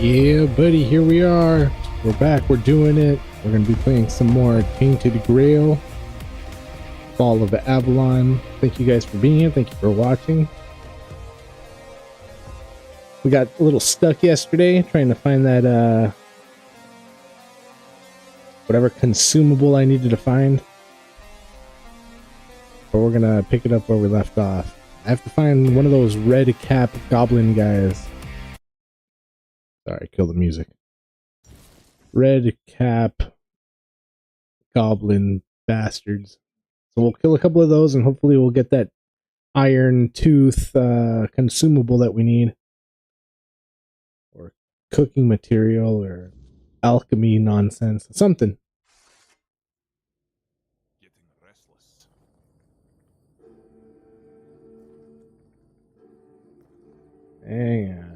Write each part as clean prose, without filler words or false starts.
Yeah, buddy, here we are. We're back. We're doing it. We're going to be playing some more Tainted Grail, Fall of Avalon. Thank you guys for being here. Thank you for watching. We got a little stuck yesterday trying to find that, whatever consumable I needed to find. But we're going to pick it up where we left off. I have to find one of those red cap goblin guys. Sorry, kill the music. Red cap goblin bastards. So we'll kill a couple of those and hopefully we'll get that iron tooth consumable that we need. Or cooking material or alchemy nonsense. Something. Getting restless. Hang on.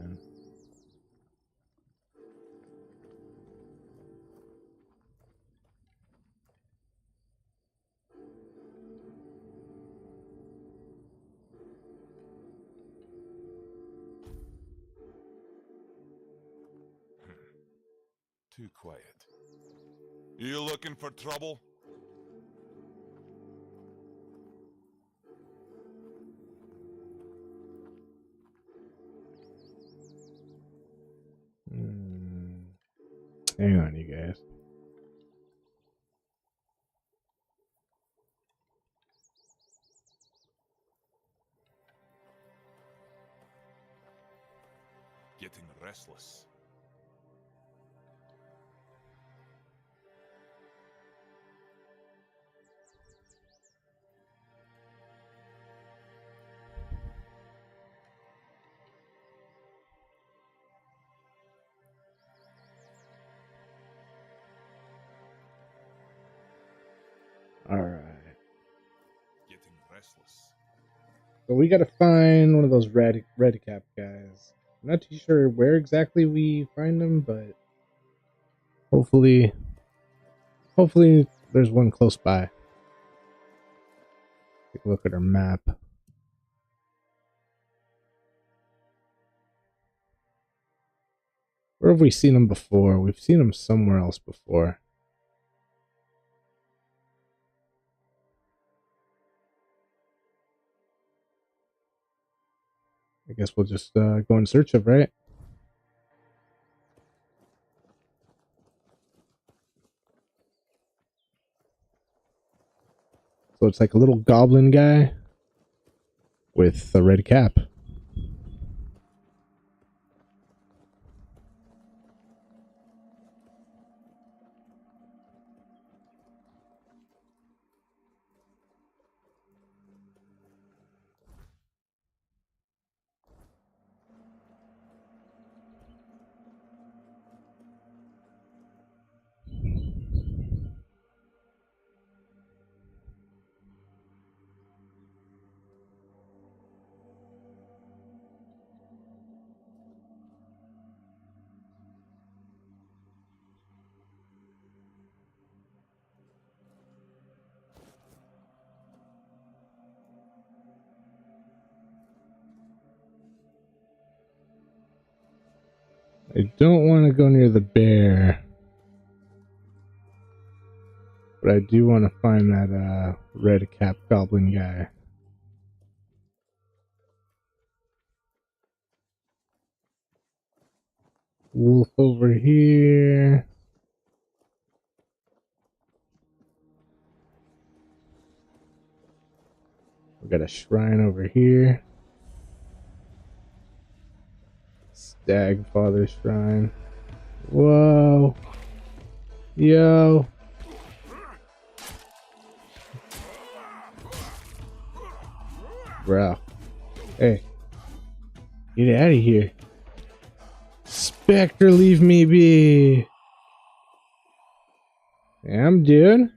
Too quiet. You looking for trouble? Hang on, you guys. Getting restless. Alright. Getting restless. So we gotta find one of those red cap guys. I'm not too sure where exactly we find them, but hopefully there's one close by. Take a look at our map. Where have we seen them before? We've seen them somewhere else before. I guess we'll just go in search of, right? So it's like a little goblin guy with a red cap. I don't want to go near the bear. But I do want to find that red cap goblin guy. Wolf over here. We got a shrine over here. Stag Father Shrine. Whoa. Yo. Bro. Hey. Get out of here. Spectre, leave me be. Yeah, I'm dude.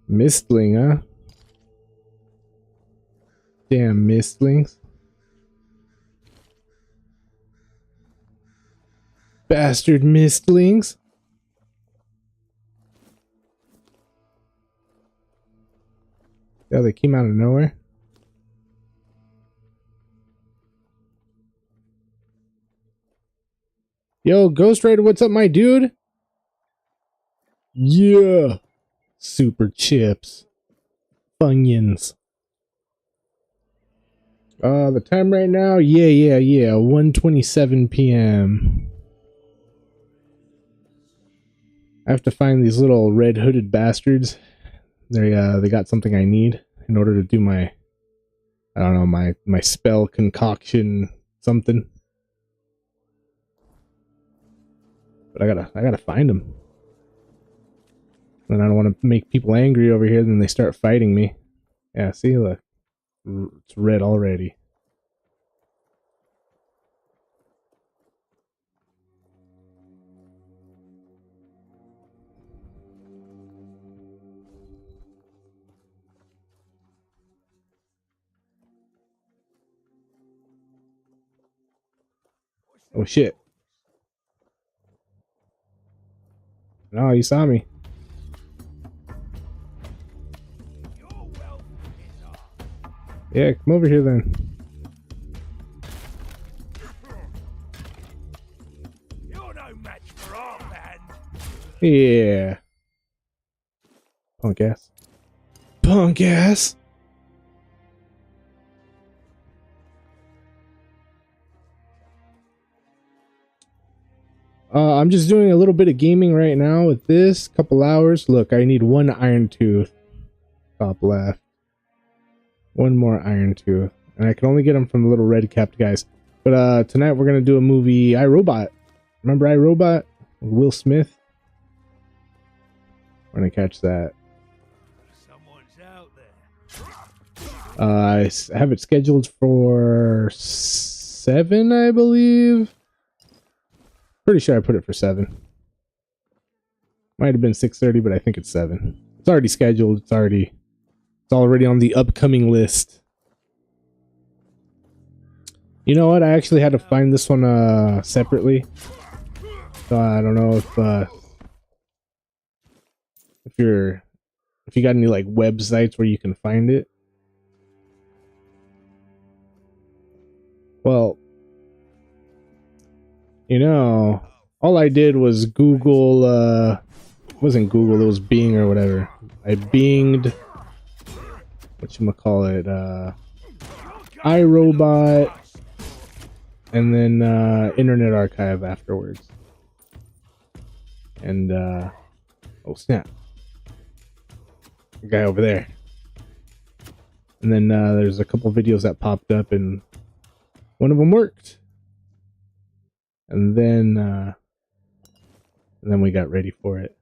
Mistling, huh? Damn mistlings. Bastard mistlings. Yeah, they came out of nowhere. Yo, Ghost Rider, what's up, my dude? Yeah. Super chips. Funyuns. The time right now? Yeah. 1:27 p.m. I have to find these little red hooded bastards. They got something I need in order to do my, I don't know, my spell concoction something. But I gotta find them. And I don't want to make people angry over here, then they start fighting me. Yeah, see, look. It's red already. Oh shit. No, you saw me. Yeah, come over here then. You're no match for our man. Yeah. Punk ass. Punk ass. I'm just doing a little bit of gaming right now with this. Couple hours. Look, I need one iron tooth. Top left. One more iron tooth. And I can only get them from the little red capped guys. But tonight we're going to do a movie, iRobot. Remember iRobot? With Will Smith? We're going to catch that. Someone's out there. I have it scheduled for 7, I believe. Pretty sure I put it for 7. Might have been 6:30, but I think it's 7. It's already scheduled. It's already on the upcoming list. You know what? I actually had to find this one separately. So I don't know if you got any like websites where you can find it. Well, you know, all I did was Google, it wasn't Google, it was Bing or whatever. I binged, whatchamacallit, iRobot, and then Internet Archive afterwards. And, oh snap. The guy over there. And then there's a couple videos that popped up and one of them worked. And then we got ready for it.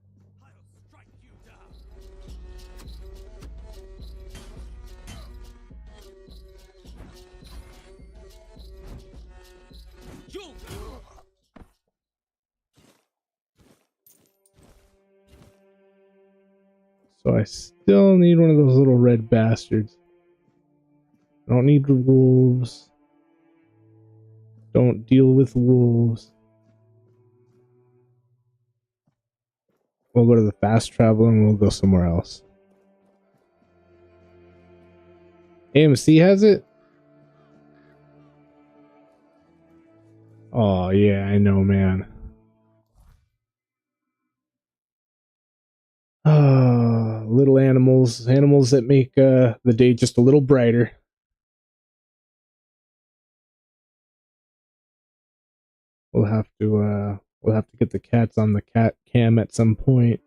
So I still need one of those little red bastards. I don't need wolves. Don't deal with wolves. We'll go to the fast travel and we'll go somewhere else. AMC has it? Oh yeah, I know, man. Little animals that make the day just a little brighter. We'll have to get the cats on the cat cam at some point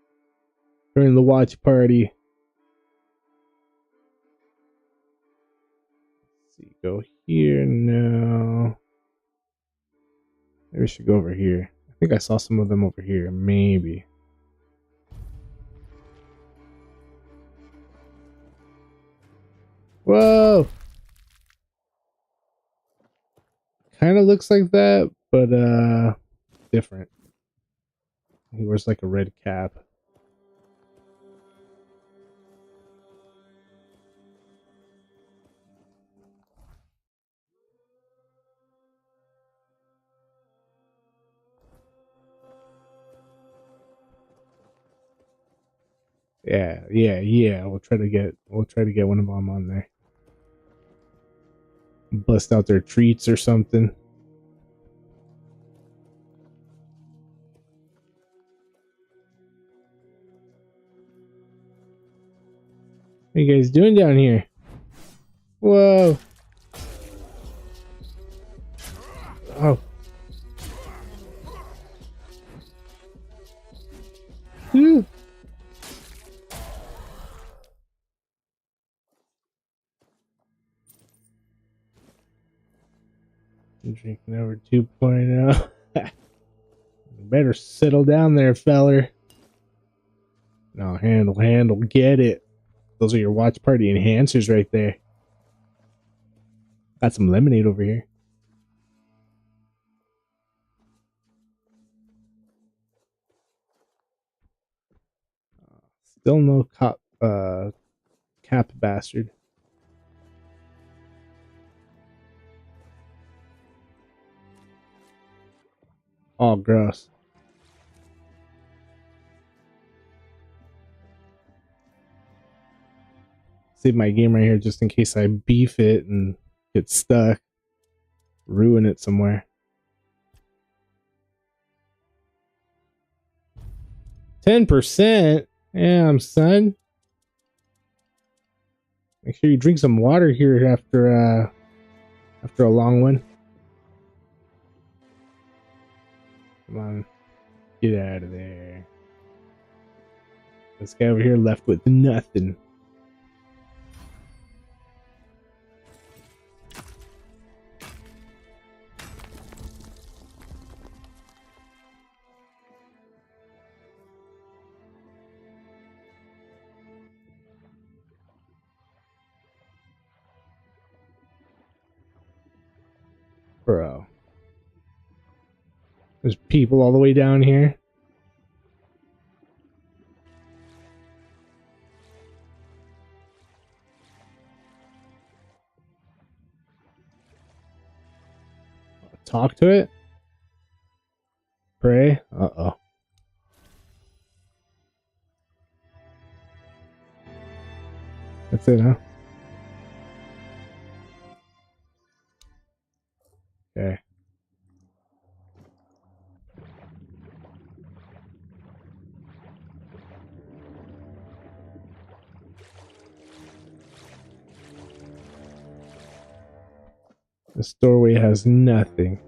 during the watch party. Let's see, go here. No, maybe we should go over here. I think I saw some of them over here. Maybe. Whoa! Kind of looks like that, but different. He wears like a red cap. Yeah. We'll try to get one of them on there. Bust out their treats or something. What are you guys doing down here? Whoa. Oh. Whew. I'm drinking over 2.0. Better settle down there, feller. No, handle, get it. Those are your watch party enhancers right there. Got some lemonade over here. Still no cap bastard. Oh, gross. Save my game right here just in case I beef it and get stuck. Ruin it somewhere. 10%? Damn, son. Make sure you drink some water here after a long one. Come on. Get out of there. This guy over here left with nothing. Bro. There's people all the way down here. Talk to it? Pray? Uh-oh. That's it, huh? Okay. This doorway has nothing.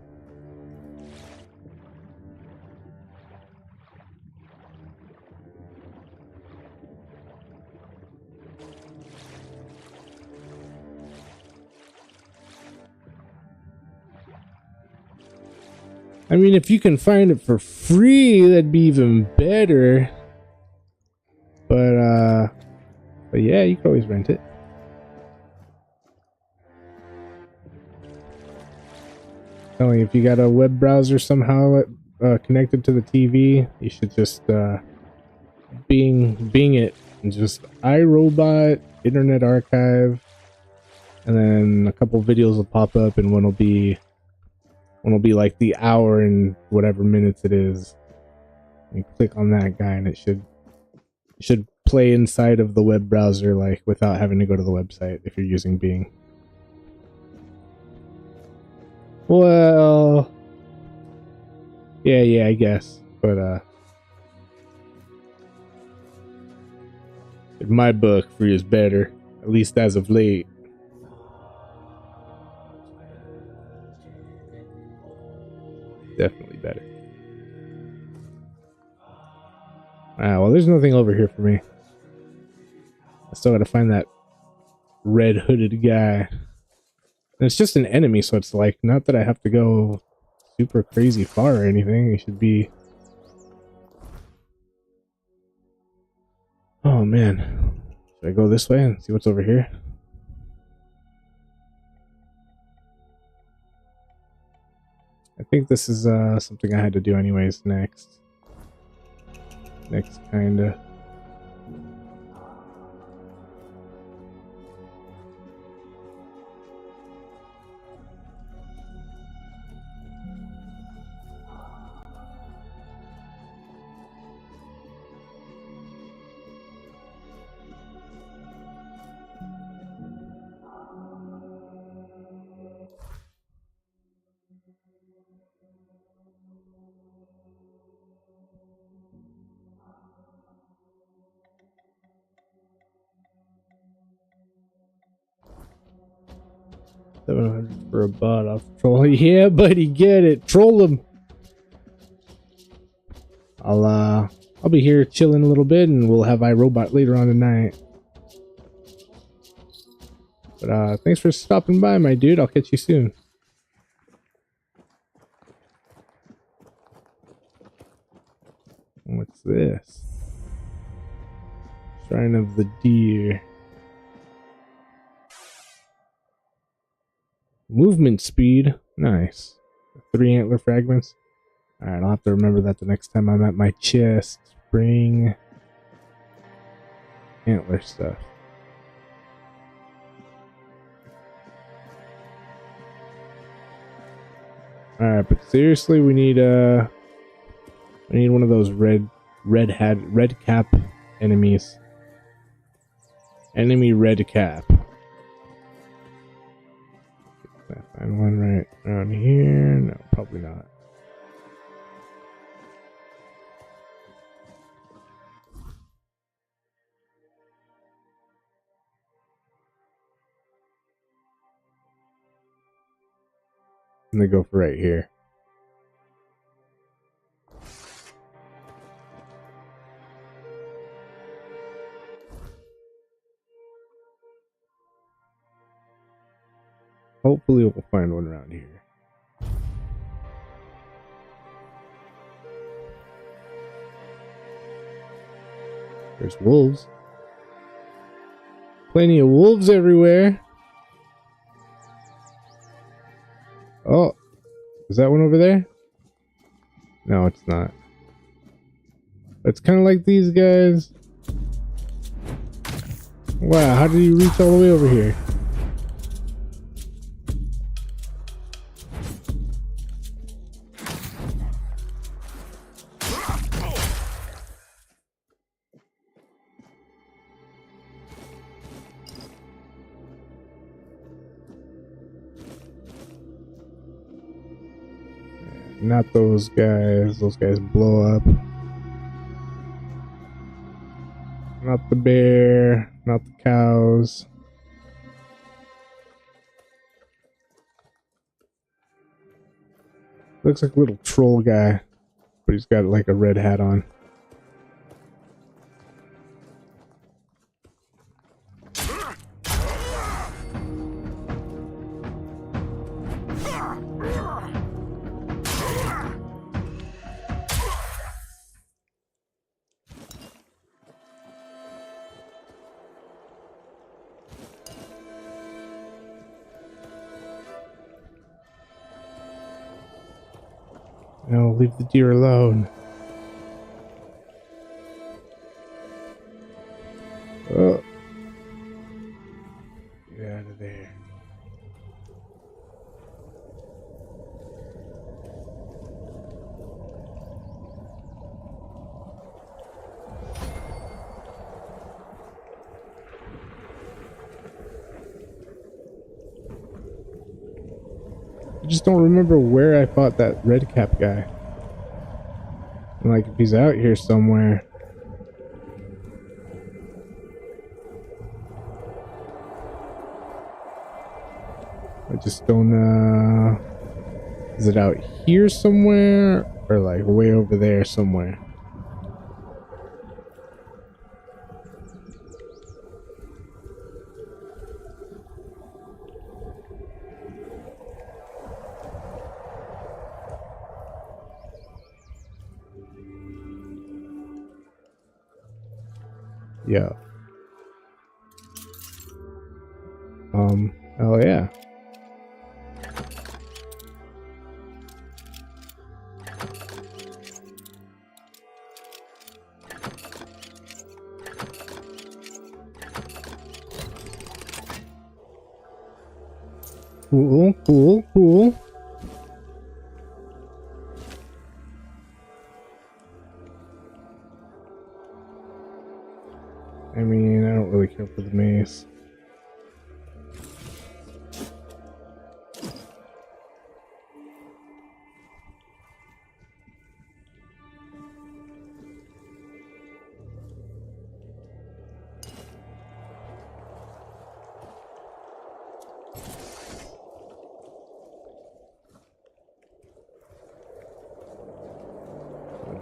I mean, if you can find it for free, that'd be even better. But yeah, you could always rent it. Telling you, if you got a web browser somehow connected to the TV, you should just Bing it and just iRobot Internet Archive, and then a couple videos will pop up, and one will be like the hour and whatever minutes it is. You click on that guy, and it should play inside of the web browser, like without having to go to the website if you're using Bing. Well, yeah, I guess, but in my book, free is better, at least as of late. Definitely better. Well, there's nothing over here for me. I still gotta find that red hooded guy. And it's just an enemy, so it's like, not that I have to go super crazy far or anything. It should be... Oh, man. Should I go this way and see what's over here? I think this is something I had to do anyways next. Next, kinda. $700 for a bot off troll. Yeah, buddy, get it. Troll him. I'll be here chilling a little bit, and we'll have iRobot later on tonight. But thanks for stopping by, my dude. I'll catch you soon. What's this? Shrine of the Deer. Movement speed. Nice. 3 antler fragments. Alright, I'll have to remember that the next time I'm at my chest. Bring antler stuff. Alright, but seriously, we need one of those red cap enemies. Enemy red cap. Can I find one right around here? No, probably not. And they go for right here. Hopefully we'll find one around here. There's wolves. Plenty of wolves everywhere. Oh, is that one over there? No, it's not. It's kind of like these guys. Wow, how did you reach all the way over here? Not those guys. Those guys blow up. Not the bear. Not the cows. Looks like a little troll guy, but he's got like a red hat on. No, leave the deer alone. Oh. Get out of there. I just don't remember where I fought that red cap guy. And like, if he's out here somewhere. I just don't, is it out here somewhere? Or like way over there somewhere? Yeah. Oh yeah. Cool, cool, cool. I mean, I don't really care for the mace.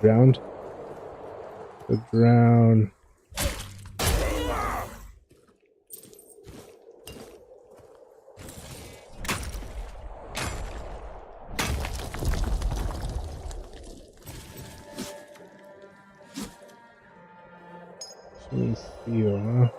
drowned. The drown. Let me see, huh?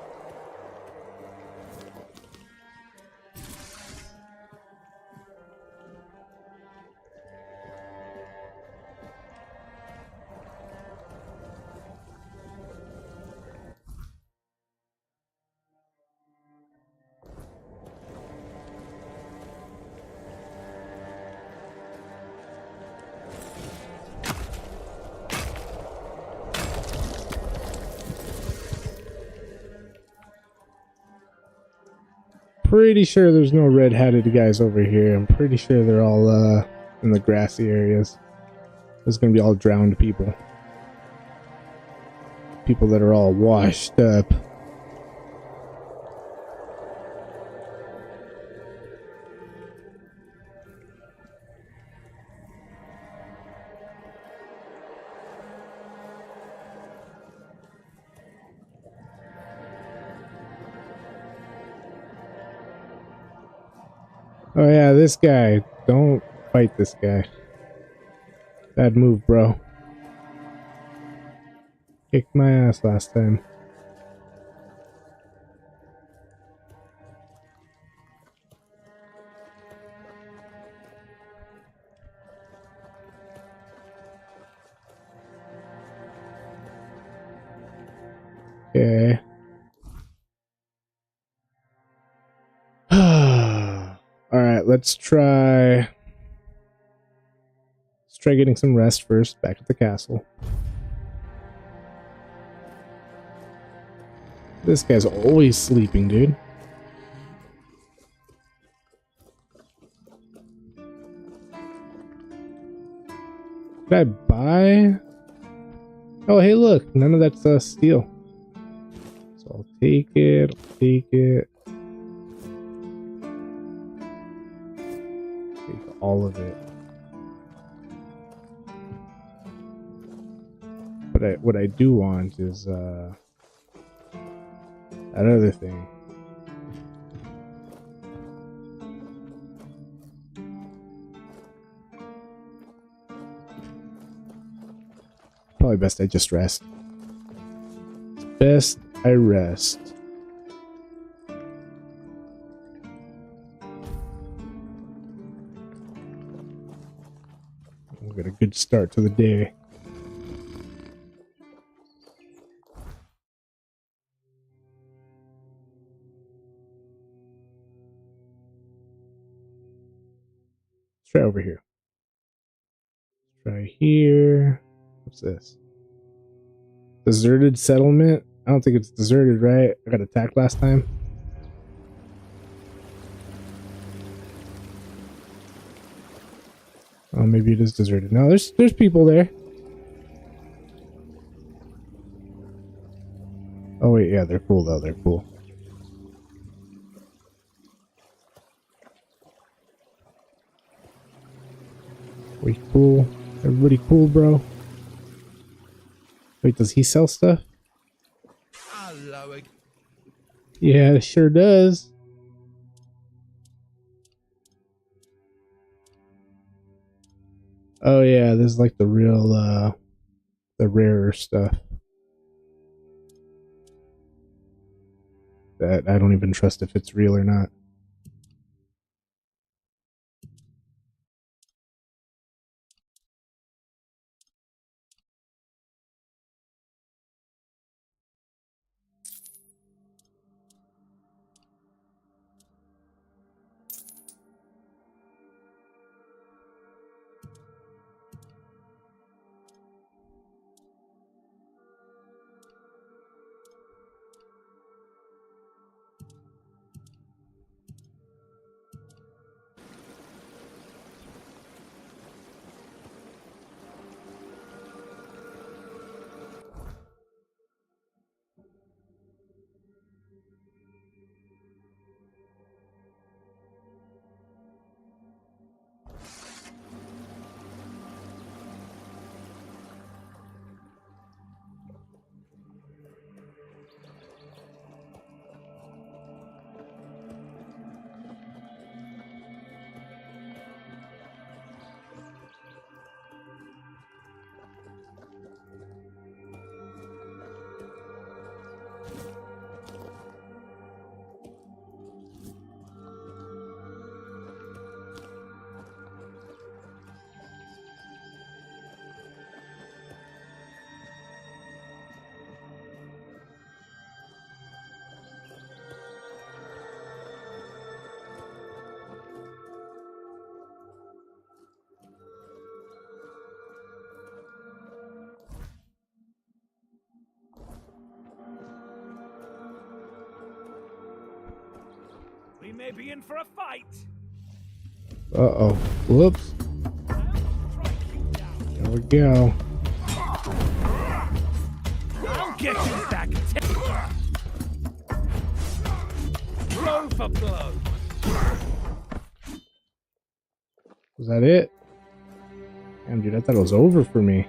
Pretty sure there's no red-hatted guys over here. I'm pretty sure they're all in the grassy areas. There's gonna be all drowned people. People that are all washed up. Oh yeah, this guy. Don't fight this guy. Bad move, bro. Kicked my ass last time. Okay. Alright, let's try getting some rest first, back at the castle. This guy's always sleeping, dude. Did I buy? Oh, hey, look. None of that's steel. So I'll take it. I'll take it. Take all of it. But what I do want is that other thing. Probably best I just rest. It's best I rest. We'll get a good start to the day. Let's try over here. Let's try here. What's this? Deserted settlement? I don't think it's deserted, right? I got attacked last time. Oh, maybe it is deserted. No, there's people there. Oh wait, yeah, they're cool though. They're cool. We cool. Everybody cool, bro. Wait, does he sell stuff? Yeah, it sure does. Oh yeah, this is like the real, the rarer stuff. That I don't even trust if it's real or not. We may be in for a fight. Uh-oh. Whoops. There we go. I'll get you back. Blow for blow. Was that it? Damn, dude, I thought it was over for me.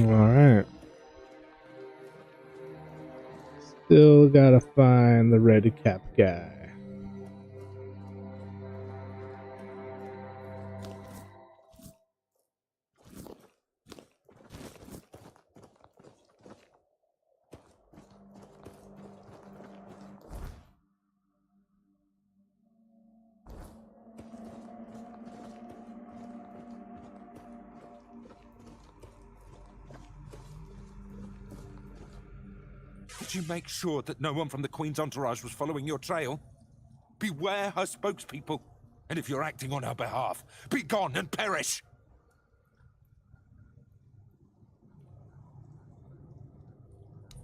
Alright. Still gotta find the red cap guy. Did you make sure that no one from the Queen's entourage was following your trail? Beware her spokespeople, and if you're acting on her behalf, be gone and perish!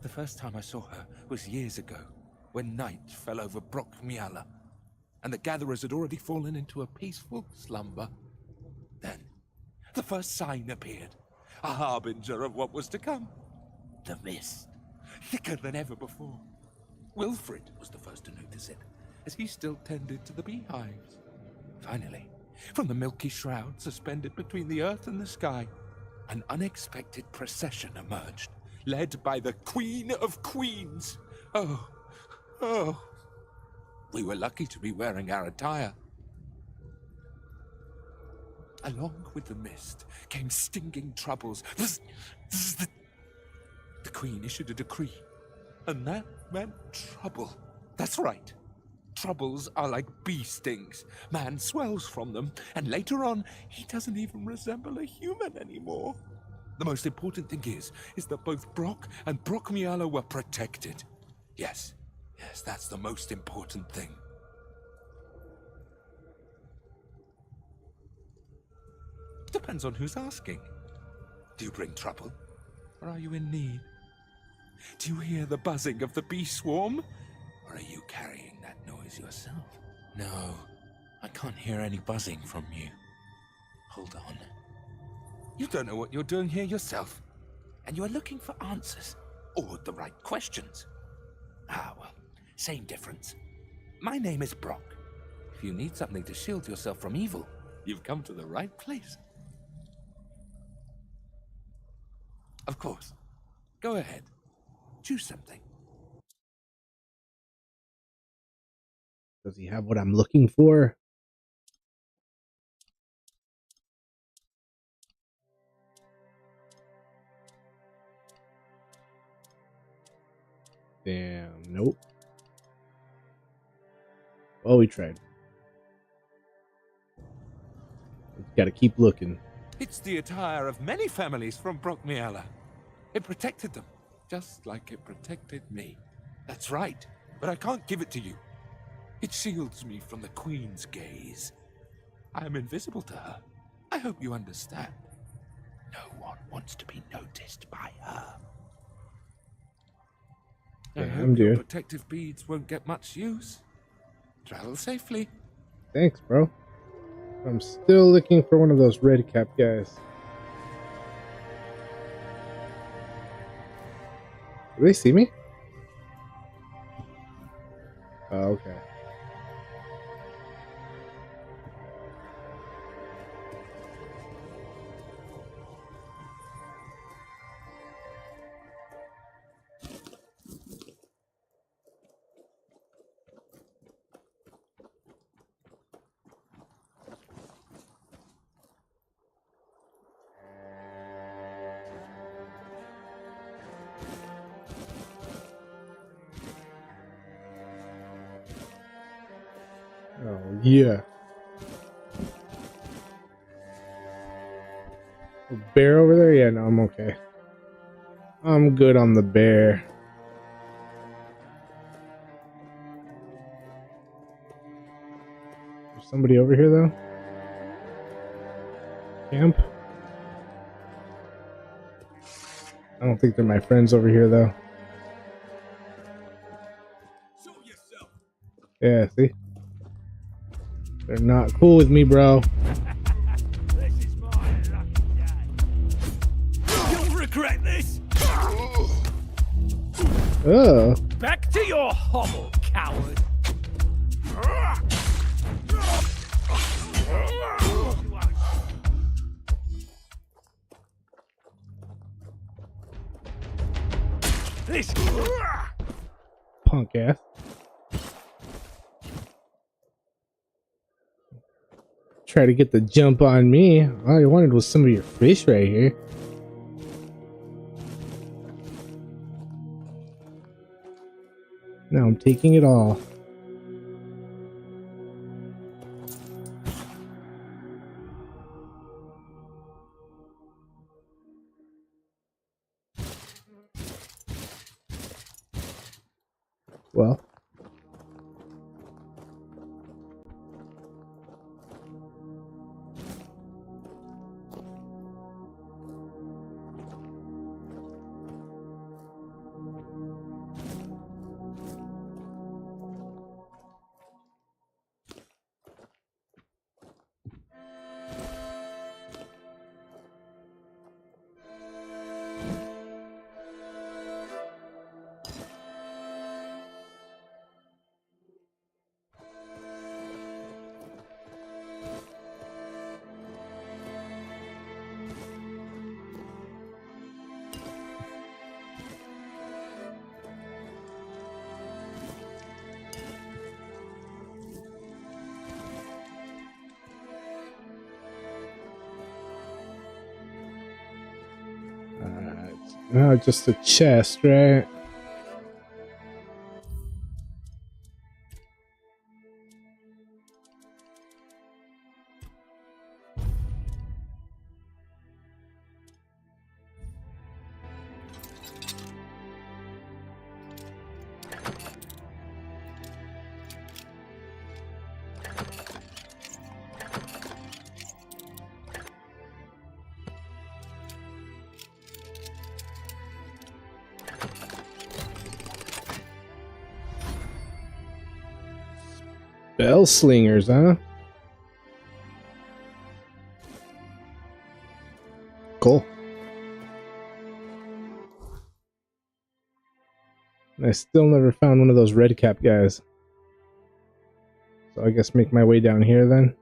The first time I saw her was years ago, when night fell over Brock Miala, and the gatherers had already fallen into a peaceful slumber. Then, the first sign appeared, a harbinger of what was to come. The mist, thicker than ever before. Wilfred was the first to notice it, as he still tended to the beehives. Finally, from the milky shroud suspended between the earth and the sky, an unexpected procession emerged, led by the Queen of Queens. Oh. We were lucky to be wearing our attire. Along with the mist came stinging troubles. The Queen issued a decree, and that meant trouble. That's right. Troubles are like bee stings. Man swells from them, and later on, he doesn't even resemble a human anymore. The most important thing is that both Brock and Brock Miala were protected. Yes, that's the most important thing. Depends on who's asking. Do you bring trouble, or are you in need? Do you hear the buzzing of the bee swarm, or are you carrying that noise yourself? No, I can't hear any buzzing from you. Hold on. You don't know what you're doing here yourself, and you are looking for answers, or the right questions. Ah, well, same difference. My name is Brock. If you need something to shield yourself from evil, you've come to the right place. Of course. Go ahead. Choose something. Does he have what I'm looking for? Damn, nope. Well, we tried. Gotta keep looking. It's the attire of many families from Brock Miala. It protected them, just like it protected me. That's right, but I can't give it to you. It shields me from the Queen's gaze. I am invisible to her. I hope you understand. No one wants to be noticed by her. I hope your protective beads won't get much use. Travel safely. Thanks, bro. I'm still looking for one of those red cap guys. Do they see me? Oh, okay. Oh, yeah. A bear over there? Yeah, no, I'm okay. I'm good on the bear. There's somebody over here, though? Camp? I don't think they're my friends over here, though. Show yourself. Yeah, see? They're not cool with me, bro. This is my lucky day. You'll regret this. Oh. Back to your hovel, coward. This. Punk ass. Try to get the jump on me. All I wanted was some of your fish right here. Now I'm taking it all. Well. Just a chest, right? Bell slingers, huh? Cool. I still never found one of those red cap guys. So I guess make my way down here then.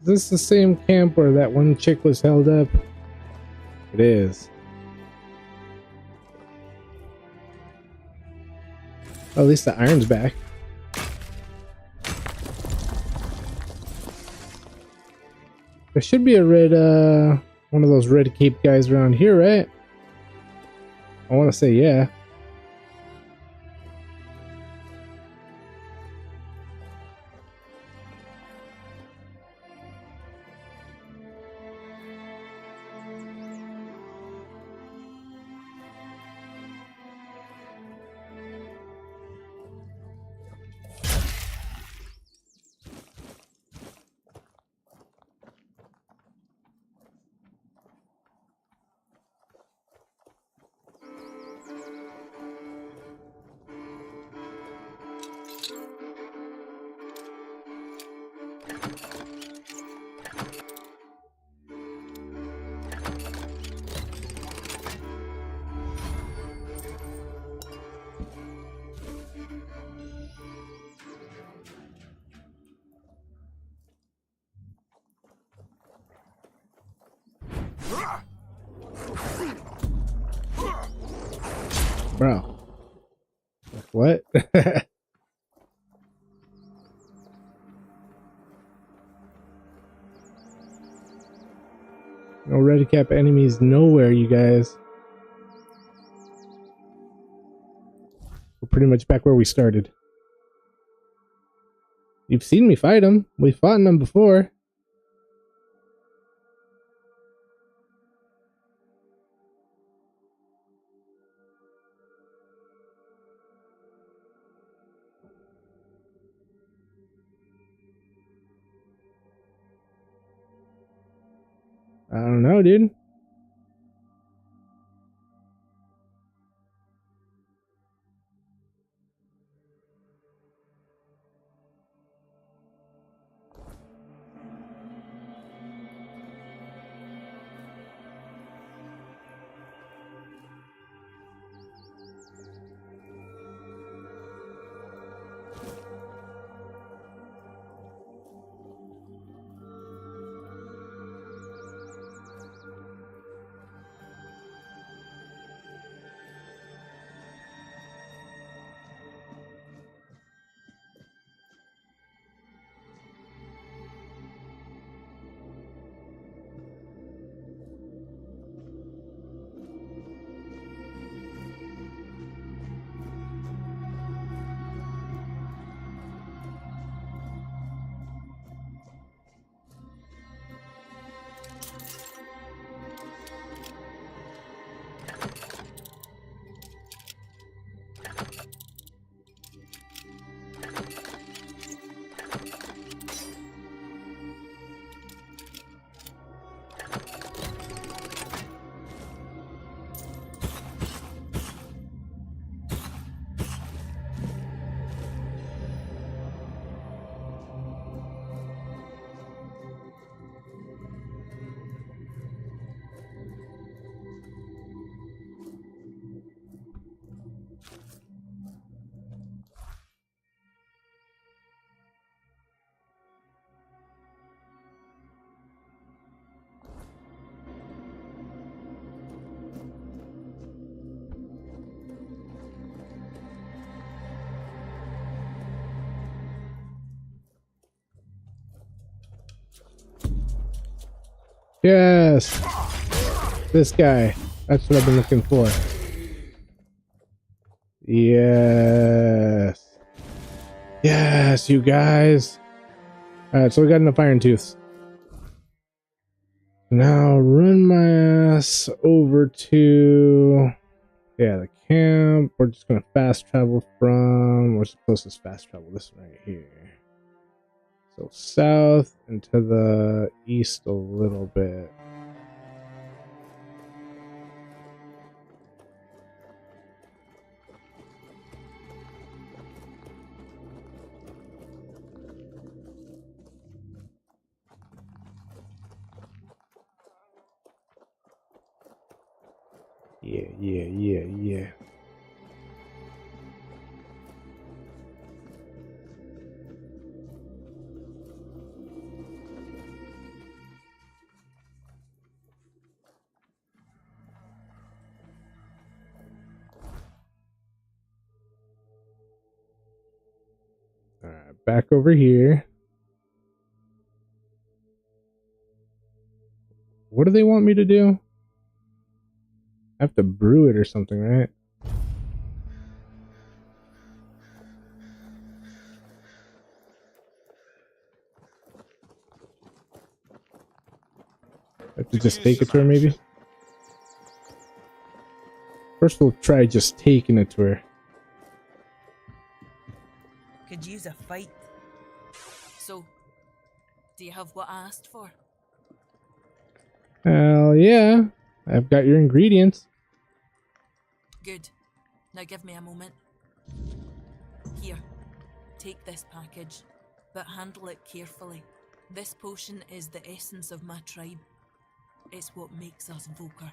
Is this the same camp where that one chick was held up? It is. Oh, at least the iron's back. There should be a red, one of those red cape guys around here, right? I want to say yeah. Bro. What? No red cap enemies nowhere, you guys. We're pretty much back where we started. You've seen me fight them. We've fought them before. I don't know, dude. Yes! This guy. That's what I've been looking for. Yes. Yes, you guys. Alright, so we got enough iron tooths. Now run my ass over to... yeah, the camp. We're just gonna fast travel from... where's the closest fast travel? This one right here. So south and to the east a little bit. Yeah. Alright, back over here. What do they want me to do? I have to brew it or something, right? I have to just take it to her, maybe? First, we'll try just taking it to her. Could use a fight. So, do you have what I asked for? Hell yeah. I've got your ingredients. Good. Now give me a moment. Here, take this package, but handle it carefully. This potion is the essence of my tribe. It's what makes us Volker.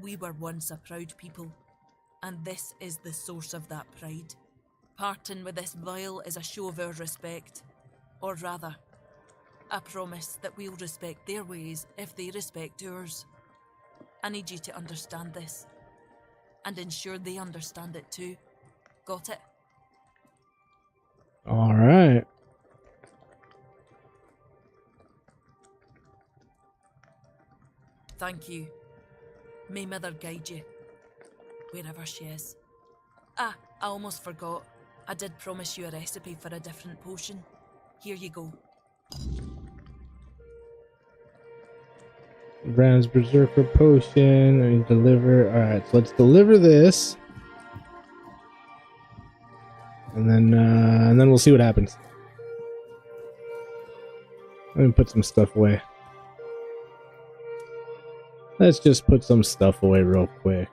We were once a proud people, and this is the source of that pride. Parting with this vial is a show of our respect. Or rather, a promise that we'll respect their ways if they respect ours. I need you to understand this, and ensure they understand it too. Got it? Alright. Thank you. May Mother guide you, wherever she is. Ah, I almost forgot. I did promise you a recipe for a different potion. Here you go. Brand's Berserker Potion. And deliver. Alright, so let's deliver this. And then we'll see what happens. Let me put some stuff away. Let's just put some stuff away real quick.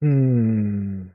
Hmm.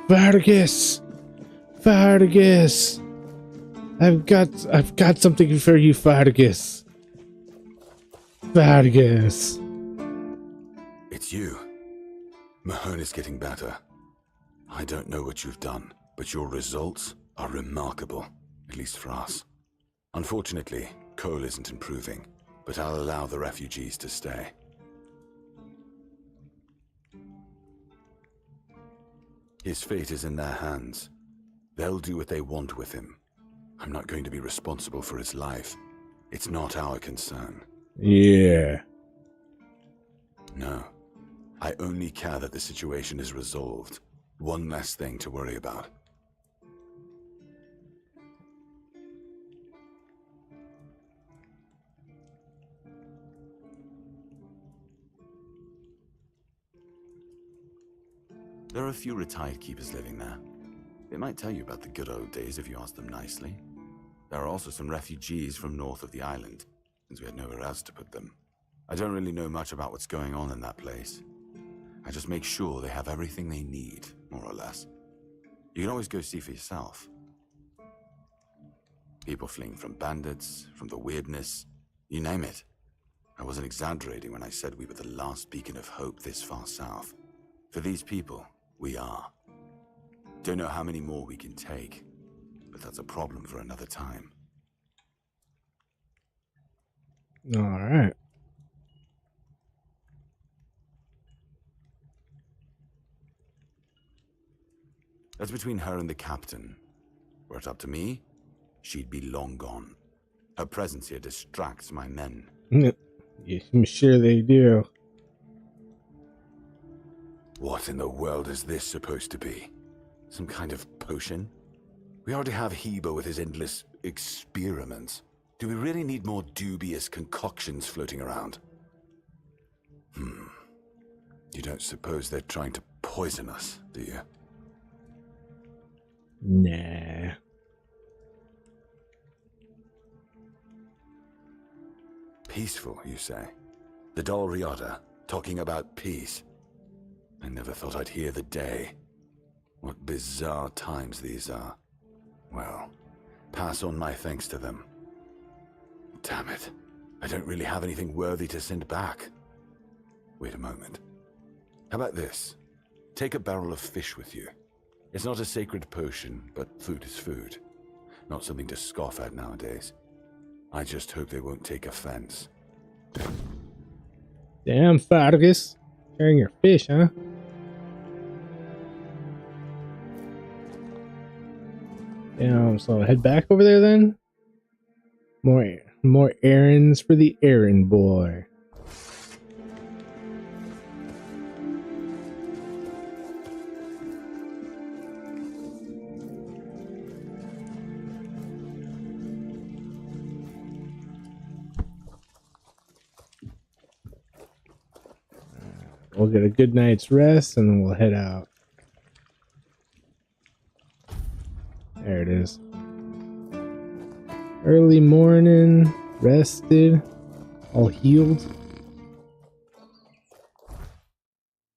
Vargas! Vargas! I've got something for you, Vargas. Vargas. It's you. Mahone is getting better. I don't know what you've done, but your results are remarkable, at least for us. Unfortunately, Cole isn't improving. but I'll allow the refugees to stay. His fate is in their hands. They'll do what they want with him. I'm not going to be responsible for his life. It's not our concern. Yeah. No. I only care that the situation is resolved. One less thing to worry about. There are a few retired keepers living there. They might tell you about the good old days if you ask them nicely. There are also some refugees from north of the island, since we had nowhere else to put them. I don't really know much about what's going on in that place. I just make sure they have everything they need, more or less. You can always go see for yourself. People fleeing from bandits, from the weirdness, you name it. I wasn't exaggerating when I said we were the last beacon of hope this far south. For these people, we are. Don't know how many more we can take, but that's a problem for another time. All right. That's between her and the captain. Were it up to me, she'd be long gone. Her presence here distracts my men. Yeah, I'm sure they do. What in the world is this supposed to be? Some kind of potion? We already have Heber with his endless experiments. Do we really need more dubious concoctions floating around? You don't suppose they're trying to poison us, do you? Nah. Peaceful, you say? The Dol Riata, talking about peace. I never thought I'd hear the day. What bizarre times these are. Well, pass on my thanks to them. Damn it. I don't really have anything worthy to send back. Wait a moment. How about this? Take a barrel of fish with you. It's not a sacred potion, but food is food. Not something to scoff at nowadays. I just hope they won't take offense. Damn, Fargus. Carrying your fish, huh? Damn, so head back over there then? More errands for the errand boy. We'll get a good night's rest and then we'll head out. There it is. Early morning, rested, all healed.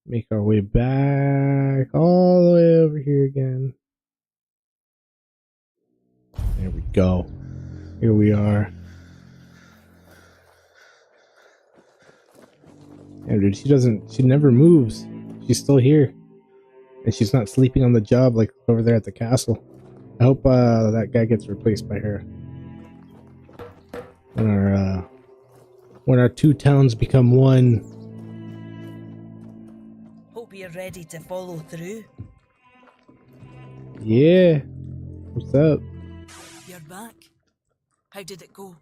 Make our way back all the way over here again. There we go. Here we are. Yeah, dude, she never moves. She's still here. And she's not sleeping on the job like over there at the castle. I hope that guy gets replaced by her. When our two towns become one. Hope you're ready to follow through. Yeah. What's up? You're back. How did it go?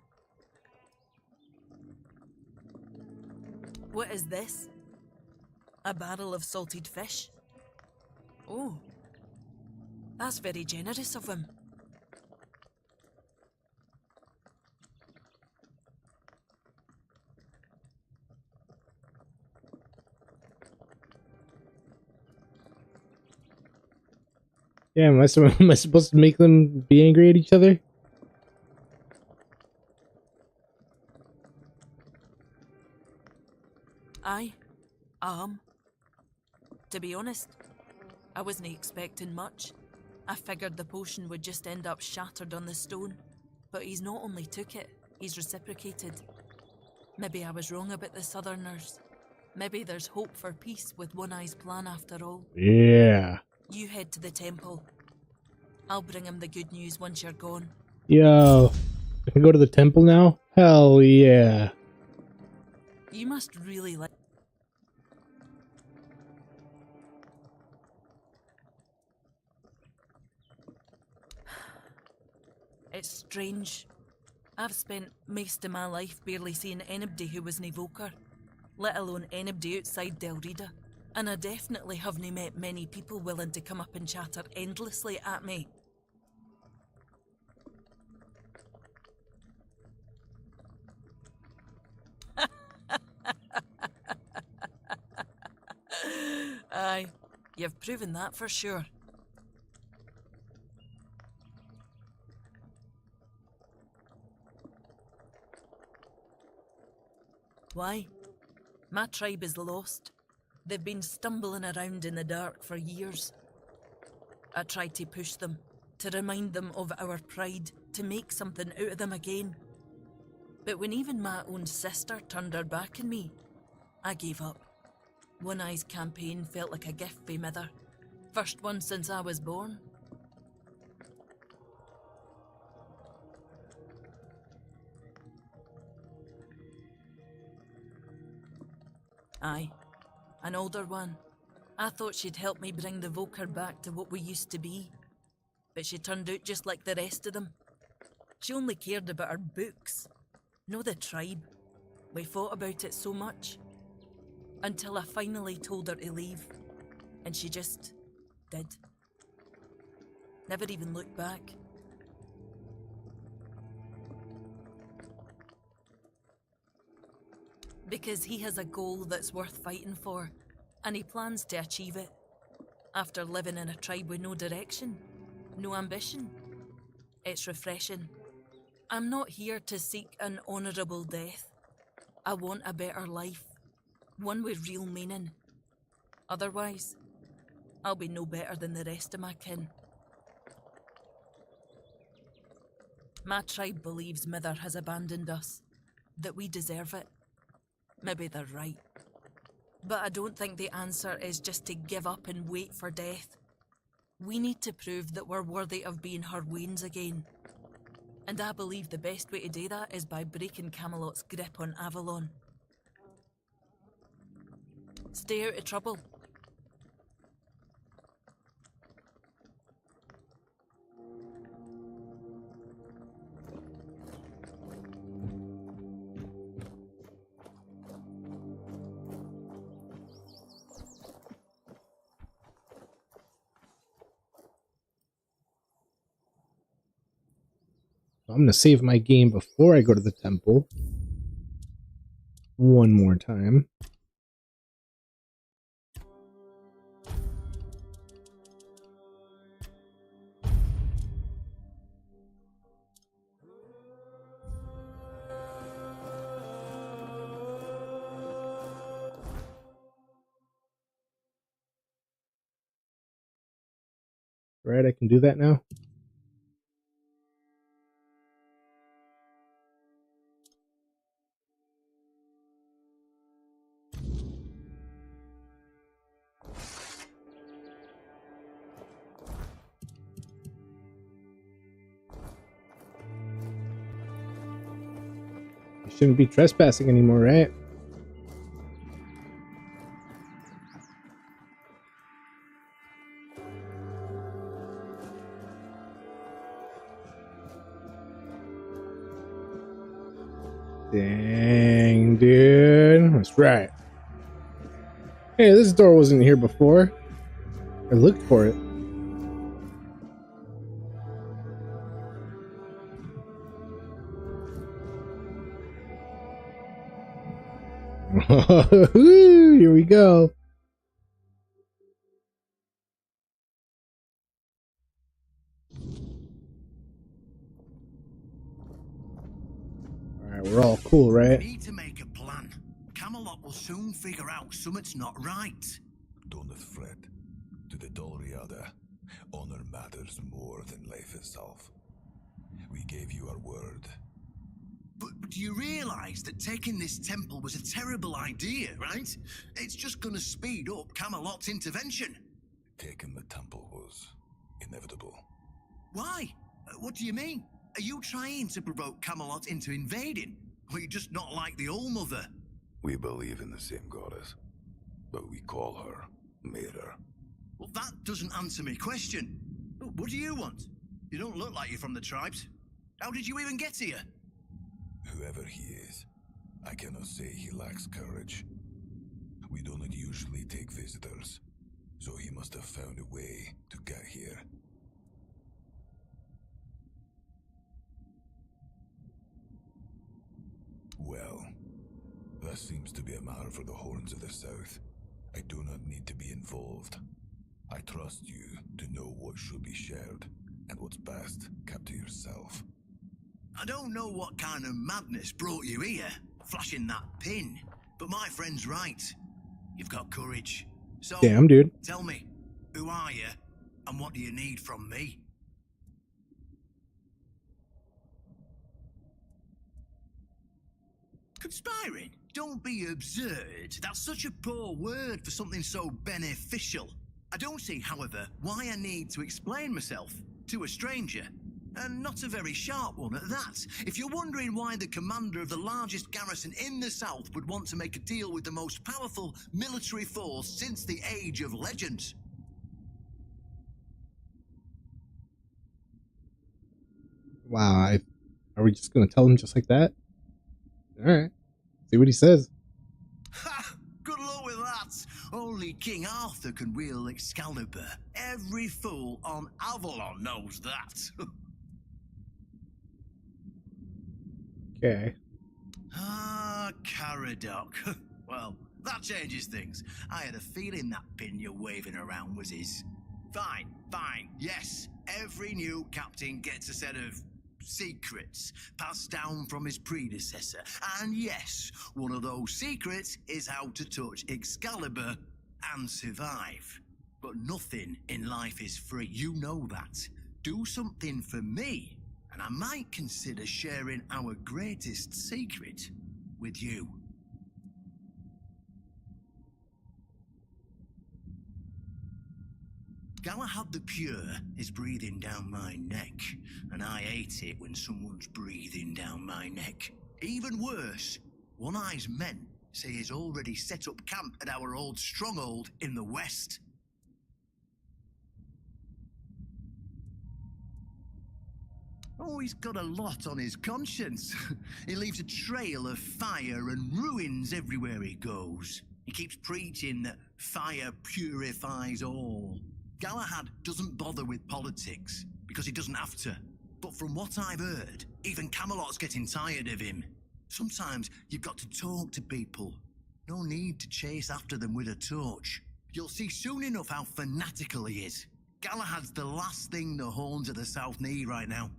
What is this? A barrel of salted fish? Oh, that's very generous of him. Yeah, am I supposed to make them be angry at each other? Aye, to be honest, I wasn't expecting much. I figured the potion would just end up shattered on the stone, but he's not only took it, he's reciprocated. Maybe I was wrong about the Southerners. Maybe there's hope for peace with One Eye's plan after all. Yeah. You head to the temple. I'll bring him the good news once you're gone. Yo, I can go to the temple now? Hell yeah. You must really like... It's strange. I've spent most of my life barely seeing anybody who was an evoker, let alone anybody outside Del Rida. And I definitely haven't met many people willing to come up and chatter endlessly at me. Aye, you've proven that for sure. Why? My tribe is lost. They've been stumbling around in the dark for years. I tried to push them, to remind them of our pride, to make something out of them again. But when even my own sister turned her back on me, I gave up. One Eye's campaign felt like a gift for mother. First one since I was born. Aye, an older one. I thought she'd help me bring the Volker back to what we used to be. But she turned out just like the rest of them. She only cared about her books, no the tribe. We fought about it so much. Until I finally told her to leave. And she just did. Never even looked back. Because he has a goal that's worth fighting for, and he plans to achieve it. After living in a tribe with no direction, no ambition. It's refreshing. I'm not here to seek an honourable death. I want a better life. One with real meaning. Otherwise, I'll be no better than the rest of my kin. My tribe believes Mither has abandoned us, that we deserve it. Maybe they're right. But I don't think the answer is just to give up and wait for death. We need to prove that we're worthy of being her wains again. And I believe the best way to do that is by breaking Camelot's grip on Avalon. Stay out of trouble. I'm going to save my game before I go to the temple. One more time. Right, I can do that now. You shouldn't be trespassing anymore, right? Dang, dude. That's right. Hey, this door wasn't here before. I looked for it. Here we go. Alright, we're all cool, right? We need to make a plan. Camelot will soon figure out something's not right. Don't fret. To the Dolriada, honor matters more than life itself. We gave you our word. But do you realize that taking this temple was a terrible idea, right? It's just gonna speed up Camelot's intervention. Taking the temple was inevitable. Why? What do you mean? Are you trying to provoke Camelot into invading? Or you just not like the All-Mother? We believe in the same goddess, but we call her Mirror. Well, that doesn't answer my question. What do you want? You don't look like you're from the tribes. How did you even get here? Whoever he is, I cannot say he lacks courage. We do not usually take visitors, so he must have found a way to get here. Well, that seems to be a matter for the Horns of the South. I do not need to be involved. I trust you to know what should be shared, and what's best kept to yourself. I don't know what kind of madness brought you here, flashing that pin, but my friend's right. You've got courage. So, Damn, dude. tell me, who are you, and what do you need from me? Conspiring? Don't be absurd. That's such a poor word for something so beneficial. I don't see, however, why I need to explain myself to a stranger. And not a very sharp one at that. If you're wondering why the commander of the largest garrison in the south would want to make a deal with the most powerful military force since the Age of Legends. Wow. Are we just going to tell him just like that? Alright. See what he says. Ha! Good luck with that. Only King Arthur can wield Excalibur. Every fool on Avalon knows that. Okay. Ah, Caradoc. Well, that changes things. I had a feeling that pin you're waving around was his. Fine, fine, yes. Every new captain gets a set of secrets passed down from his predecessor. And yes, one of those secrets is how to touch Excalibur and survive. But nothing in life is free. You know that. Do something for me, and I might consider sharing our greatest secret with you. Galahad the Pure is breathing down my neck, and I hate it when someone's breathing down my neck. Even worse, One Eye's men say he's already set up camp at our old stronghold in the west. Oh, he's got a lot on his conscience. He leaves a trail of fire and ruins everywhere he goes. He keeps preaching that fire purifies all. Galahad doesn't bother with politics, because he doesn't have to. But from what I've heard, even Camelot's getting tired of him. Sometimes you've got to talk to people. No need to chase after them with a torch. You'll see soon enough how fanatical he is. Galahad's the last thing the Horns of the South need right now.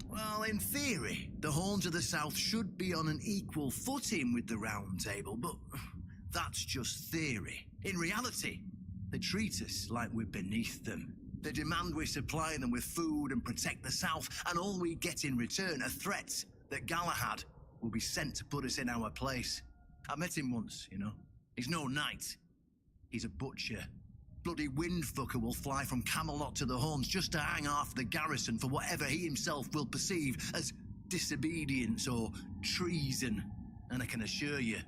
Well, in theory, the Horns of the South should be on an equal footing with the Round Table, but that's just theory. In reality, they treat us like we're beneath them. They demand we supply them with food and protect the South, and all we get in return are threats that Galahad will be sent to put us in our place. I met him once, you know. He's no knight. He's a butcher. Bloody windfucker will fly from Camelot to the Horns just to hang off the garrison for whatever he himself will perceive as disobedience or treason. And I can assure you,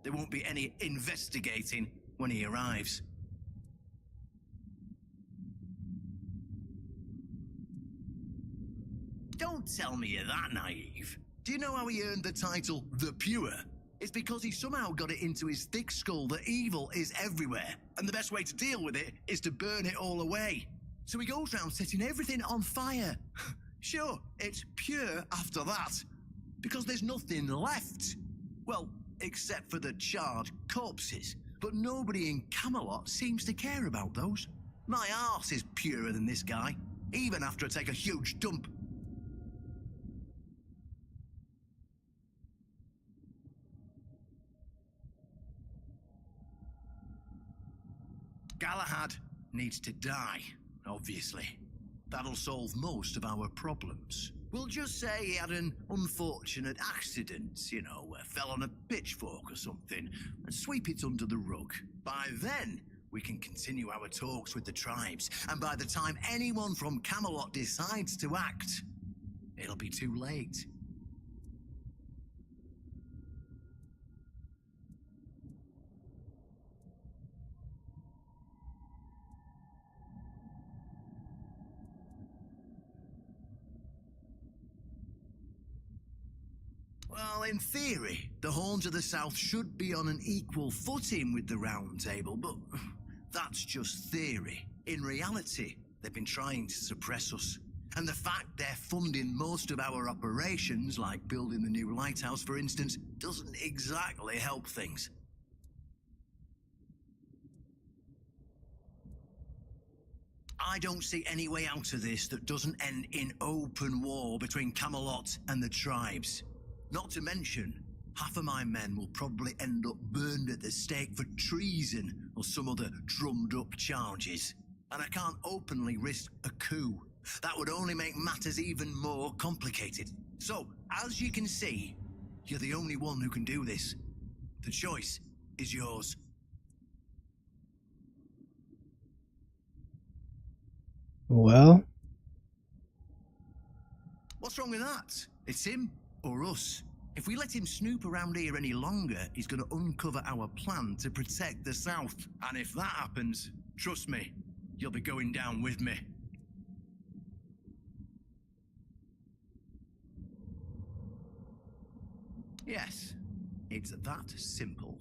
there won't be any investigating when he arrives. Don't tell me you're that naive. Do you know how he earned the title The Pure? It's because he somehow got it into his thick skull that evil is everywhere, and the best way to deal with it is to burn it all away. So he goes round setting everything on fire. Sure, it's pure after that, because there's nothing left. Well, except for the charred corpses. But nobody in Camelot seems to care about those. My arse is purer than this guy, even after I take a huge dump. Galahad needs to die, obviously. That'll solve most of our problems. We'll just say he had an unfortunate accident, you know, fell on a pitchfork or something, and sweep it under the rug. By then, we can continue our talks with the tribes, and by the time anyone from Camelot decides to act, it'll be too late. Well, in theory, the Horns of the South should be on an equal footing with the Round Table, but that's just theory. In reality, they've been trying to suppress us. And the fact they're funding most of our operations, like building the new lighthouse, for instance, doesn't exactly help things. I don't see any way out of this that doesn't end in open war between Camelot and the tribes. Not to mention, half of my men will probably end up burned at the stake for treason or some other drummed-up charges. And I can't openly risk a coup. That would only make matters even more complicated. So, as you can see, you're the only one who can do this. The choice is yours. Well, What's wrong with that? It's him or us. If we let him snoop around here any longer, he's going to uncover our plan to protect the South. And if that happens, trust me, you'll be going down with me. Yes, it's that simple.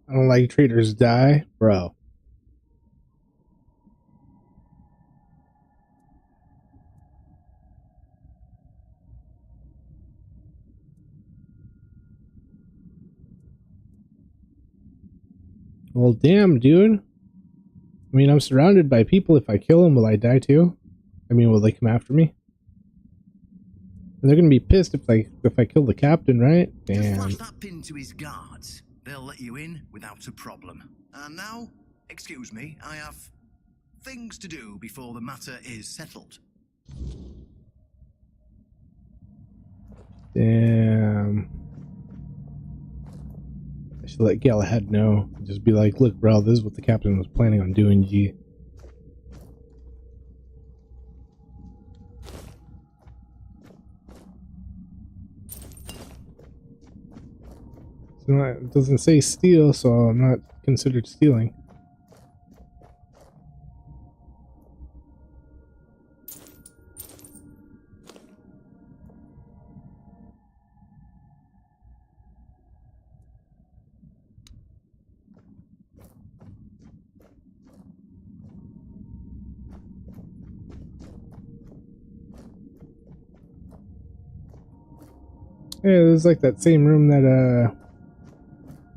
I don't like traitors die, bro. Well, damn, dude. I mean, I'm surrounded by people. If I kill them, will I die too? I mean, will they come after me? And they're gonna be pissed if I kill the captain, right? Just Damn. flash that pin to his guards. They'll let you in without a problem. And now, excuse me, I have things to do before the matter is settled. Damn. I should let Galahad know. Just be like, look, bro, this is what the captain was planning on doing, G. It doesn't say steal, so I'm not considered stealing. Yeah, it was like that same room that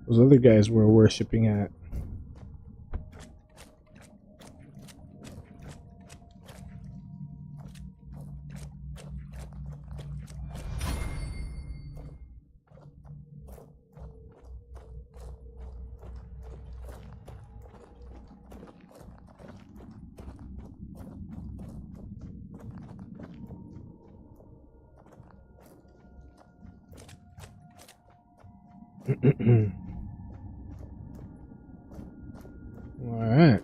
those other guys were worshipping at. Alright.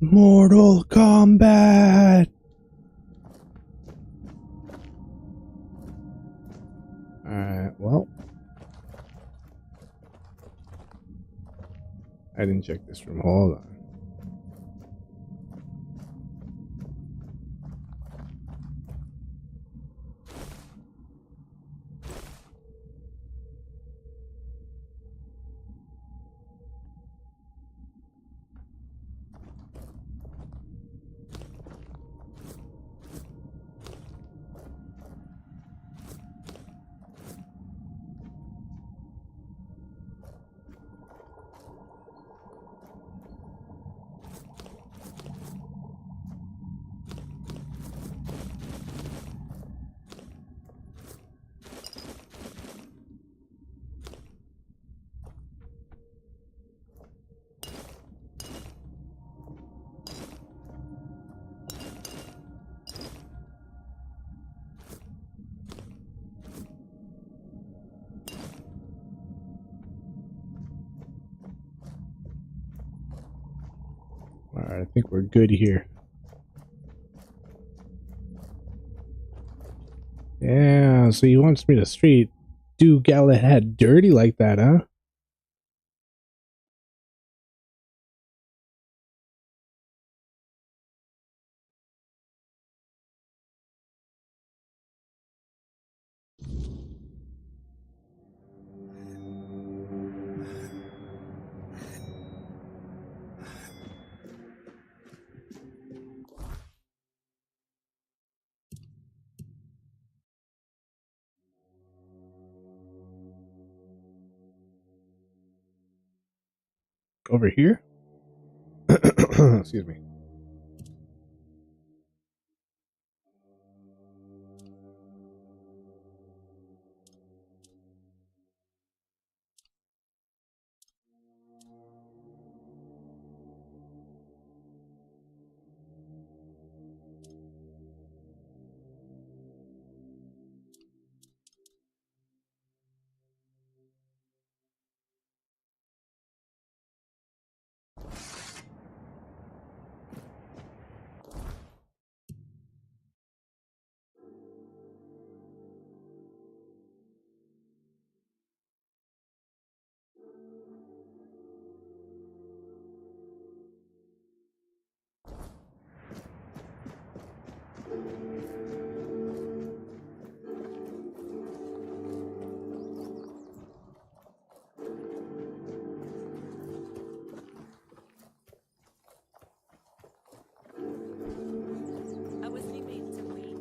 Mortal Kombat! Alright, well. I didn't check this room. Hold on. think we're good here. Yeah, so he wants me to do Galahad dirty like that, huh? Over here? Excuse me. I wasn't made to wait.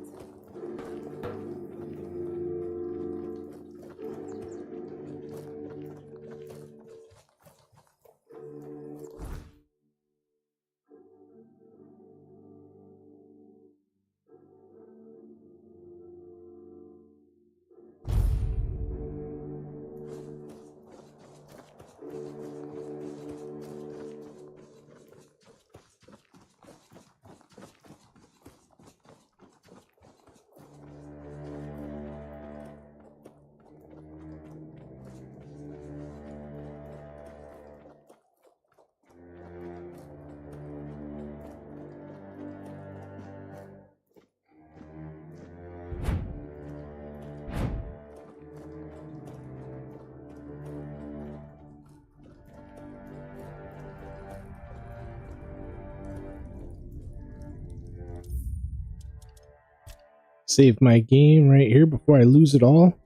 Save my game right here before I lose it all.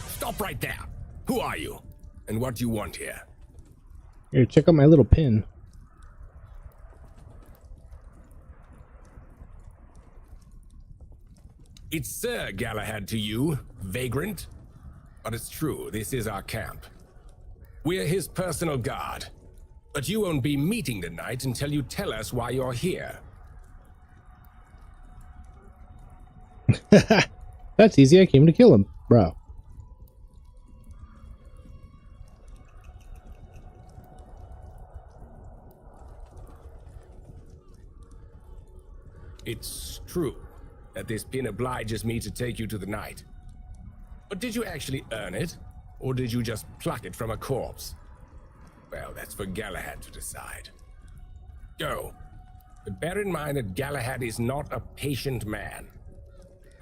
Stop right there. Who are you? And what do you want here? Here, check out my little pin. It's Sir Galahad to you, vagrant. But it's true, this is our camp. We're his personal guard. But you won't be meeting tonight until you tell us why you're here. That's easy, I came to kill him, bro. It's true that this pin obliges me to take you to the night. But did you actually earn it? Or did you just pluck it from a corpse? Well, that's for Galahad to decide. Go. But bear in mind that Galahad is not a patient man.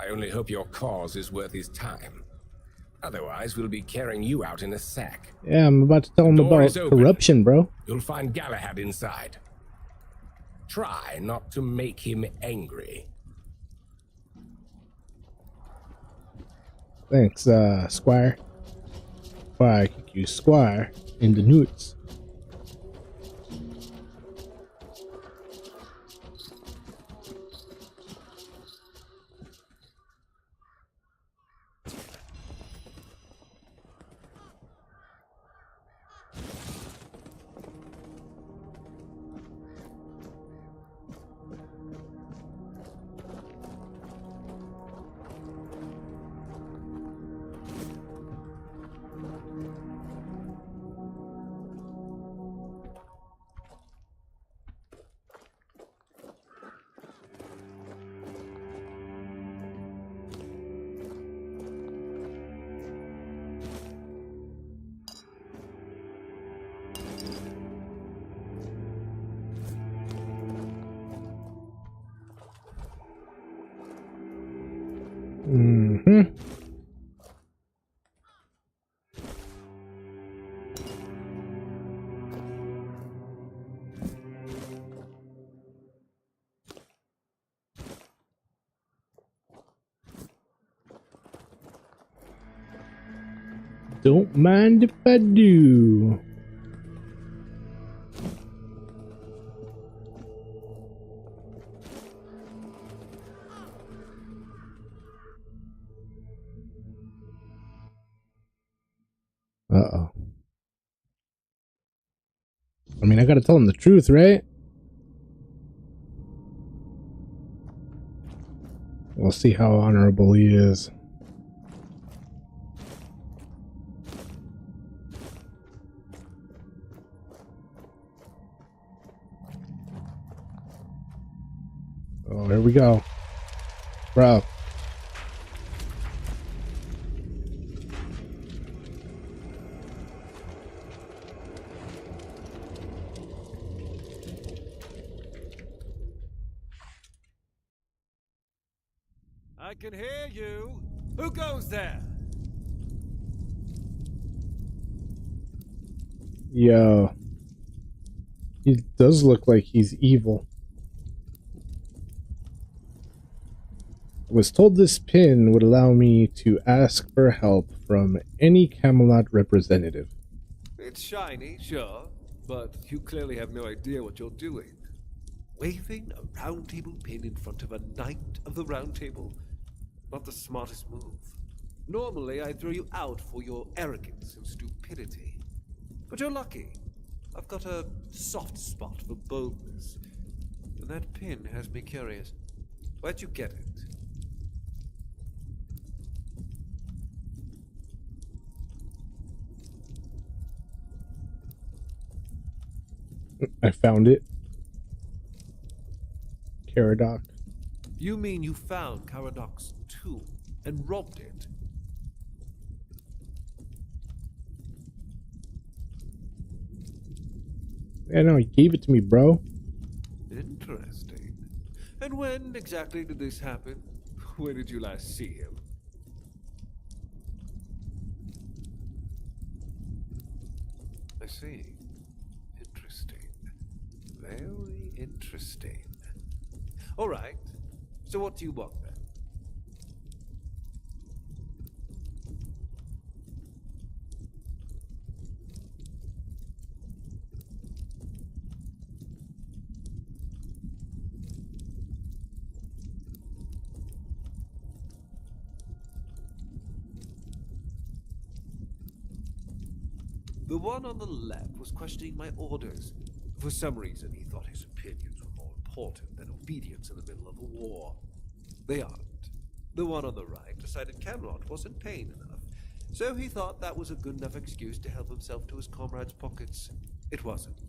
I only hope your cause is worth his time. Otherwise, we'll be carrying you out in a sack. Yeah, I'm about to tell him about corruption, bro. You'll find Galahad inside. Try not to make him angry. Thanks, Squire. Why, I kick you, Squire, in the nuts. Mm-hmm. Don't mind if I do. Uh-oh. I mean, I gotta tell him the truth, right? We'll see how honorable he is. Oh, here we go. Bro. I can hear you. Who goes there? Yo. He does look like he's evil. I was told this pin would allow me to ask for help from any Camelot representative. It's shiny, sure, but you clearly have no idea what you're doing. Waving a round table pin in front of a knight of the round table? Not the smartest move. Normally, I'd throw you out for your arrogance and stupidity. But you're lucky. I've got a soft spot for boldness. And that pin has me curious. Where'd you get it? I found it. Caradoc. You mean you found Caradoc's tomb and robbed it? Yeah, no, he gave it to me, bro. Interesting. And when exactly did this happen? Where did you last see him? I see. Interesting. Very interesting. All right. So what do you want then? The one on the left was questioning my orders. For some reason, he thought his opinions were more important than obedience in the middle of a war. They aren't. The one on the right decided Camelot wasn't paying enough, so he thought that was a good enough excuse to help himself to his comrades' pockets. It wasn't.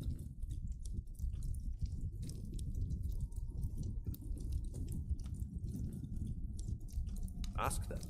Ask them.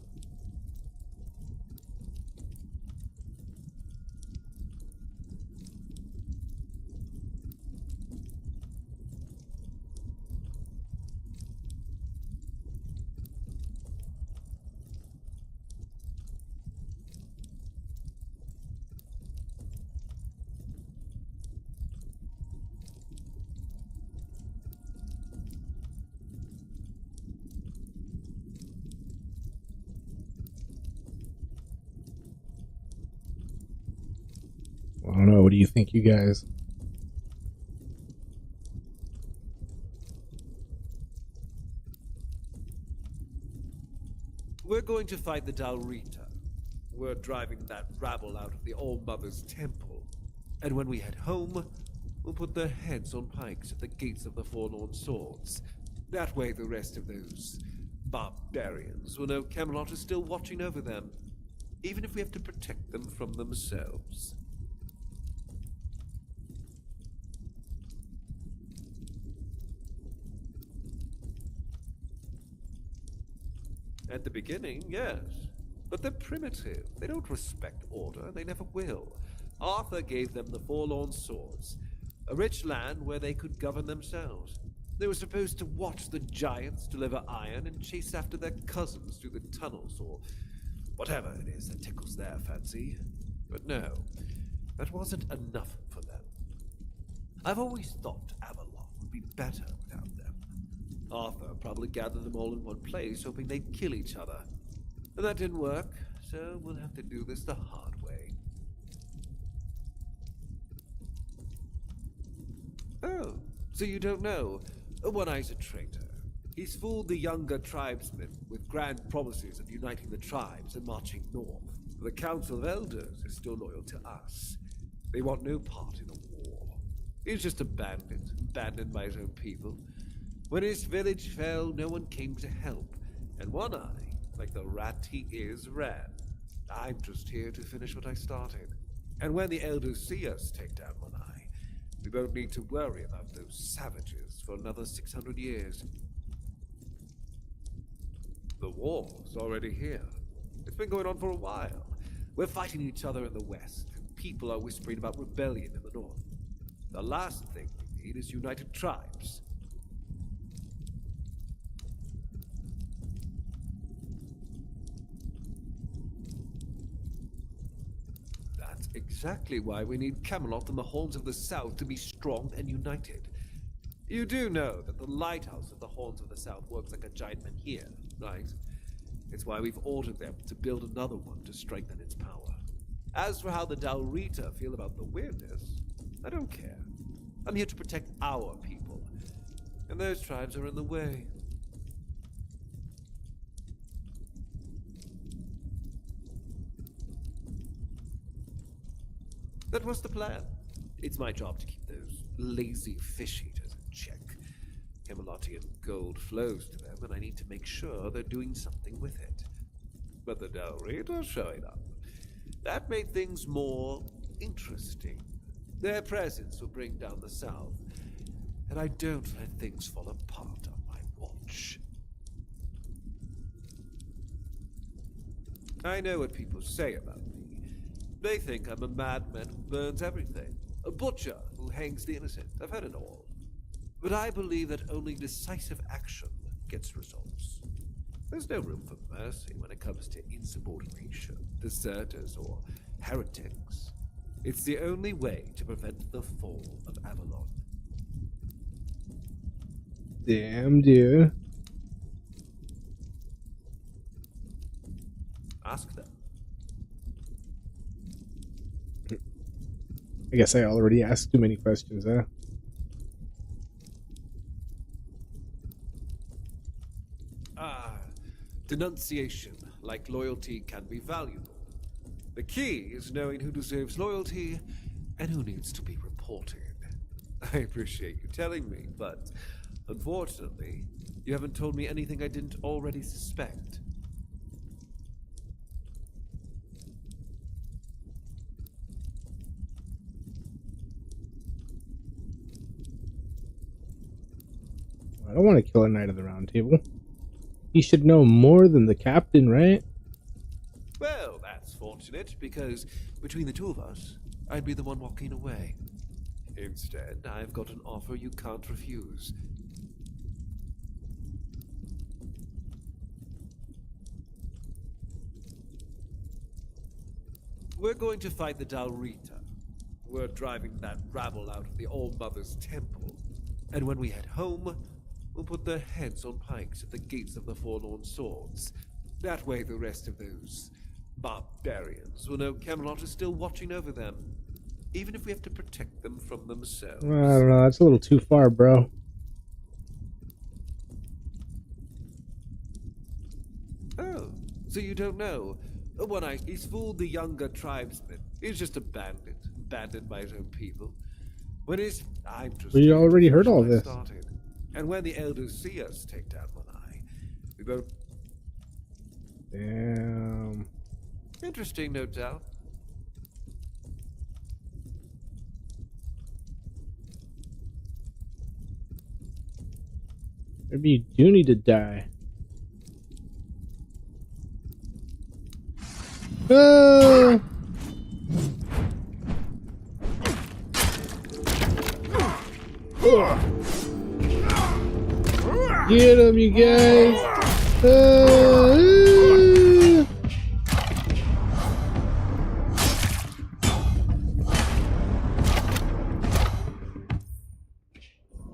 I don't know. What do you think, you guys? We're going to fight the Dalrita. We're driving that rabble out of the All-Mother's temple. And when we head home, we'll put their heads on pikes at the gates of the Forlorn Swords. That way the rest of those barbarians will know Camelot is still watching over them, even if we have to protect them from themselves. At the beginning, yes. But they're primitive. They don't respect order. They never will. Arthur gave them the Forlorn Swords, a rich land where they could govern themselves. They were supposed to watch the giants deliver iron and chase after their cousins through the tunnels, or whatever it is that tickles their fancy. But no, that wasn't enough for them. I've always thought Avalon would be better without them. Arthur probably gathered them all in one place, hoping they'd kill each other. But that didn't work, so we'll have to do this the hard way. Oh, so you don't know? One Eye's a traitor. He's fooled the younger tribesmen with grand promises of uniting the tribes and marching north. The Council of Elders is still loyal to us. They want no part in a war. He's just a bandit, abandoned by his own people. When his village fell, no one came to help, and One Eye, like the rat he is, ran. I'm just here to finish what I started. And when the Elders see us take down One Eye, we won't need to worry about those savages for another 600 years. The war's already here. It's been going on for a while. We're fighting each other in the west, and people are whispering about rebellion in the north. The last thing we need is united tribes. That's exactly why we need Camelot and the Horns of the South to be strong and united. You do know that the lighthouse of the Horns of the South works like a giant menhir, right? It's why we've ordered them to build another one to strengthen its power. As for how the Dalrita feel about the weirdness, I don't care. I'm here to protect our people, and those tribes are in the way. That was the plan. It's my job to keep those lazy fish eaters in check. Camelotian gold flows to them, and I need to make sure they're doing something with it. But the Dalrita showing up, that made things more interesting. Their presence will bring down the South, and I don't let things fall apart on my watch. I know what people say about me. They think I'm a madman who burns everything, a butcher who hangs the innocent. I've heard it all. But I believe that only decisive action gets results. There's no room for mercy when it comes to insubordination, deserters, or heretics. It's the only way to prevent the fall of Avalon. Damn, dude. Ask them. I guess I already asked too many questions, huh? Denunciation, like loyalty, can be valuable. The key is knowing who deserves loyalty and who needs to be reported. I appreciate you telling me, but unfortunately, you haven't told me anything I didn't already suspect. I don't want to kill a Knight of the Round Table. He should know more than the captain, right? Well, that's fortunate, because between the two of us, I'd be the one walking away. Instead, I've got an offer you can't refuse. We're going to fight the Dalrita. We're driving that rabble out of the All-Mother's temple. And when we head home, we'll put their heads on pikes at the gates of the Forlorn Swords. That way the rest of those barbarians will know Camelot is still watching over them, even if we have to protect them from themselves. I don't know, that's a little too far, bro. Oh, so you don't know? One Eye, he's fooled the younger tribesmen. He's just a bandit, abandoned by his own people. I'm just... We already heard all this. And when the Elders see us take down One Eye, we both... Damn. Interesting, no doubt. Maybe you do need to die. Ah! Get him, you guys!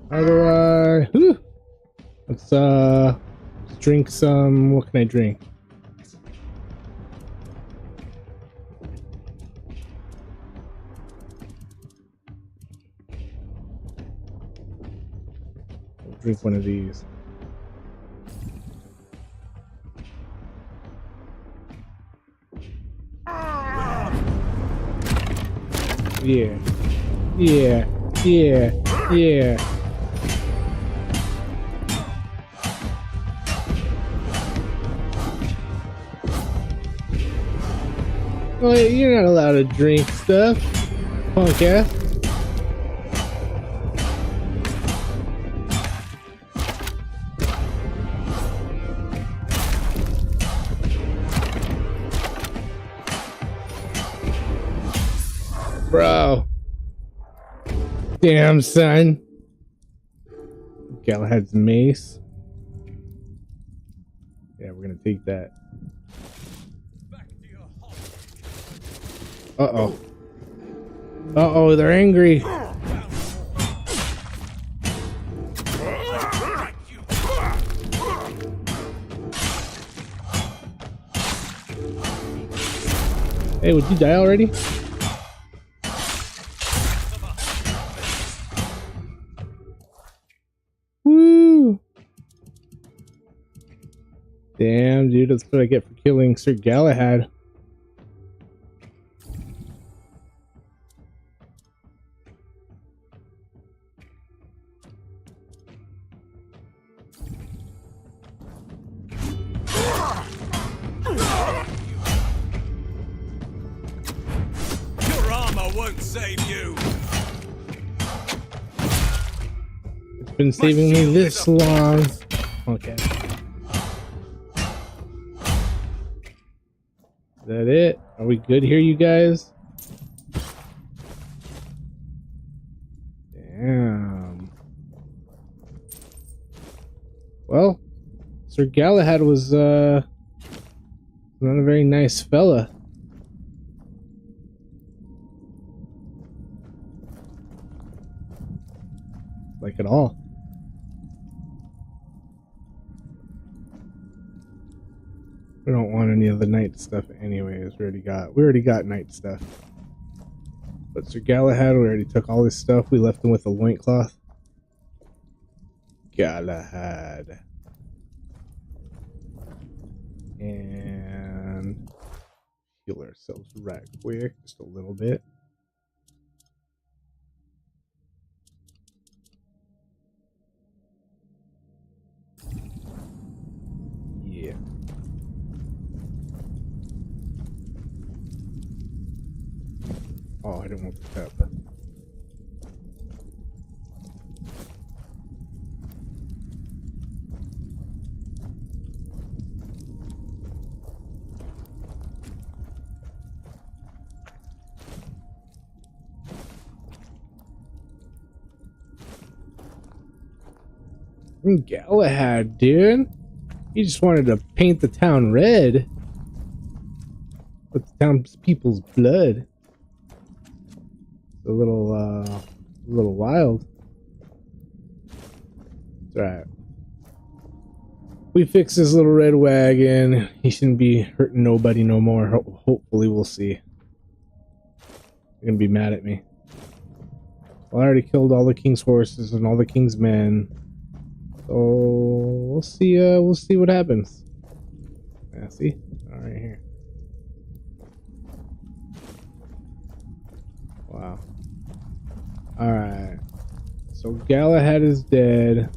How do I? Whew. Let's drink some. What can I drink? I'll drink one of these. Yeah, yeah, yeah, yeah. Oh, you're not allowed to drink stuff, punk ass. Bro. Damn, son. Galahad's mace. Yeah, we're gonna take that. Uh-oh. Uh-oh, they're angry. Hey, would you die already? Woo! Damn, dude, that's what I get for killing Sir Galahad. Been saving me this long. Okay. Is that it? Are we good here, you guys? Damn. Well, Sir Galahad was not a very nice fella. Like at all. We don't want any of the night stuff anyways. We already got night stuff. But Sir Galahad, we already took all his stuff. We left him with a loincloth. Galahad. And heal ourselves right quick, just a little bit. Yeah. Oh, I didn't want the cup. Galahad, dude. He just wanted to paint the town red with the townspeople's blood. A little wild. It's alright. We fix this little red wagon. He shouldn't be hurting nobody no more. Hopefully, we'll see. They're gonna be mad at me. Well, I already killed all the king's horses and all the king's men. So we'll see. We'll see what happens. Yeah, see? All right here. Wow. All right. So Galahad is dead.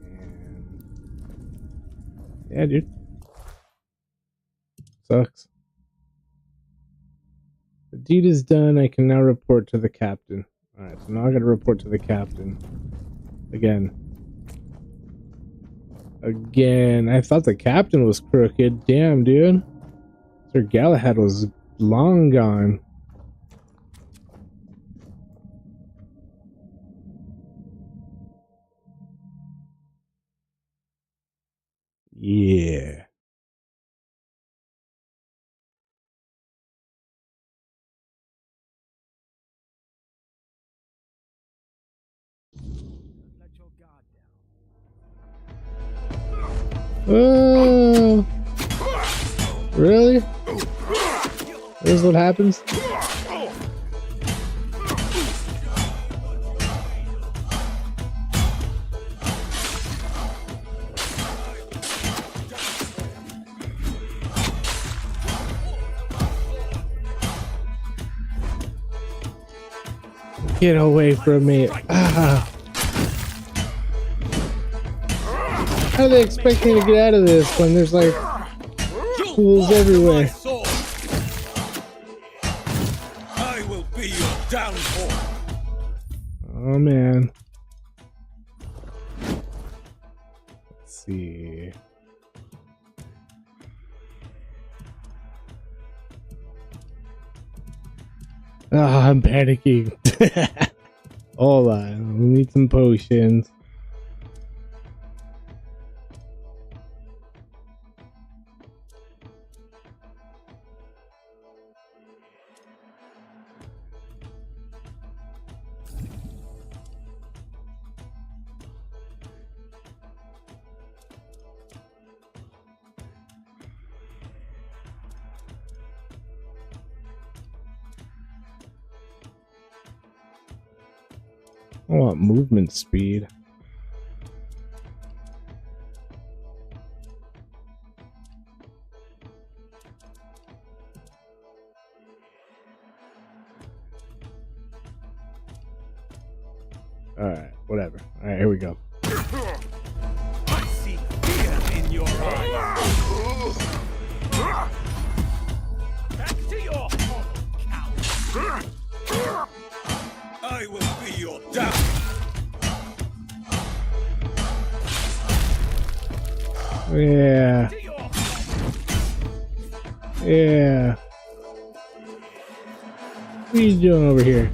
And yeah, dude. Sucks. The deed is done. I can now report to the captain. Alright, so now I gotta report to the captain. Again. I thought the captain was crooked. Damn, dude. Sir Galahad was long gone. Yeah. Oh, really? This is what happens? Get away from me. Ah. How do they expect me to get out of this when there's like tools everywhere? I will be your downfall. Oh man. Let's see. Ah, I'm panicking. Hold on. We need some potions. I want movement speed. Alright, whatever. Alright, here we go. I see fear in your eyes. Back to your home, coward. I will be your down. Yeah. Yeah. What are you doing over here?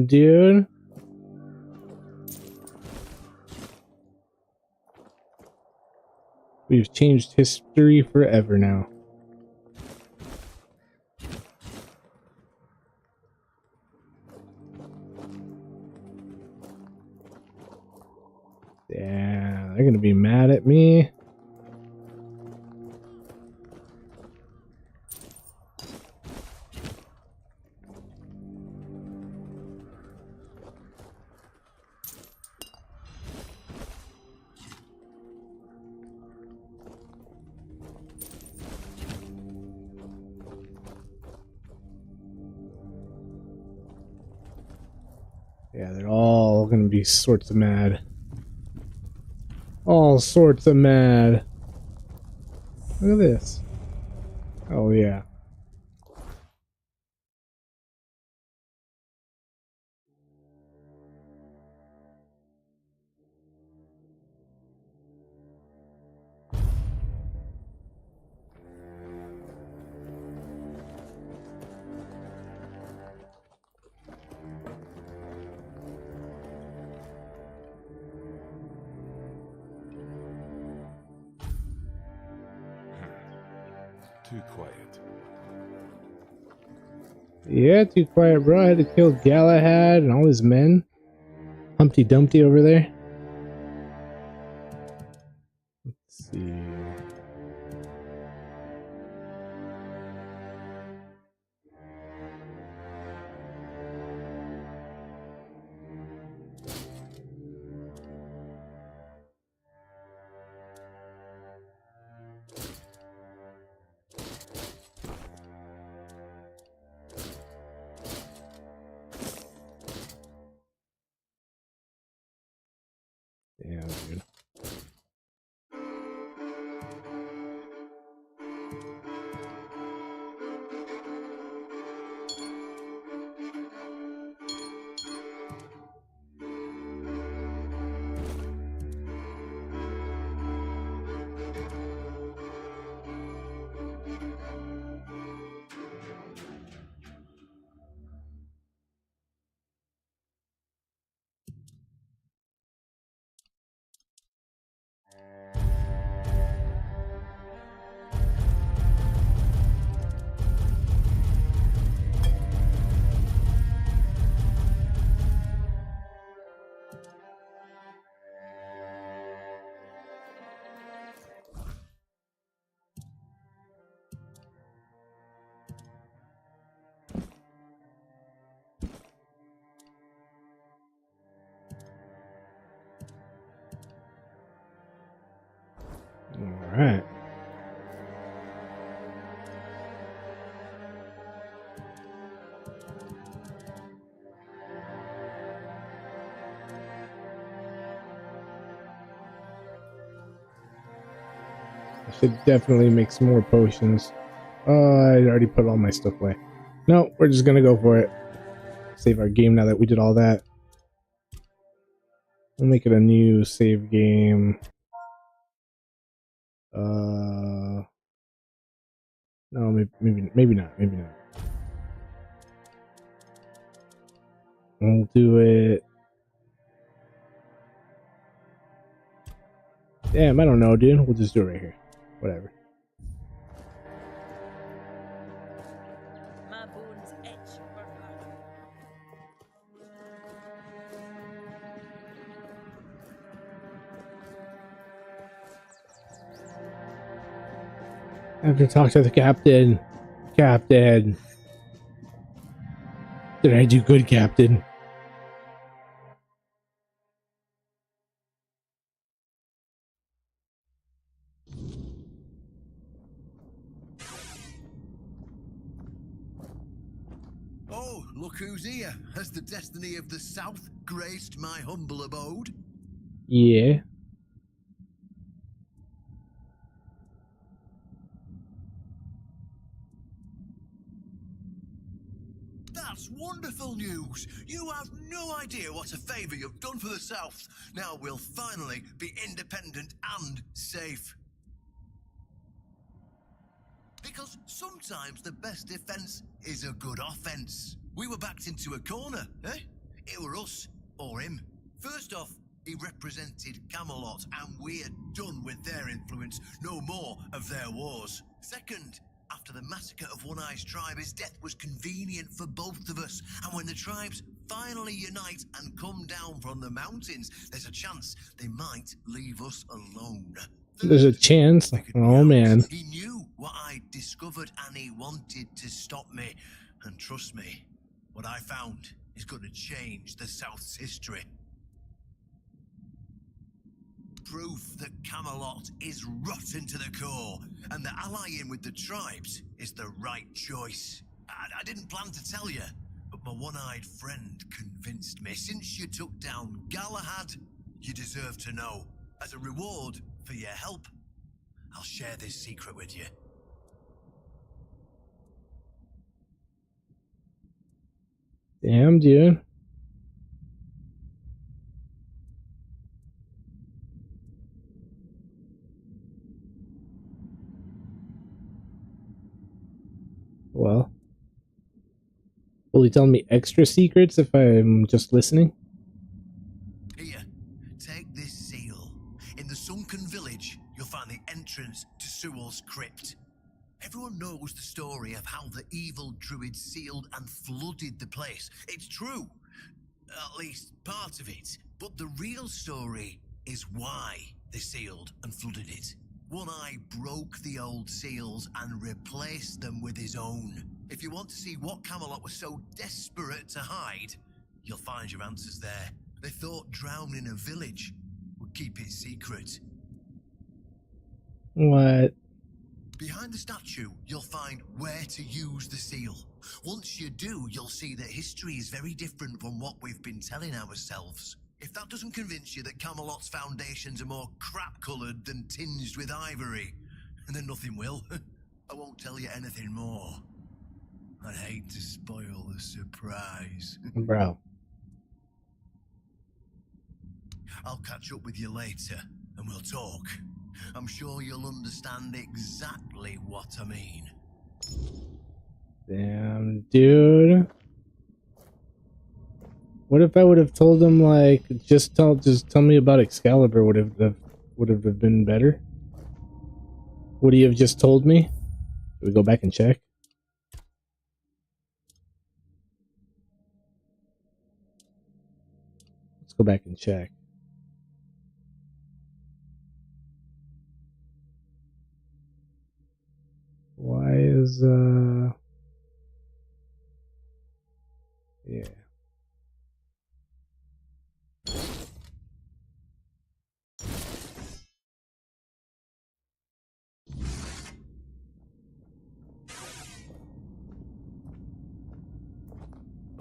Dude. We've changed history forever now. Yeah, they're gonna be mad at me. Yeah, they're all gonna be sorts of mad. All sorts of mad. Look at this. Oh, yeah. Too quiet. Yeah, too quiet, bro. I had to kill Galahad and all his men. Humpty Dumpty over there. Let's see. Damn, dude. I should definitely make some more potions. Oh, I already put all my stuff away. No, we're just gonna go for it. Save our game now that we did all that. We'll make it a new save game. No, maybe not. Maybe not. We'll do it. Damn, I don't know, dude. We'll just do it right here. Whatever. My bones itch for battle. I have to talk to the captain. Captain. Did I do good, Captain? Oh, look who's here. Has the destiny of the South graced my humble abode? Yeah. That's wonderful news. You have no idea what a favor you've done for the South. Now we'll finally be independent and safe. Because sometimes the best defense is a good offense. We were backed into a corner, eh? It were us or him. First off, he represented Camelot, and we're done with their influence. No more of their wars. Second, after the massacre of One Eye's tribe, his death was convenient for both of us. And when the tribes finally unite and come down from the mountains, there's a chance they might leave us alone. There's a chance. Oh man. He knew what I discovered and he wanted to stop me. And trust me, what I found is going to change the South's history. Proof that Camelot is rotten to the core, and that allying with the tribes is the right choice. I didn't plan to tell you, but my one-eyed friend convinced me. Since you took down Galahad, you deserve to know. As a reward for your help, I'll share this secret with you. Damn, dude. Well, will he tell me extra secrets if I'm just listening? Here, take this seal. In the sunken village, you'll find the entrance to Sewell's crypt. Everyone knows the story of how the evil druid sealed and flooded the place. It's true. At least part of it. But the real story is why they sealed and flooded it. One Eye broke the old seals and replaced them with his own. If you want to see what Camelot was so desperate to hide, you'll find your answers there. They thought drowning a village would keep it secret. What? Behind the statue, you'll find where to use the seal. Once you do, you'll see that history is very different from what we've been telling ourselves. If that doesn't convince you that Camelot's foundations are more crap-coloured than tinged with ivory, then nothing will. I won't tell you anything more. I'd hate to spoil the surprise. Bro. I'll catch up with you later, and we'll talk. I'm sure you'll understand exactly what I mean. Damn, dude. What if I would have told him, like, just tell me about Excalibur? Would have been better? Would he have just told me? Should we go back and check? Let's go back and check. Why is yeah.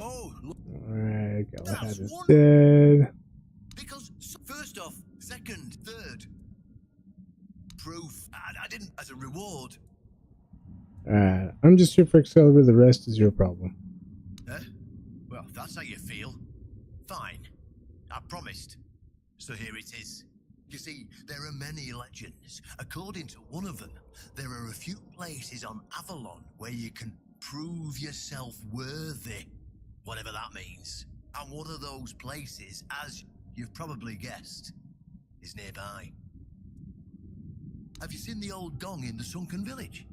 Oh, look, Alright, Galahad That's is one- dead. because first off, second, third. Proof. I didn't as a reward. I'm just here for Excalibur. The rest is your problem. Well, if that's how you feel. Fine. I promised. So here it is. You see, there are many legends. According to one of them, there are a few places on Avalon where you can prove yourself worthy, whatever that means. And one of those places, as you've probably guessed, is nearby. Have you seen the old gong in the sunken village?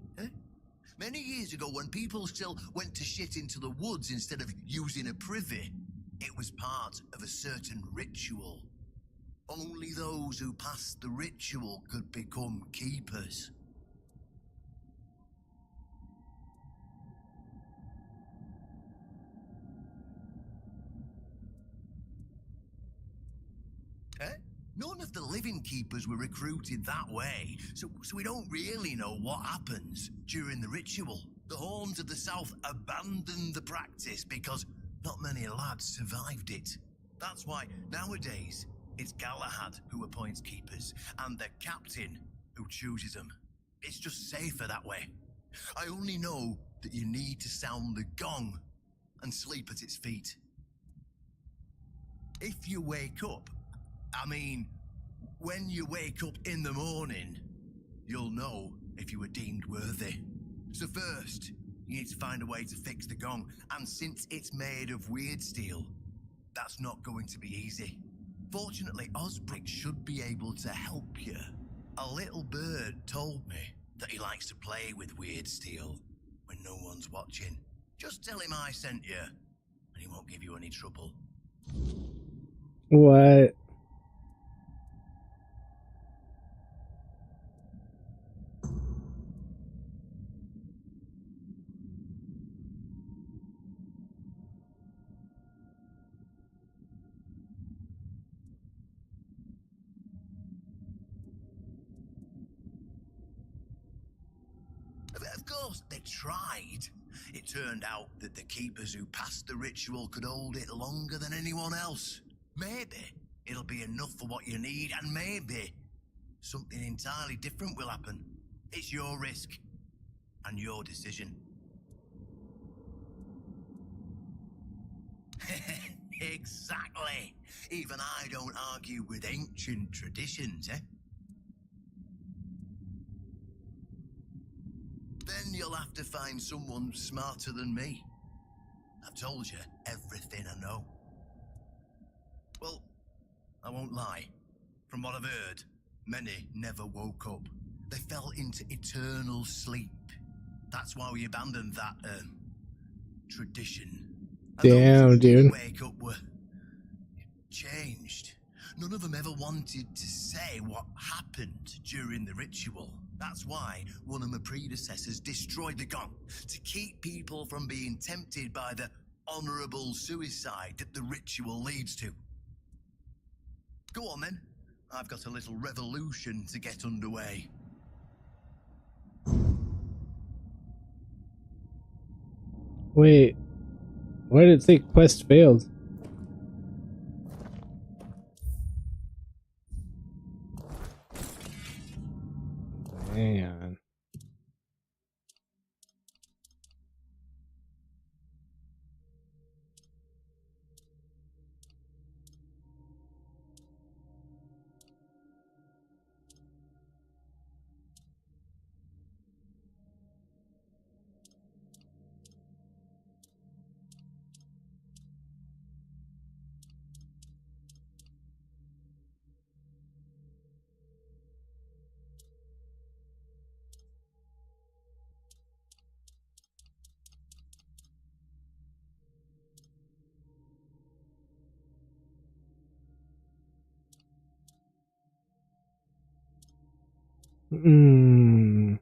Many years ago, when people still went to shit into the woods instead of using a privy, it was part of a certain ritual. Only those who passed the ritual could become keepers. None of the living keepers were recruited that way, so we don't really know what happens during the ritual. The Horns of the South abandoned the practice because not many lads survived it. That's why nowadays it's Galahad who appoints keepers and the captain who chooses them. It's just safer that way. I only know that you need to sound the gong and sleep at its feet. If you wake up, when you wake up in the morning, you'll know if you were deemed worthy. So first, you need to find a way to fix the gong, and since it's made of weird steel, that's not going to be easy. Fortunately, Osbrick should be able to help you. A little bird told me that he likes to play with weird steel when no one's watching. Just tell him I sent you, and he won't give you any trouble. What? Of course, they tried. It turned out that the keepers who passed the ritual could hold it longer than anyone else. Maybe it'll be enough for what you need, and maybe something entirely different will happen. It's your risk and your decision. Exactly. Even I don't argue with ancient traditions, eh? Then you'll have to find someone smarter than me. I've told you everything I know. Well, I won't lie. From what I've heard, many never woke up. They fell into eternal sleep. That's why we abandoned that, tradition. And Damn, those who did dude. wake up were changed. None of them ever wanted to say what happened during the ritual. That's why one of my predecessors destroyed the gong, to keep people from being tempted by the honorable suicide that the ritual leads to. Go on then. I've got a little revolution to get underway. Wait. Why did it say quest failed? Man. Hmm.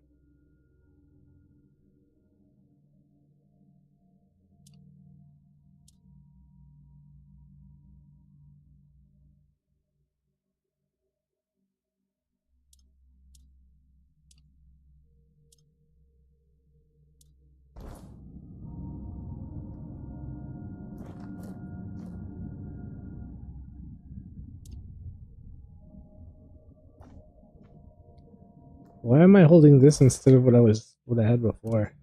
Why am I holding this instead of what I had before?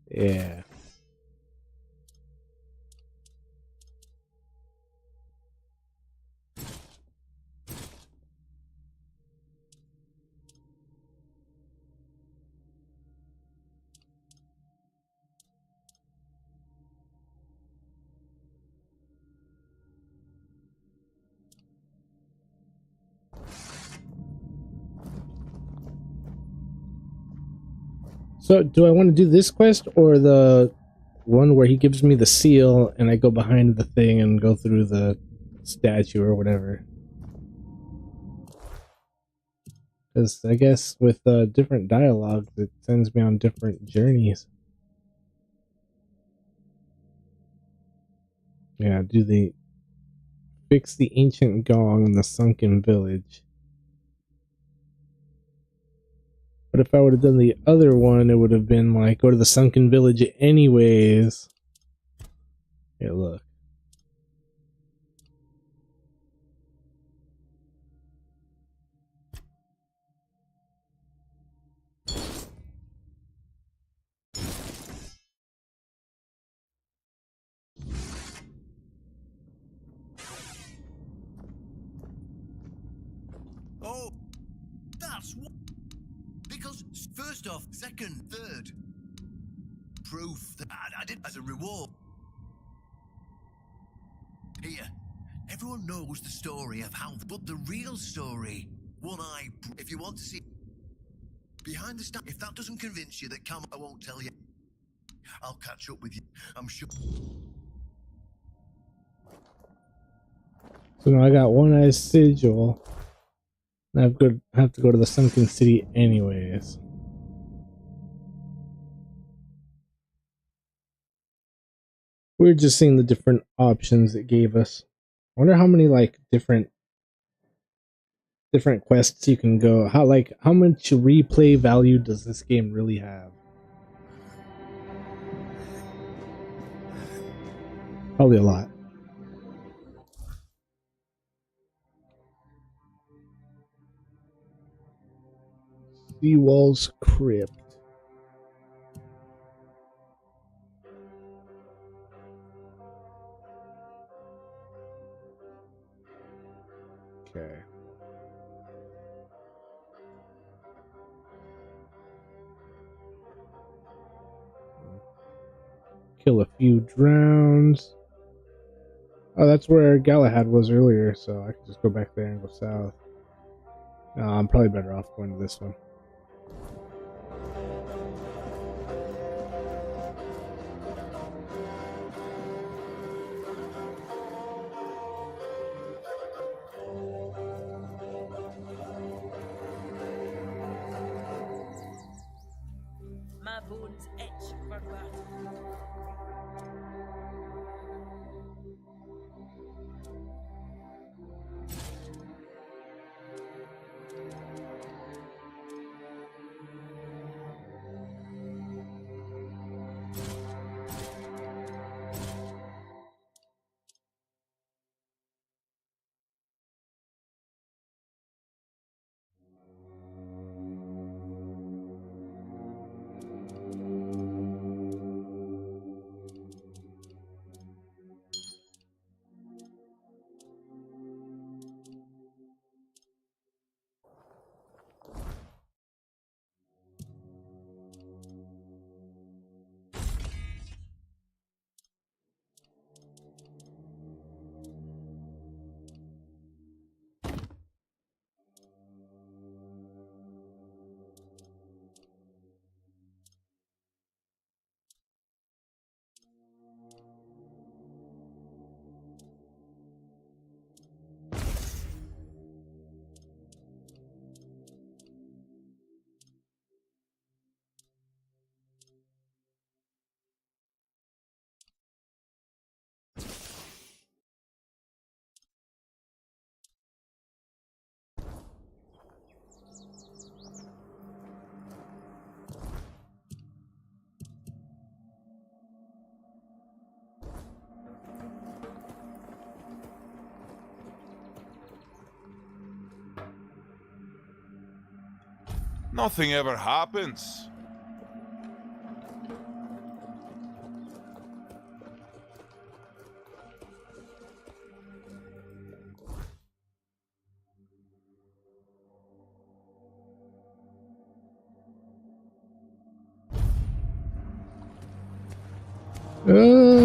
Yeah. So, do I want to do this quest or the one where he gives me the seal and I go behind the thing and go through the statue or whatever? Because I guess with different dialogues, it sends me on different journeys. Yeah, do the fix the ancient gong in the sunken village. But if I would have done the other one, it would have been like, go to the sunken village anyways. Hey, look. Oh, that's what. Because first off, second, third. Proof that I did as a reward. Here, everyone knows the story of how, but the real story, one eye. If you want to see behind the stand, if that doesn't convince you, that come, I won't tell you. I'll catch up with you. I'm sure. So now I got One Eye Sigil. And I have to go to the sunken city anyways. We're just seeing the different options it gave us. I wonder how many like different quests you can go. How much replay value does this game really have? Probably a lot. Seawall's Crypt. Okay. Kill a few drowns. Oh, that's where Galahad was earlier, so I can just go back there and go south. I'm probably better off going to this one. My bones itch for battle. Nothing ever happens. Oh.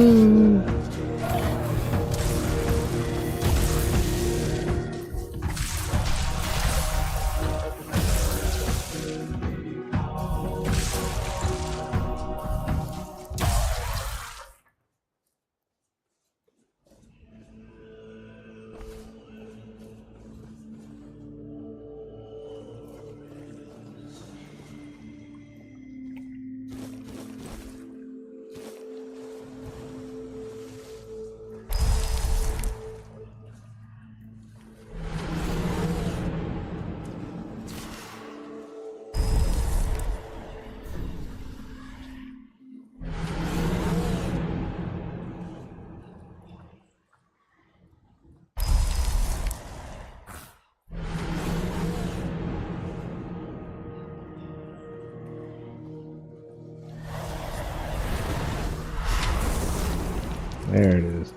There it is.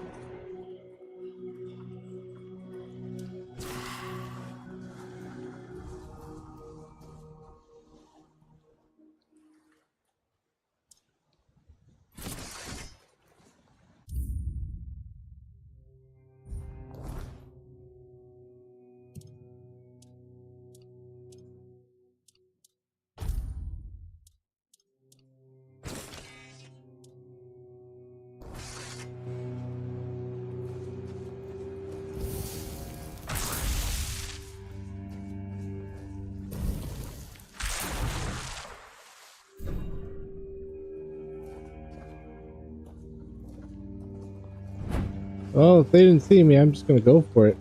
Well, if they didn't see me, I'm just gonna go for it.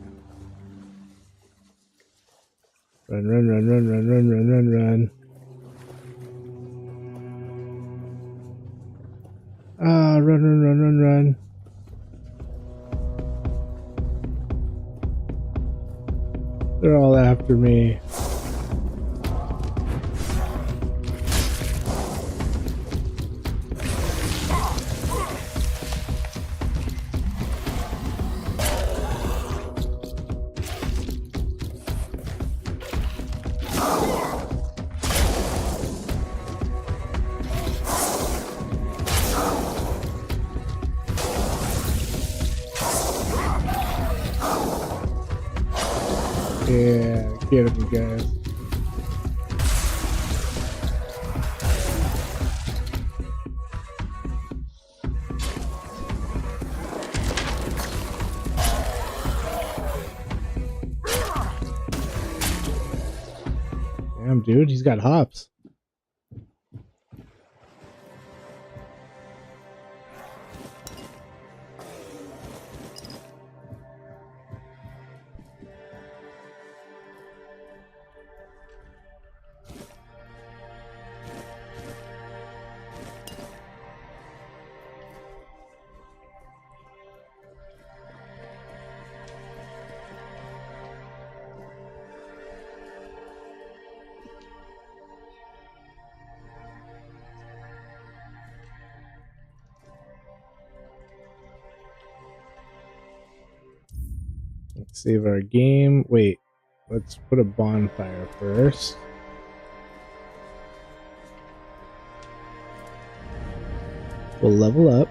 Run, run, run, run, run, run, run, run, run. Ah, run, run, run, run, run. They're all after me. Yeah, get him, guys. Damn, dude, he's got hops. Let's save our game. Wait, let's put a bonfire first. We'll level up.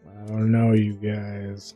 I don't know, you guys.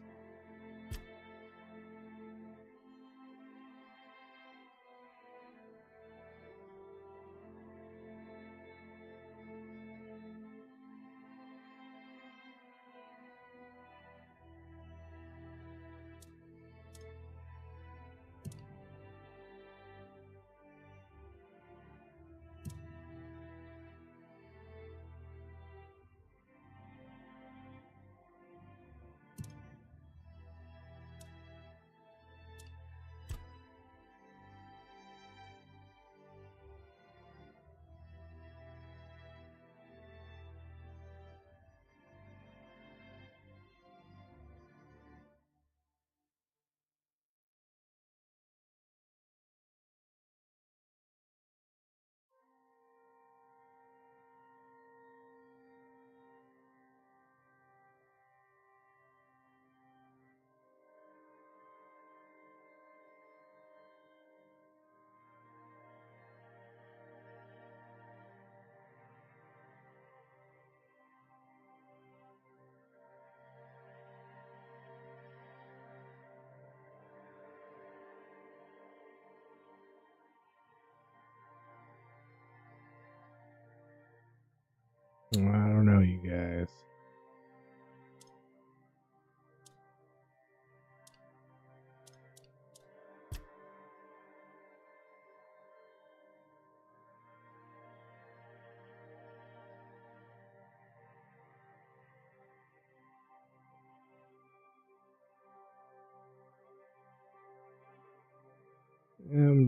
I don't know, you guys.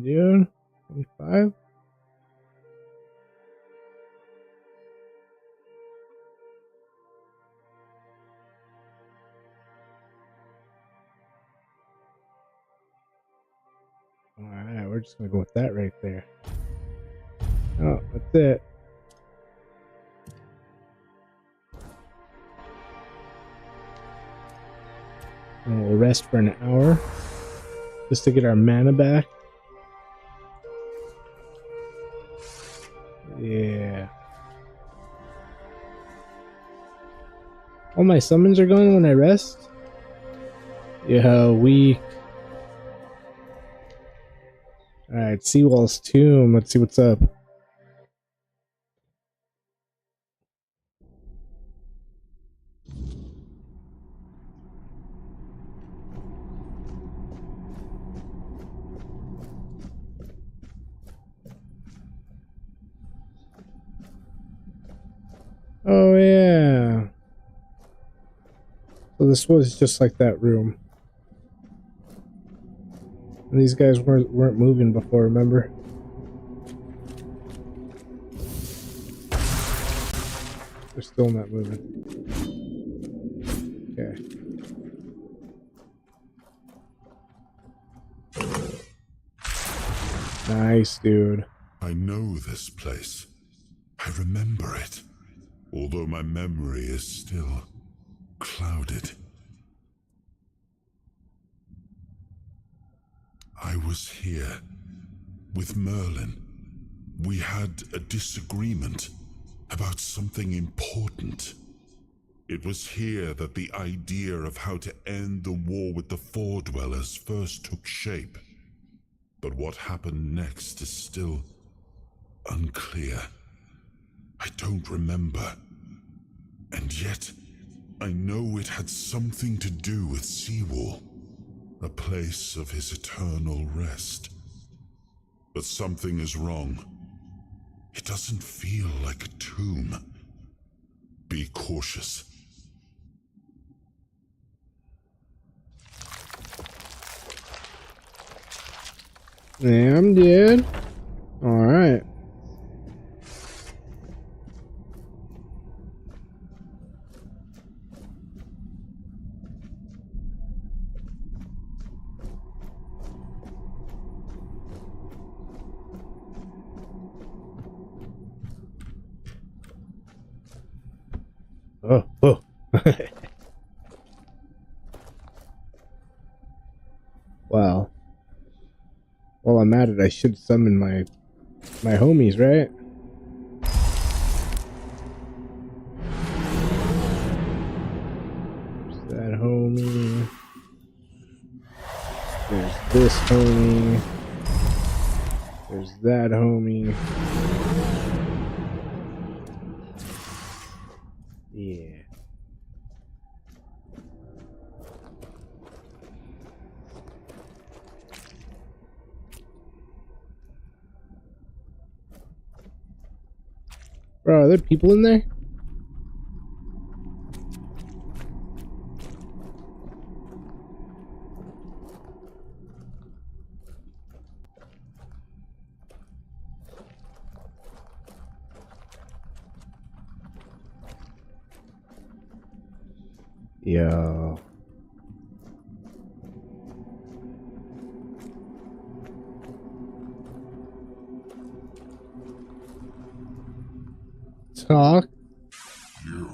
Dude. 25? Alright, we're just gonna go with that right there. Oh, that's it. And we'll rest for an hour just to get our mana back. Yeah. All my summons are going when I rest? Yeah, weak. Alright, Seawall's Tomb. Let's see what's up. Oh yeah. So this was just like that room. And these guys weren't moving before, remember? They're still not moving. Okay. Nice, dude. I know this place. I remember it. Although my memory is still clouded. I was here with Merlin. We had a disagreement about something important. It was here that the idea of how to end the war with the Four Dwellers first took shape. But what happened next is still unclear. I don't remember. And yet, I know it had something to do with Seawall, a place of his eternal rest. But something is wrong. It doesn't feel like a tomb. Be cautious. Yeah, I'm dead. Alright. Oh. Wow. While I'm at it, I should summon my homies, right? That homie. There's this homie. There's that homie. Yeah. Bro, are there people in there? Yo. Talk. You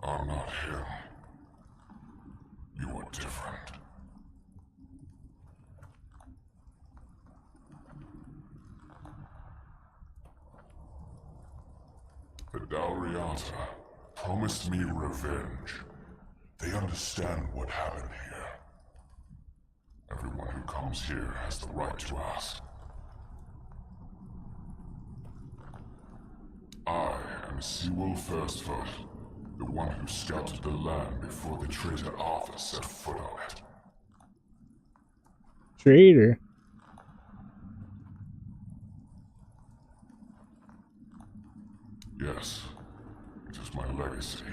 are not him. You are different. The Dalriata promised me revenge. They understand what happened here. Everyone who comes here has the right to ask. I am Sewell Firstfoot, the one who scouted the land before the traitor Arthur set foot on it. Traitor. Yes, it is my legacy.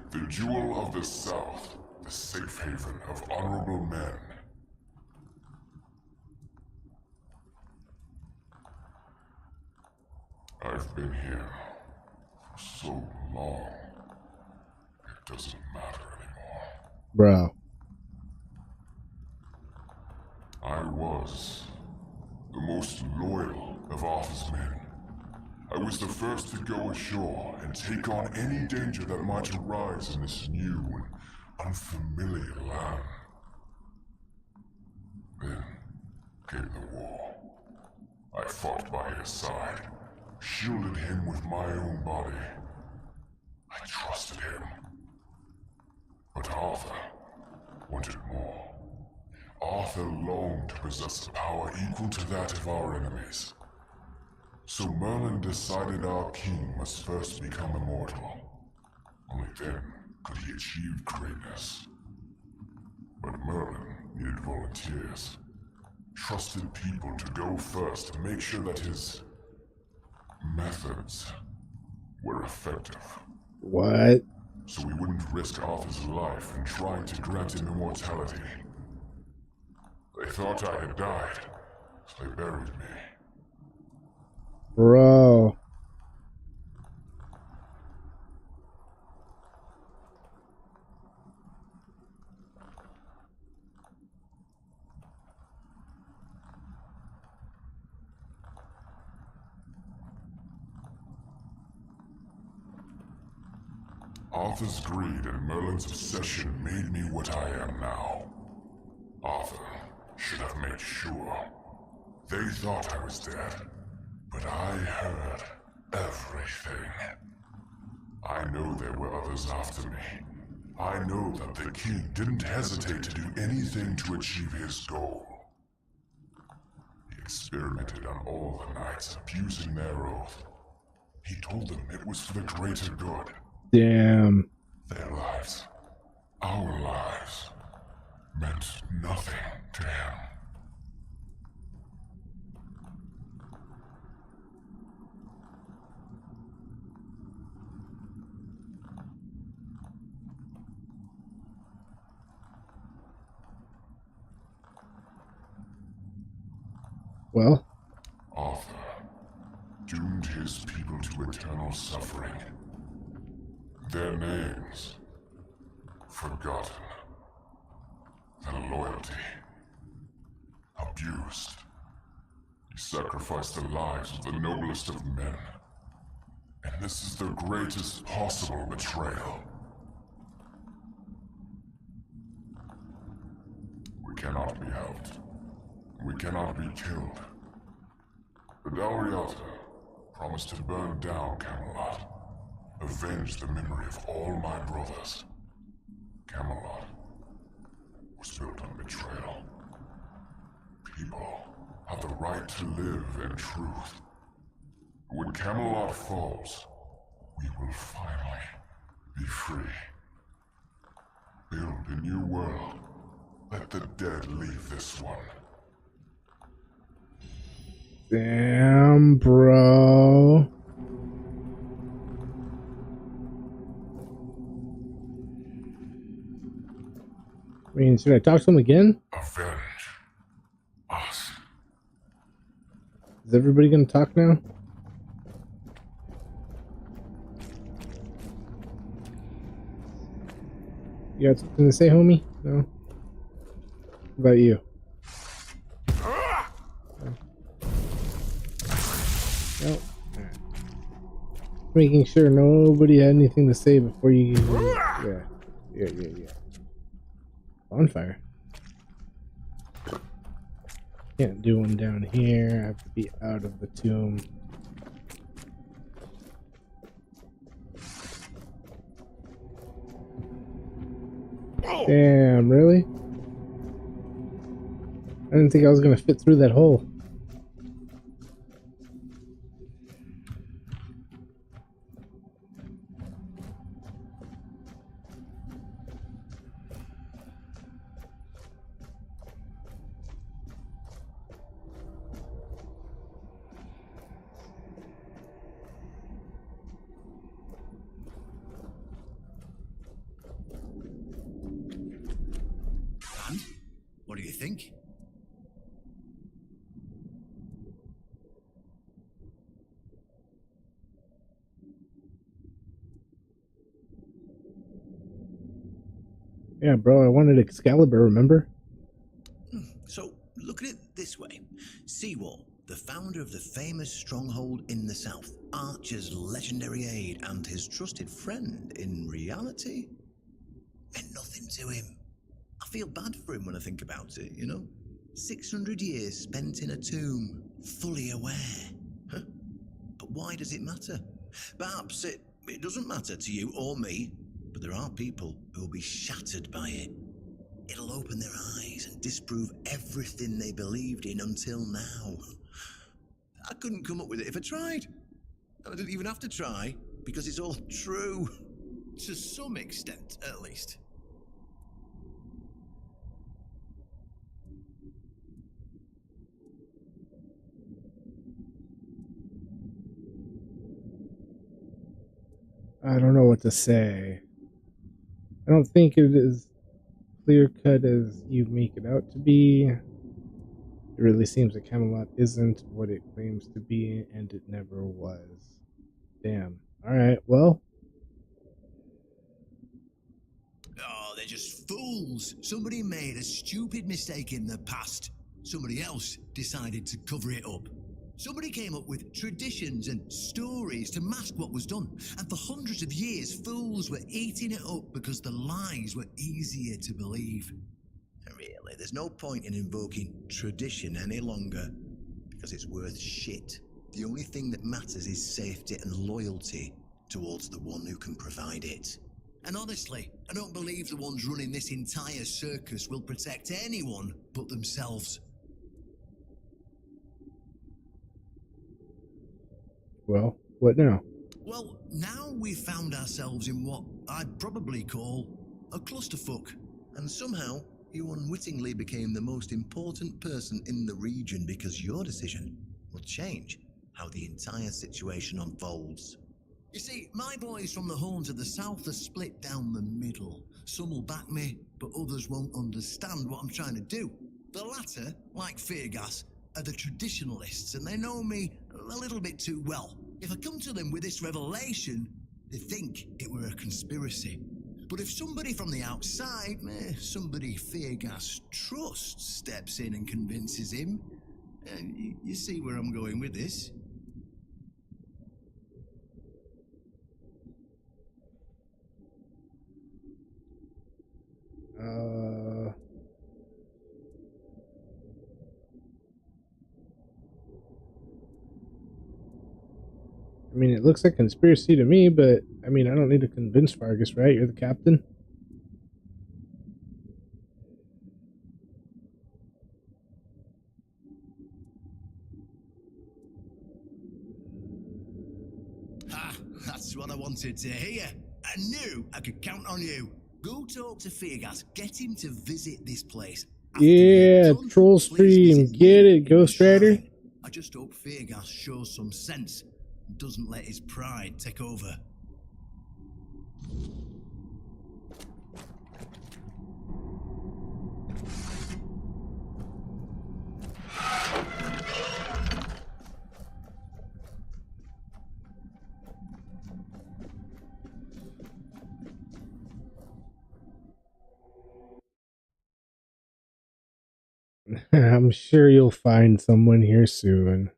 The jewel of the South, the safe haven of honorable men. I've been here for so long, it doesn't matter anymore. Bro. I was the most loyal of Arthur's men. I was the first to go ashore and take on any danger that might arise in this new and unfamiliar land. Then came the war. I fought by his side, shielded him with my own body. I trusted him. But Arthur wanted more. Arthur longed to possess a power equal to that of our enemies. So Merlin decided our king must first become immortal. Only then could he achieve greatness. But Merlin needed volunteers. Trusted people to go first to make sure that his methods were effective. What? So we wouldn't risk Arthur's life in trying to grant him immortality. They thought I had died, so they buried me. Bro. Arthur's greed and Merlin's obsession made me what I am now. Arthur should have made sure. They thought I was dead, but I heard everything. I know there were others after me. I know that the king didn't hesitate to do anything to achieve his goal. He experimented on all the knights, abusing their oath. He told them it was for the greater good. Damn. Their lives, our lives, meant nothing to him. Well, Arthur doomed his people to eternal suffering. Their names forgotten. Their loyalty abused. He sacrificed the lives of the noblest of men. And this is the greatest possible betrayal. We cannot be helped. We cannot be killed. The Dalriata promised to burn down Camelot, avenge the memory of all my brothers. Camelot was built on betrayal. People have the right to live in truth. When Camelot falls, we will finally be free. Build a new world. Let the dead leave this one. Damn, bro. I mean, should I talk to him again? Avenge us. Is everybody gonna talk now? You got something to say, homie? No? What about you? Nope. Alright. Making sure nobody had anything to say before you... Yeah. Bonfire. Can't do one down here. I have to be out of the tomb. Damn, really? I didn't think I was gonna fit through that hole. And what do you think? Yeah, bro, I wanted Excalibur, remember? So, look at it this way. Seawall, the founder of the famous stronghold in the south, Archer's legendary aide and his trusted friend, in reality, meant nothing to him. I feel bad for him when I think about it, you know? 600 years spent in a tomb, fully aware. Huh? But why does it matter? Perhaps it doesn't matter to you or me, but there are people who will be shattered by it. It'll open their eyes and disprove everything they believed in until now. I couldn't come up with it if I tried. And I didn't even have to try, because it's all true. To some extent, at least. I don't know what to say. I don't think it is clear cut as you make it out to be. It really seems that Camelot isn't what it claims to be, and it never was. Damn. Alright, well. Oh, they're just fools. Somebody made a stupid mistake in the past. Somebody else decided to cover it up. Somebody came up with traditions and stories to mask what was done. And for hundreds of years, fools were eating it up because the lies were easier to believe. Really, there's no point in invoking tradition any longer, because it's worth shit. The only thing that matters is safety and loyalty towards the one who can provide it. And honestly, I don't believe the ones running this entire circus will protect anyone but themselves. Well, what now? Well, now we've found ourselves in what I'd probably call a clusterfuck. And somehow, you unwittingly became the most important person in the region because your decision will change how the entire situation unfolds. You see, my boys from the horns of the south are split down the middle. Some will back me, but others won't understand what I'm trying to do. The latter, like Feargas, are the traditionalists, and they know me a little bit too well. If I come to them with this revelation, they think it were a conspiracy. But if somebody from the outside, somebody Feargas trusts, steps in and convinces him, you see where I'm going with this? I mean, it looks like conspiracy to me, but I mean, I don't need to convince Vargas, right? You're the captain. That's what I wanted to hear. I knew I could count on you. Go talk to Feargas. Get him to visit this place. After Yeah, you're done, Troll please Stream. visit Get me it, in the Ghost Rider? shrine. I just hope Feargas shows some sense and doesn't let his pride take over. I'm sure you'll find someone here soon.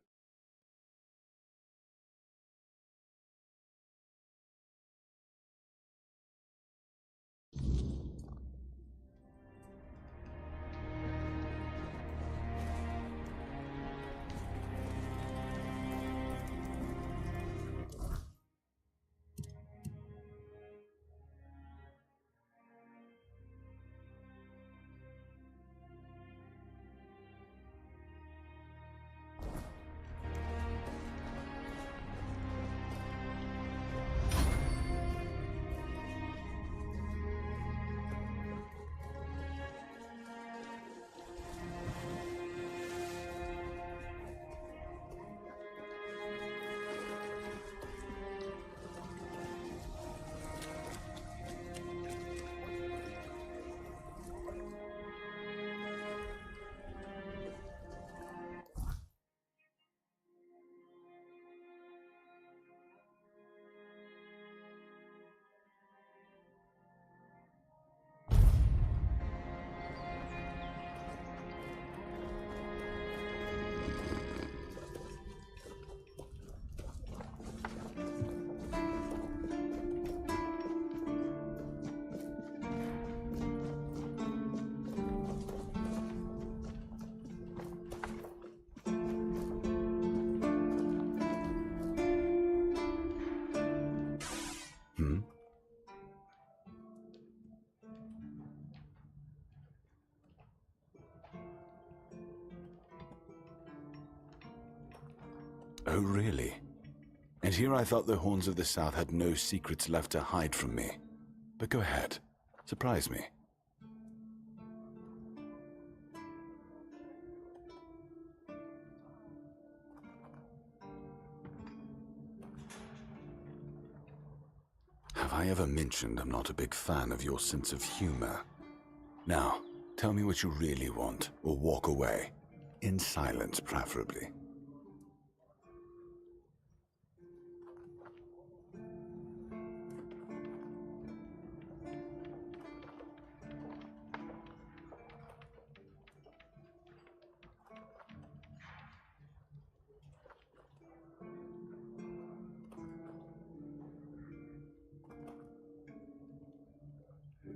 Hmm? Oh, really? And here I thought the Horns of the South had no secrets left to hide from me. But go ahead. Surprise me. Have I ever mentioned I'm not a big fan of your sense of humor? Now, tell me what you really want, or walk away. In silence, preferably.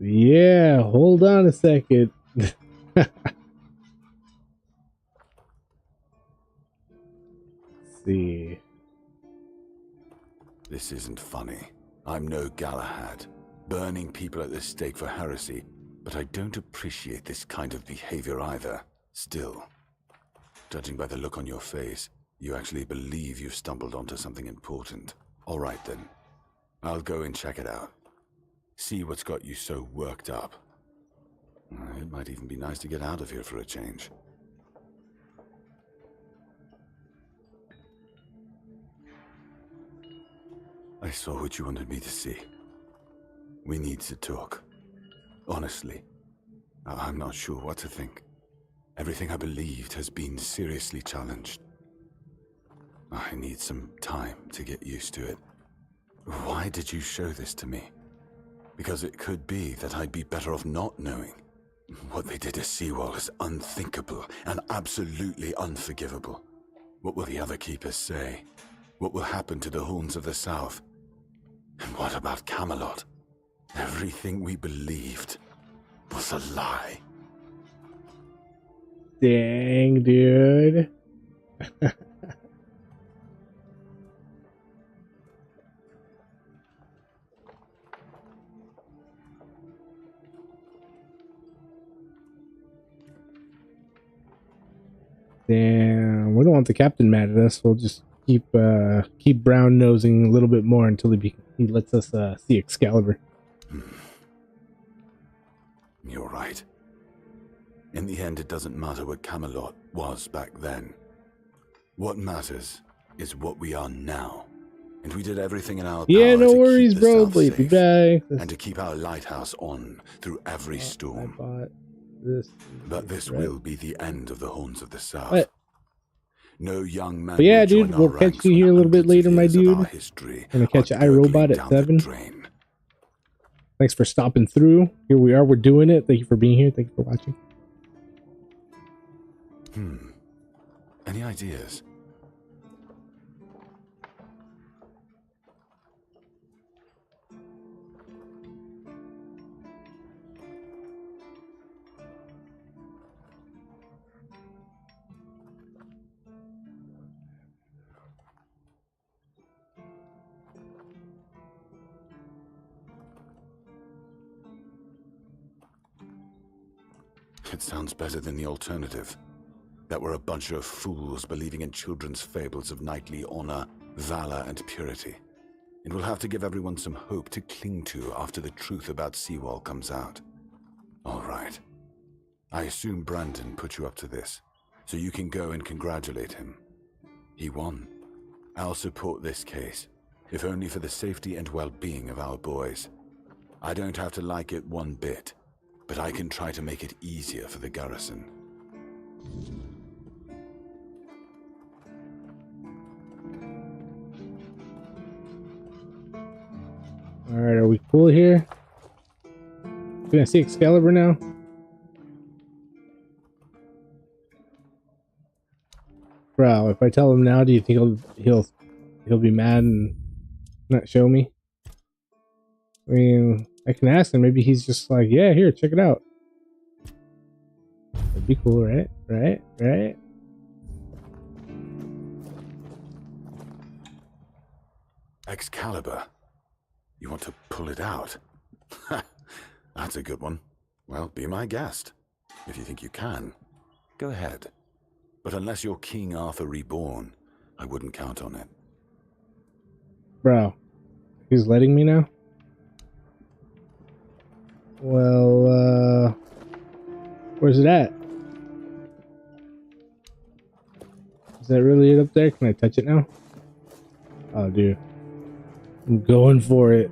Yeah, hold on a second. Let's see. This isn't funny. I'm no Galahad, burning people at the stake for heresy, but I don't appreciate this kind of behavior either. Still, judging by the look on your face, you actually believe you've stumbled onto something important. All right then, I'll go and check it out. See what's got you so worked up. It might even be nice to get out of here for a change. I saw what you wanted me to see. We need to talk. Honestly, I'm not sure what to think. Everything I believed has been seriously challenged. I need some time to get used to it. Why did you show this to me? Because it could be that I'd be better off not knowing. What they did to Seawall is unthinkable and absolutely unforgivable. What will the other keepers say? What will happen to the Horns of the South? And what about Camelot? Everything we believed was a lie. Dang, dude. Damn, we don't want the captain mad at us. We'll just keep brown nosing a little bit more until he lets us see Excalibur. You're right. In the end, it doesn't matter what Camelot was back then. What matters is what we are now. And we did everything in our power no to worries, keep the bro. South Please be safe back. and to keep our lighthouse on through every storm. I bought this. But this will be the end of the Horns of the South. What? No young man. But yeah, will join dude, our we'll catch ranks you when here a little bit hundreds later, of my years of dude. our history I'm gonna catch are iRobot gurgling at down the 7. drain. Thanks for stopping through. Here we are. We're doing it. Thank you for being here. Thank you for watching. Any ideas? It sounds better than the alternative. That we're a bunch of fools believing in children's fables of knightly honor, valor, and purity. It will have to give everyone some hope to cling to after the truth about Seawall comes out. All right. I assume Brandon put you up to this, so you can go and congratulate him. He won. I'll support this case, if only for the safety and well-being of our boys. I don't have to like it one bit, but I can try to make it easier for the garrison. Alright, are we cool here? Can I see Excalibur now? Bro, if I tell him now, do you think he'll be mad and not show me? I mean, I can ask him. Maybe he's just like, yeah, here, check it out. That'd be cool, right? Right? Excalibur. You want to pull it out? That's a good one. Well, be my guest. If you think you can, go ahead. But unless you're King Arthur reborn, I wouldn't count on it. Bro, he's letting me now? Well, where's it at? Is that really it up there? Can I touch it now? Oh, dude. I'm going for it.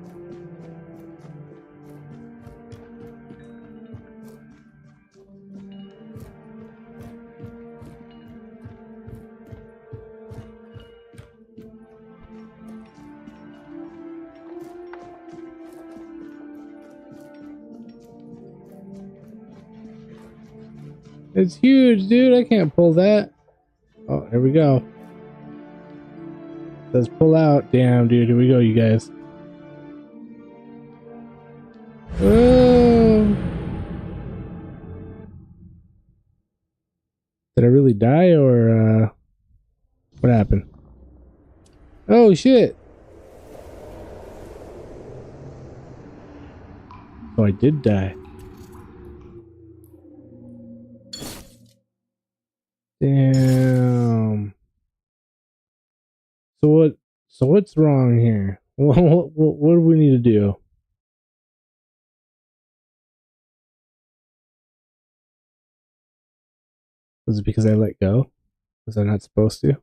It's huge, dude. I can't pull that. Oh, there we go. It says pull out. Damn, dude. Here we go, you guys. Oh. Did I really die, or what happened? Oh shit. Oh, I did die. Damn. So what's wrong here? What do we need to do? Was it because I let go? Was I not supposed to?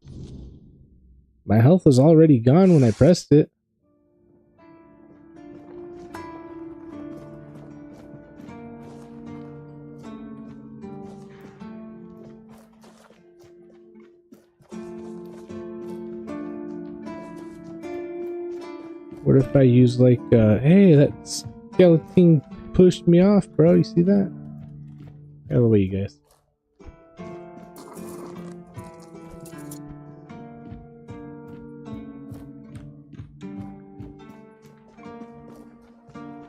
My health was already gone when I pressed it. What if I use like, hey, that skeleton pushed me off, bro. You see that? Out of the way, you guys.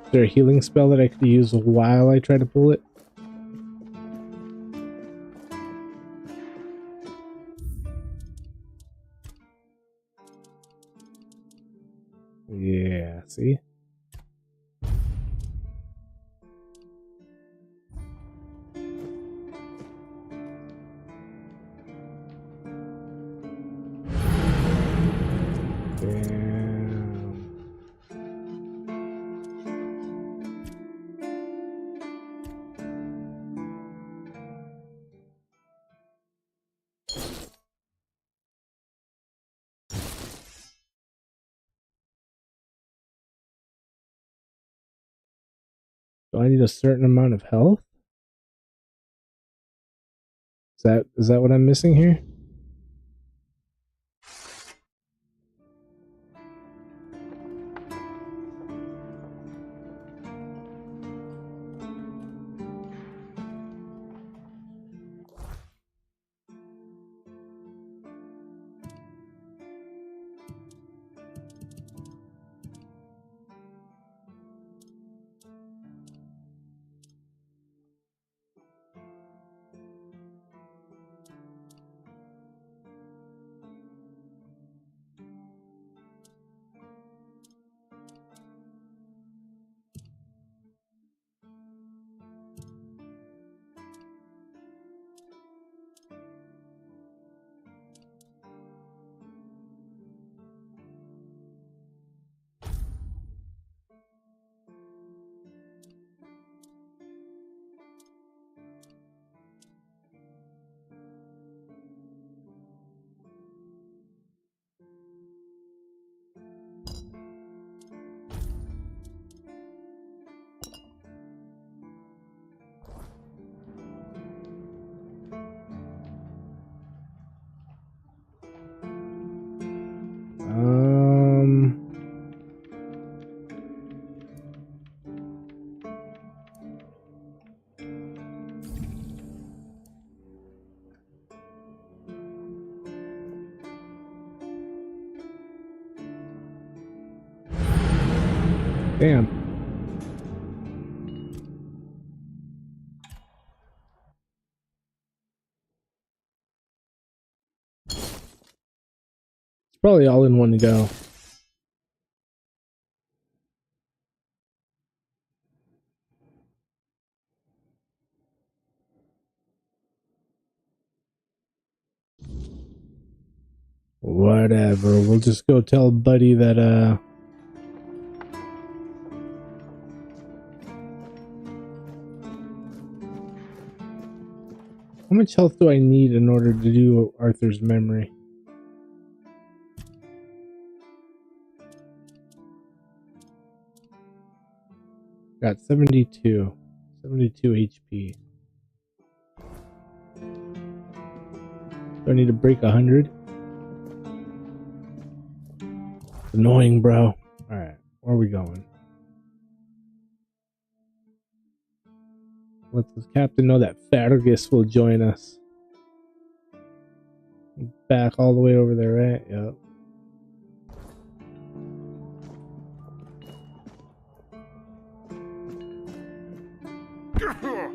Is there a healing spell that I could use while I try to pull it? Yeah, see? Do I need a certain amount of health? Is that what I'm missing here? Damn. It's probably all in one go. Whatever. We'll just go tell Buddy that how much health do I need in order to do Arthur's memory? Got 72 HP. Do I need to break 100? Annoying, bro. Alright, where are we going? Let the captain know that Fergus will join us. Back all the way over there, right? Yep.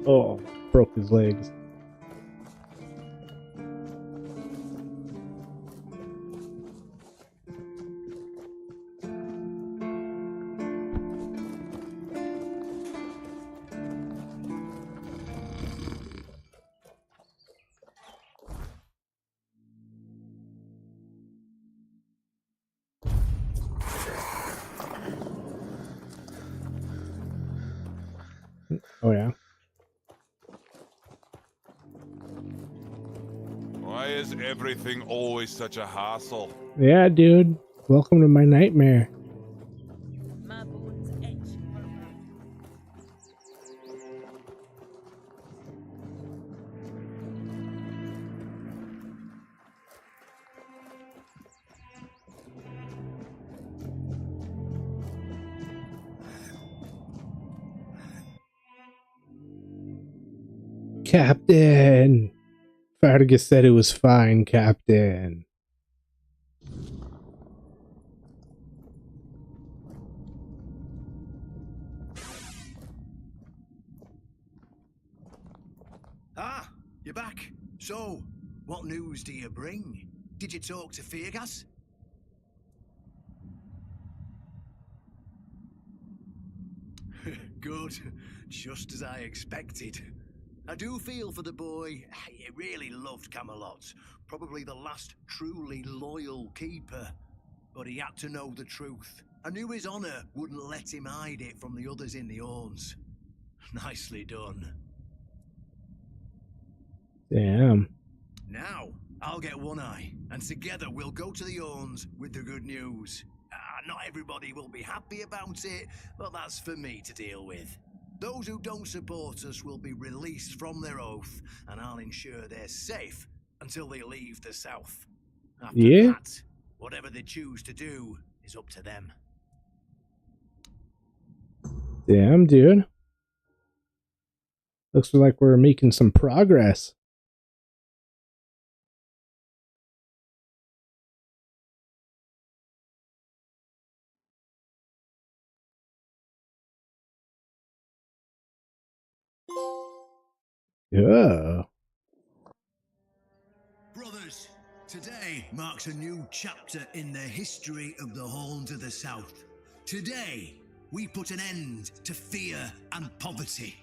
Oh, broke his legs. Oh yeah. Why is everything always such a hassle? Yeah, dude. Welcome to my nightmare. My bones itch for blood. Captain! Fergus said it was fine, Captain. Ah, you're back. So, what news do you bring? Did you talk to Fergus? Good. Just as I expected. I do feel for the boy. He really loved Camelot. Probably the last truly loyal keeper. But he had to know the truth. I knew his honor wouldn't let him hide it from the others in the Orns. Nicely done. Damn. Now, I'll get One Eye, and together we'll go to the Orns with the good news. Not everybody will be happy about it, but that's for me to deal with. Those who don't support us will be released from their oath, and I'll ensure they're safe until they leave the south. After Yeah. that, whatever they choose to do is up to them. Damn, dude. Looks like we're making some progress. Yeah. Brothers, today marks a new chapter in the history of the Horns of the South. Today, we put an end to fear and poverty.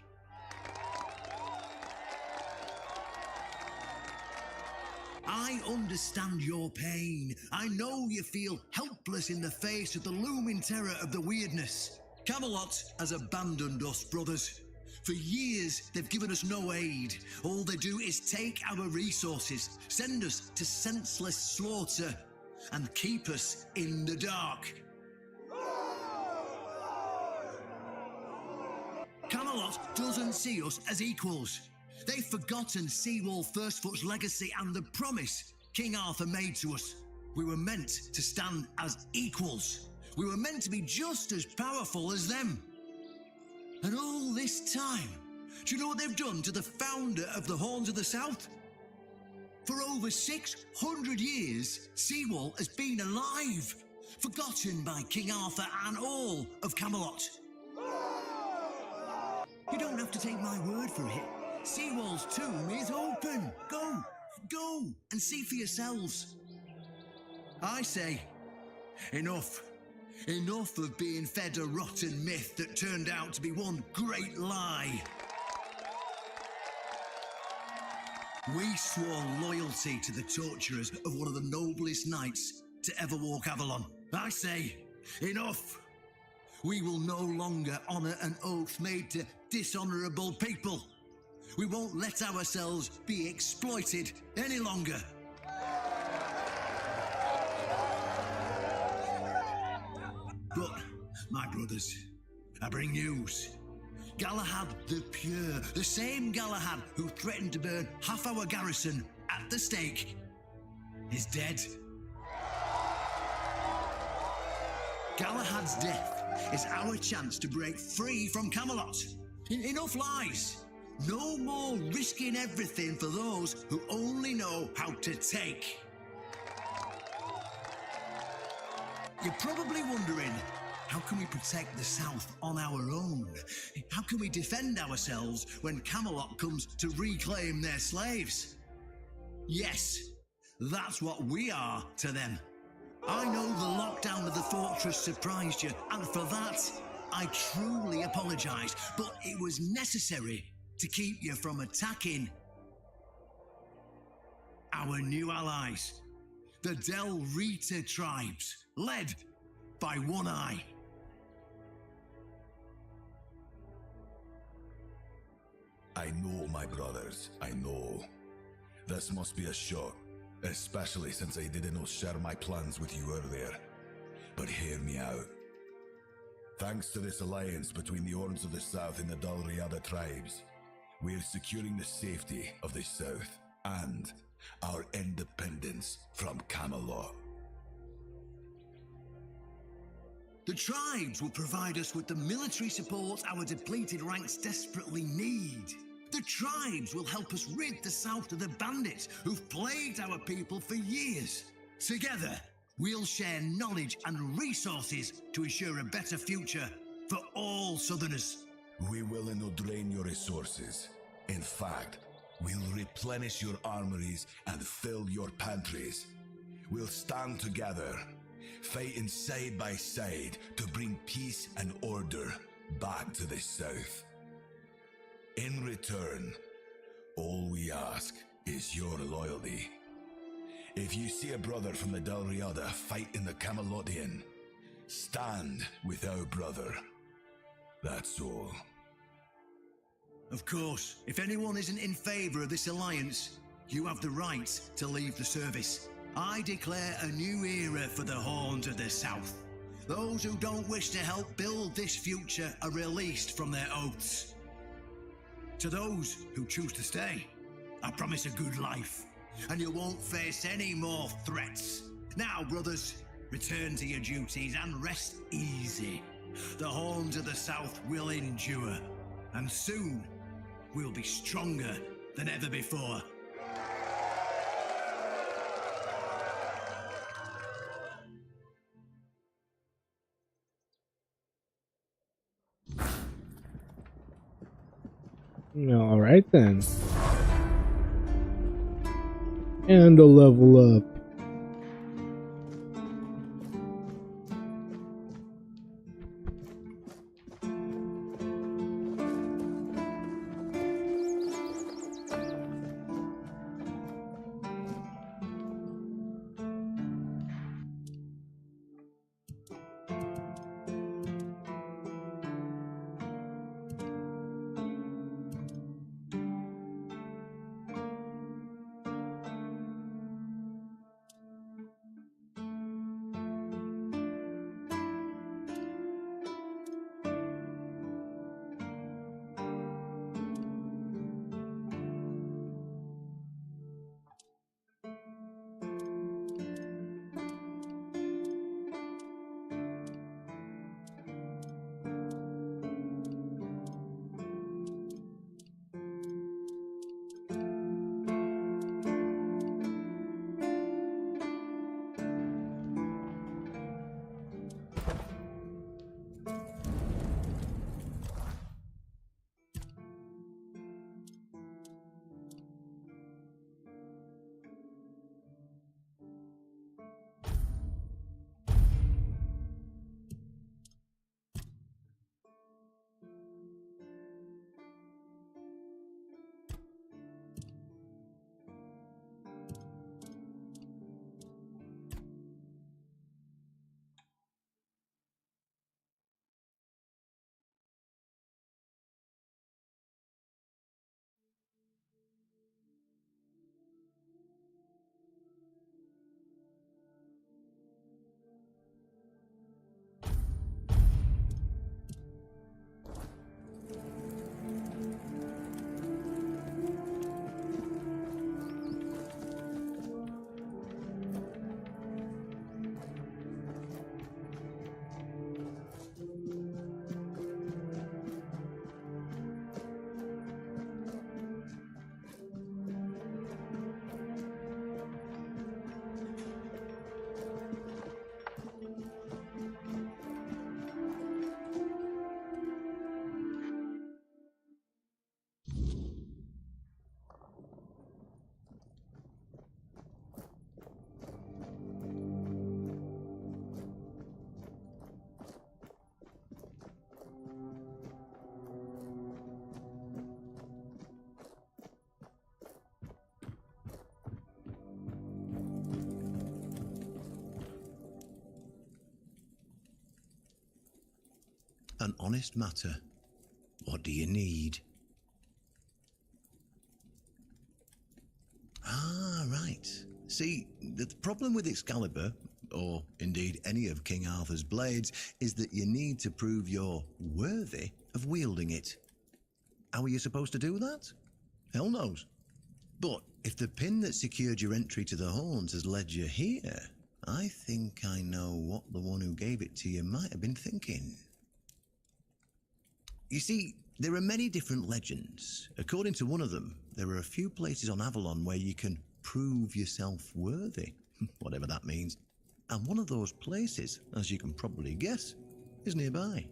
I understand your pain. I know you feel helpless in the face of the looming terror of the weirdness. Camelot has abandoned us, brothers. For years, they've given us no aid. All they do is take our resources, send us to senseless slaughter, and keep us in the dark. Camelot doesn't see us as equals. They've forgotten Seawall Firstfoot's legacy and the promise King Arthur made to us. We were meant to stand as equals. We were meant to be just as powerful as them. And all this time, do you know what they've done to the founder of the Horns of the South? For over 600 years, Seawall has been alive, forgotten by King Arthur and all of Camelot. You don't have to take my word for it. Seawall's tomb is open. Go and see for yourselves. I say, enough. Enough of being fed a rotten myth that turned out to be one great lie. We swore loyalty to the torturers of one of the noblest knights to ever walk Avalon. I say, enough. We will no longer honor an oath made to dishonorable people. We won't let ourselves be exploited any longer. But, my brothers, I bring news. Galahad the Pure, the same Galahad who threatened to burn half our garrison at the stake, is dead. Galahad's death is our chance to break free from Camelot. Enough lies. No more risking everything for those who only know how to take. You're probably wondering, how can we protect the South on our own? How can we defend ourselves when Camelot comes to reclaim their slaves? Yes, that's what we are to them. I know the lockdown of the fortress surprised you, and for that, I truly apologize, but it was necessary to keep you from attacking our new allies, the Del Rita tribes, led by One Eye. I know, my brothers, I know. This must be a shock, especially since I didn't share my plans with you earlier. But hear me out. Thanks to this alliance between the Horns of the South and the Dal Riada tribes, we are securing the safety of the South and our independence from Camelot. The tribes will provide us with the military support our depleted ranks desperately need. The tribes will help us rid the South of the bandits who've plagued our people for years. Together, we'll share knowledge and resources to ensure a better future for all Southerners. We will not drain your resources. In fact, we'll replenish your armories and fill your pantries. We'll stand together, fighting side by side to bring peace and order back to the South. In return, all we ask is your loyalty. If you see a brother from the Dal Riada fight in the Camelotian, stand with our brother. That's all. Of course, if anyone isn't in favor of this alliance, you have the right to leave the service. I declare a new era for the Horns of the South. Those who don't wish to help build this future are released from their oaths. To those who choose to stay, I promise a good life, and you won't face any more threats. Now, brothers, return to your duties and rest easy. The horns of the South will endure, and soon we'll be stronger than ever before. All right then. And a level up. An honest matter. What do you need? Ah, right. See, the problem with Excalibur, or indeed any of King Arthur's blades, is that you need to prove you're worthy of wielding it. How are you supposed to do that? Hell knows. But if the pin that secured your entry to the horns has led you here, I think I know what the one who gave it to you might have been thinking. You see, there are many different legends. According to one of them, there are a few places on Avalon where you can prove yourself worthy, whatever that means. And one of those places, as you can probably guess, is nearby.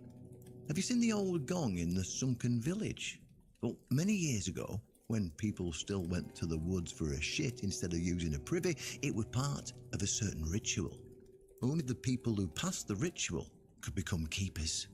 Have you seen the old gong in the sunken village? Well, many years ago, when people still went to the woods for a shit instead of using a privy, it was part of a certain ritual. Only the people who passed the ritual could become keepers.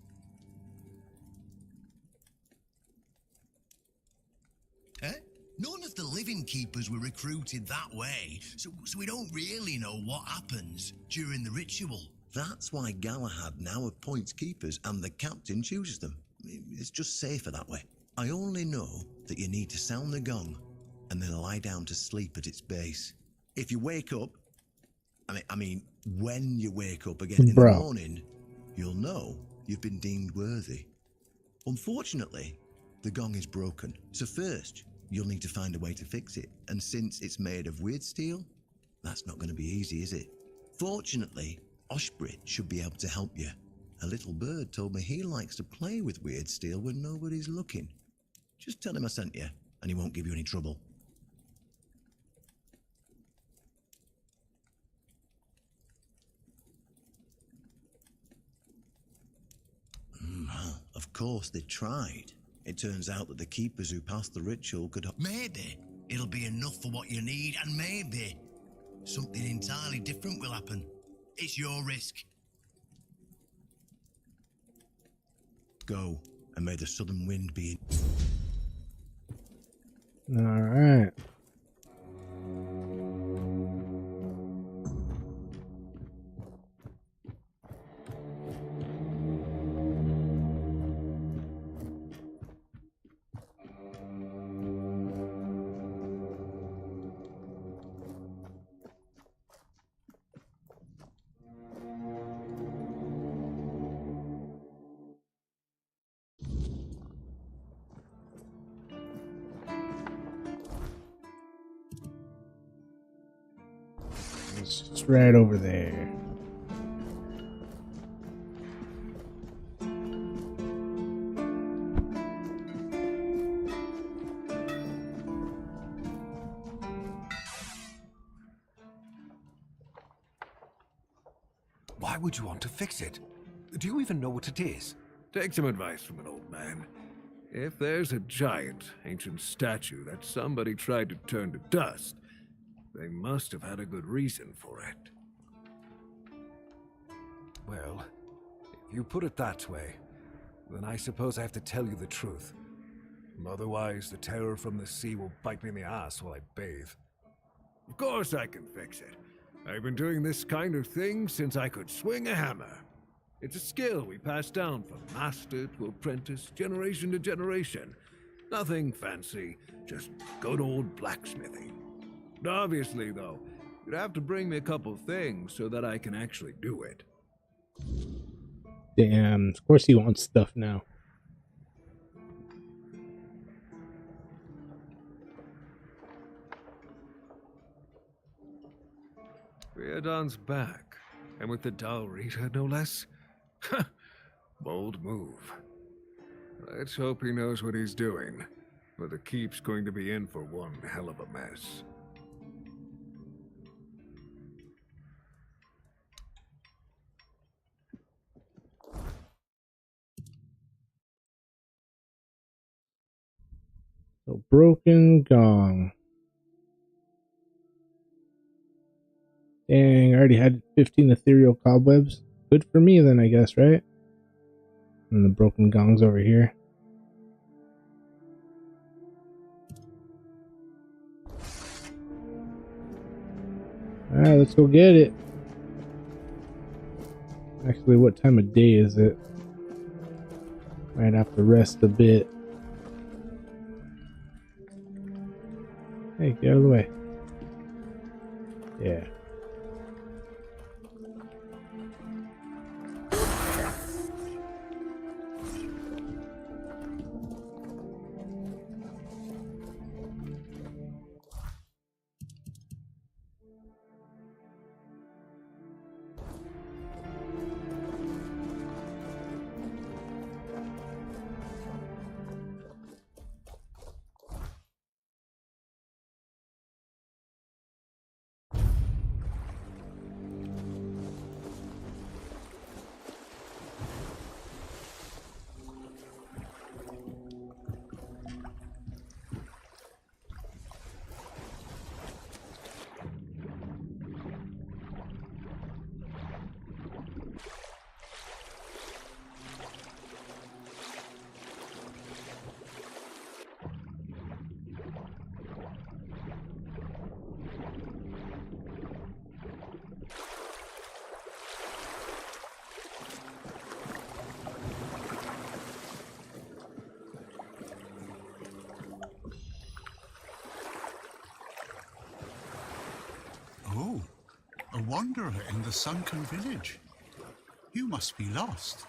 None of the living keepers were recruited that way, so we don't really know what happens during the ritual. That's why Galahad now appoints keepers and the captain chooses them. It's just safer that way. I only know that you need to sound the gong and then lie down to sleep at its base. If you wake up, I mean, when you wake up again in the morning, you'll know you've been deemed worthy. Unfortunately, the gong is broken, so first you'll need to find a way to fix it, and since it's made of weird steel, that's not going to be easy, is it? Fortunately, Oshbrit should be able to help you. A little bird told me he likes to play with weird steel when nobody's looking. Just tell him I sent you, and he won't give you any trouble. Of course, they tried. It turns out that the keepers who passed the ritual could... Maybe it'll be enough for what you need, and maybe something entirely different will happen. It's your risk. Go, and may the southern wind be... Alright. It's just right over there. Why would you want to fix it? Do you even know what it is? Take some advice from an old man. If there's a giant, ancient statue that somebody tried to turn to dust, they must have had a good reason for it. Well, if you put it that way, then I suppose I have to tell you the truth. Otherwise, the terror from the sea will bite me in the ass while I bathe. Of course I can fix it. I've been doing this kind of thing since I could swing a hammer. It's a skill we pass down from master to apprentice, generation to generation. Nothing fancy, just good old blacksmithing. Obviously, though, you'd have to bring me a couple things so that I can actually do it. Damn, of course he wants stuff now. Riordan's back, and with the Dal Rita, no less. Bold move. Let's hope he knows what he's doing, but the keep's going to be in for one hell of a mess. So, broken gong. Dang, I already had 15 ethereal cobwebs. Good for me then, I guess, right? And the broken gong's over here. Alright, let's go get it. Actually, what time of day is it? Might have to rest a bit. Hey, get out of the way. Yeah. Oh, a wanderer in the sunken village. You must be lost.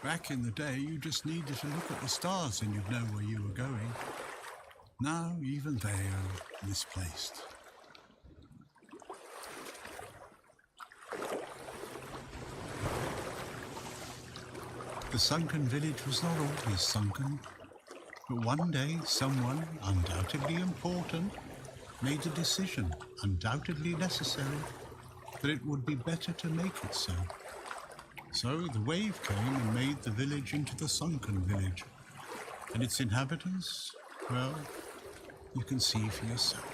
Back in the day, you just needed to look at the stars and you'd know where you were going. Now, even they are misplaced. The sunken village was not always sunken, but one day someone, undoubtedly important, made a decision, undoubtedly necessary, that it would be better to make it so. So the wave came and made the village into the sunken village, and its inhabitants, well, you can see for yourself.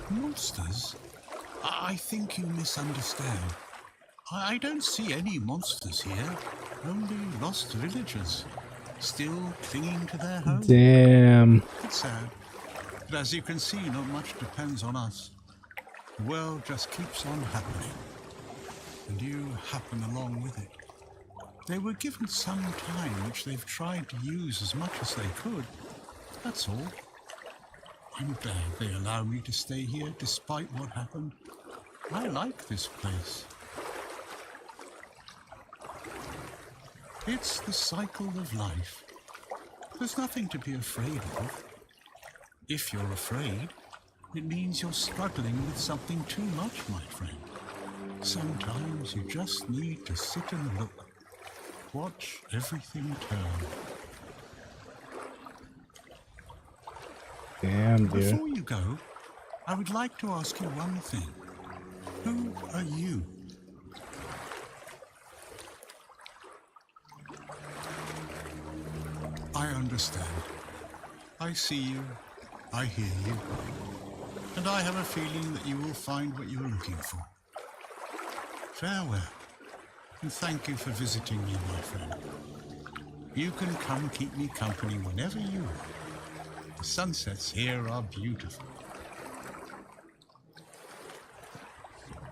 Monsters? I think you misunderstand. I don't see any monsters here, only lost villagers, still clinging to their home. Damn. It's sad, but as you can see, not much depends on us. The world just keeps on happening, and you happen along with it. They were given some time which they've tried to use as much as they could, that's all. I'm glad they allow me to stay here despite what happened. I like this place. It's the cycle of life. There's nothing to be afraid of. If you're afraid, it means you're struggling with something too much, my friend. Sometimes you just need to sit and look. Watch everything turn. Damn, dude. Before you go, I would like to ask you one thing. Who are you? I understand. I see you, I hear you, and I have a feeling that you will find what you are looking for. Farewell, and thank you for visiting me, my friend. You can come keep me company whenever you want. The sunsets here are beautiful.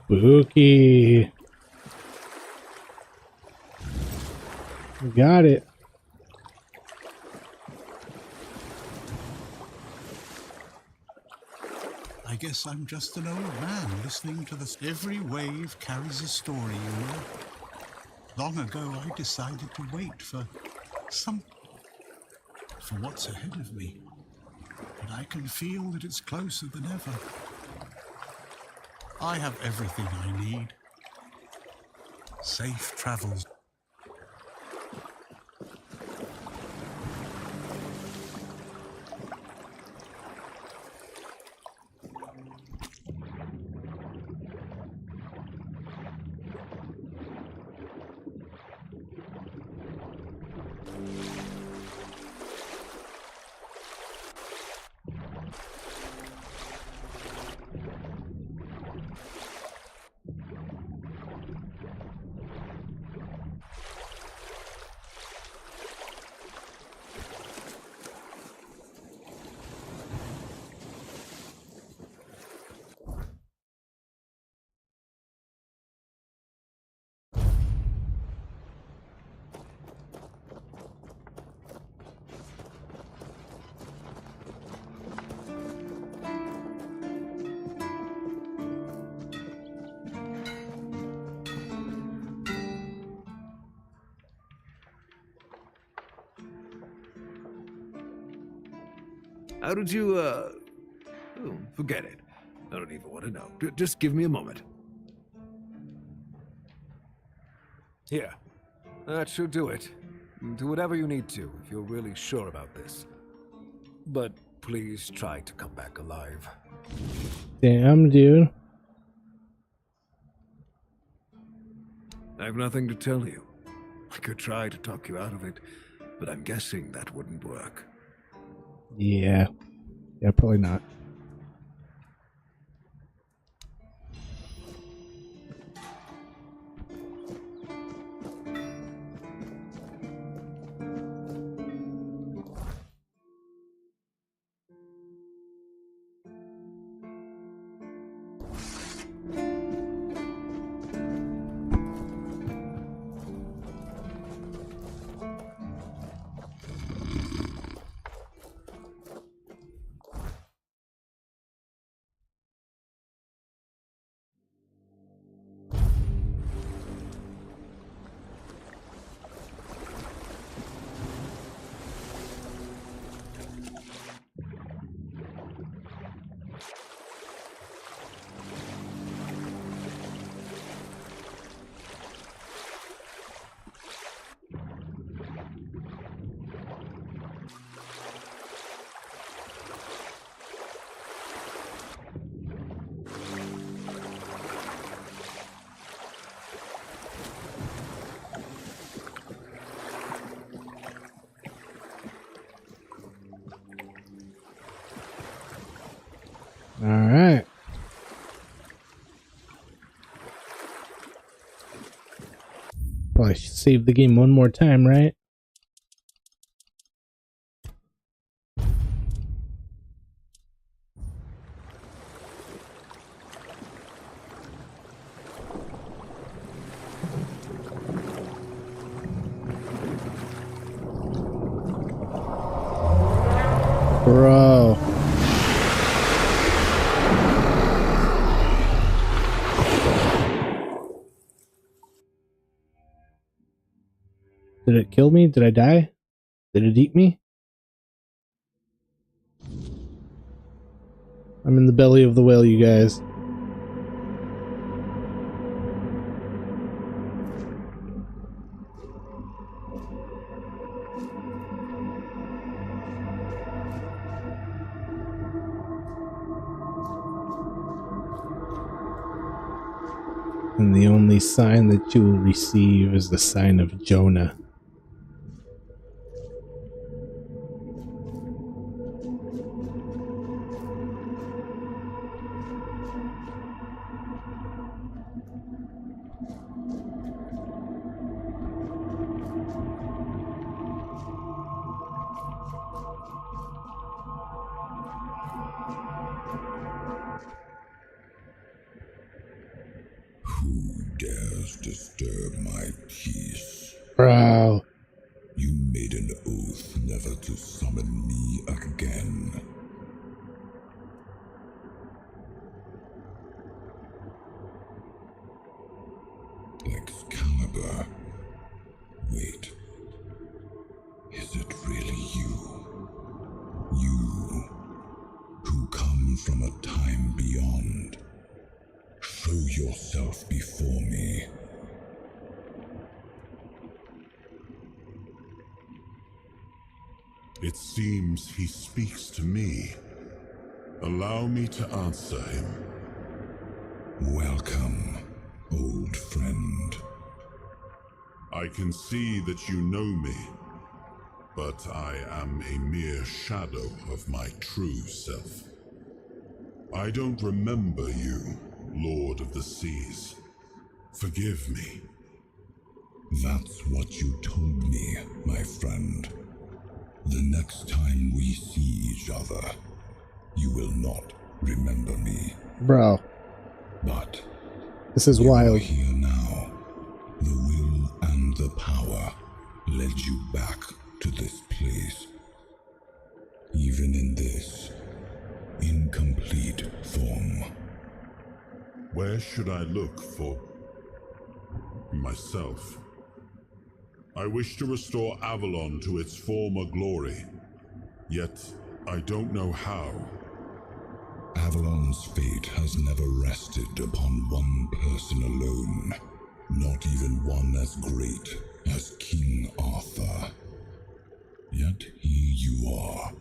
Spooky. Got it. I guess I'm just an old man listening to this. Every wave carries a story, you know. Long ago, I decided to wait for what's ahead of me. And I can feel that it's closer than ever. I have everything I need. Safe travels. How did you, Oh, forget it. I don't even want to know. Just give me a moment. Here. That should do it. Do whatever you need to, if you're really sure about this. But please try to come back alive. Damn, dude. I have nothing to tell you. I could try to talk you out of it, but I'm guessing that wouldn't work. Yeah. Yeah, probably not. All right. Probably should save the game one more time, right? Bro. Did it kill me? Did I die? Did it eat me? I'm in the belly of the whale, you guys. And the only sign that you will receive is the sign of Jonah. Who dares disturb my peace? Bro. You made an oath never to summon me again. Excalibur. Wait. Is it really you? You, who come from a time beyond. Show yourself before me. It seems he speaks to me. Allow me to answer him. Welcome, old friend. I can see that you know me, but I am a mere shadow of my true self. I don't remember you, Lord of the Seas. Forgive me. That's what you told me, my friend. The next time we see each other, you will not remember me. Bro. But this is you wild. Are here now. The will and the power led you back to this place. Even in this incomplete form. Where should I look for myself? I wish to restore Avalon to its former glory, yet I don't know how. Avalon's fate has never rested upon one person alone, not even one as great as King Arthur. Yet here you are,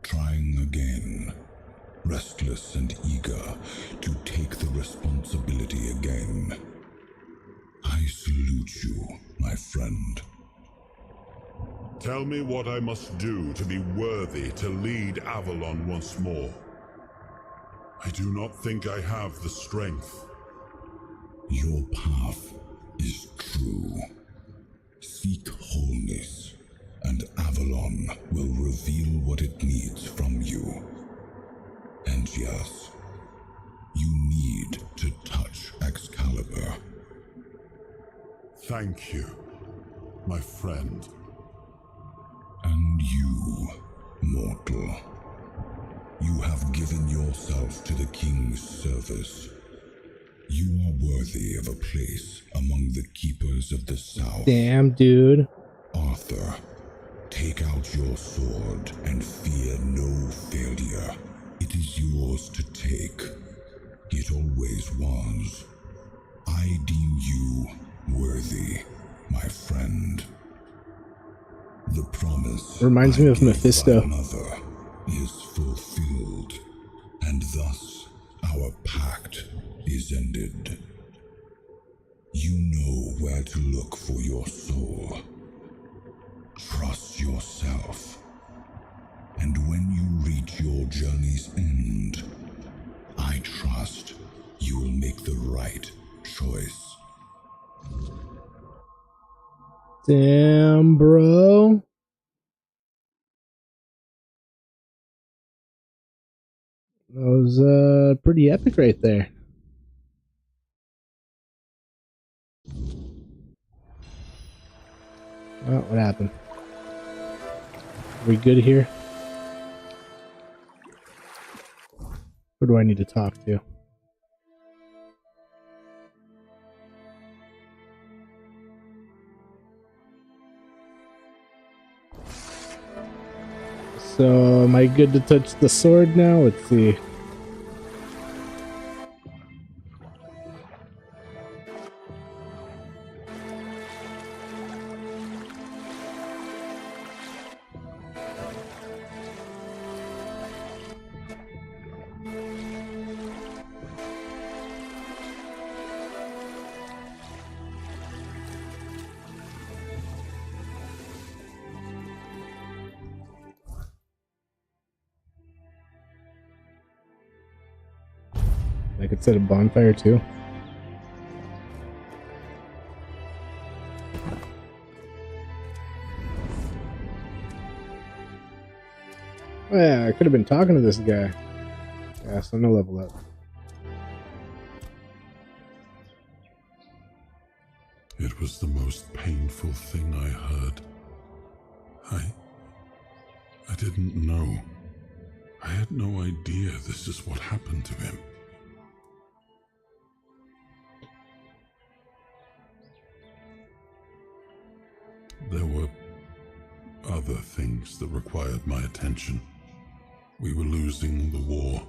trying again, restless and eager to take the responsibility again. I salute you, my friend. Tell me what I must do to be worthy to lead Avalon once more. I do not think I have the strength. Your path is true. Seek wholeness, and Avalon will reveal what it needs from you. And yes, you need to touch Excalibur. Thank you, my friend. And you, mortal. You have given yourself to the king's service. You are worthy of a place among the keepers of the South. Damn, dude. Arthur, take out your sword and fear no failure. It is yours to take. It always was. I deem you worthy, my friend. The promise reminds me of Mephisto. thy mother is fulfilled, and thus our pact is ended. You know where to look for your soul. Trust yourself, and when you reach your journey's end, the right choice. Damn, bro. That was pretty epic right there. Oh, what happened? Are we good here? Who do I need to talk to? So, am I good to touch the sword now? Let's see. I could set a bonfire too. Oh, yeah, I could have been talking to this guy. Yeah, so no level up. It was the most painful thing I heard. I didn't know. I had no idea this is what happened to him. There were other things that required my attention. We were losing the war.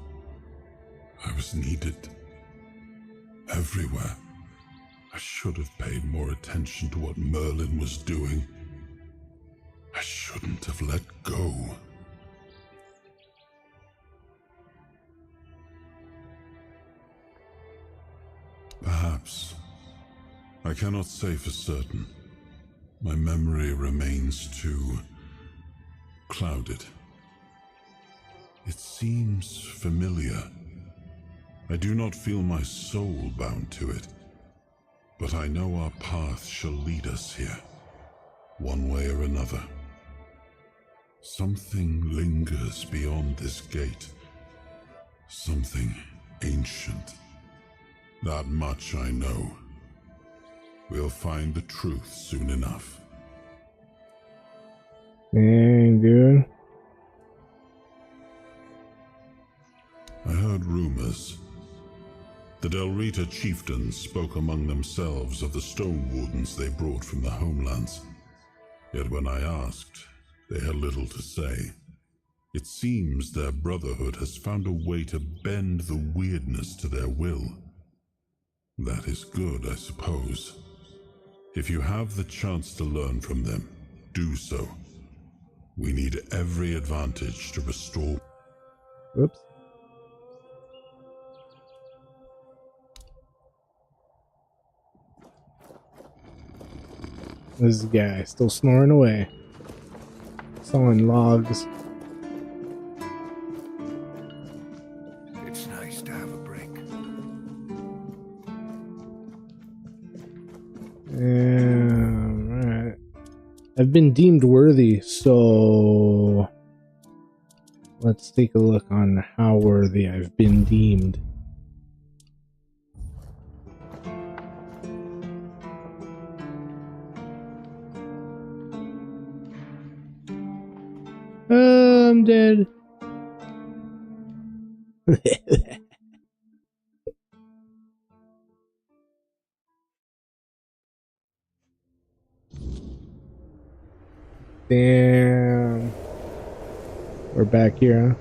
I was needed everywhere. I should have paid more attention to what Merlin was doing. I shouldn't have let go. Perhaps. I cannot say for certain. My memory remains too clouded. It seems familiar. I do not feel my soul bound to it, but I know our path shall lead us here, one way or another. Something lingers beyond this gate, something ancient. That much I know. We'll find the truth soon enough. Dang, dude. I heard rumors. The Del Rita chieftains spoke among themselves of the stone wardens they brought from the homelands. Yet when I asked, they had little to say. It seems their brotherhood has found a way to bend the weirdness to their will. That is good, I suppose. If you have the chance to learn from them, do so. We need every advantage to restore. Whoops. This guy still snoring away. Sawing logs. It's nice to have a break. Alright. I've been deemed worthy, so let's take a look on how worthy I've been deemed. I'm dead. Damn. We're back here, huh?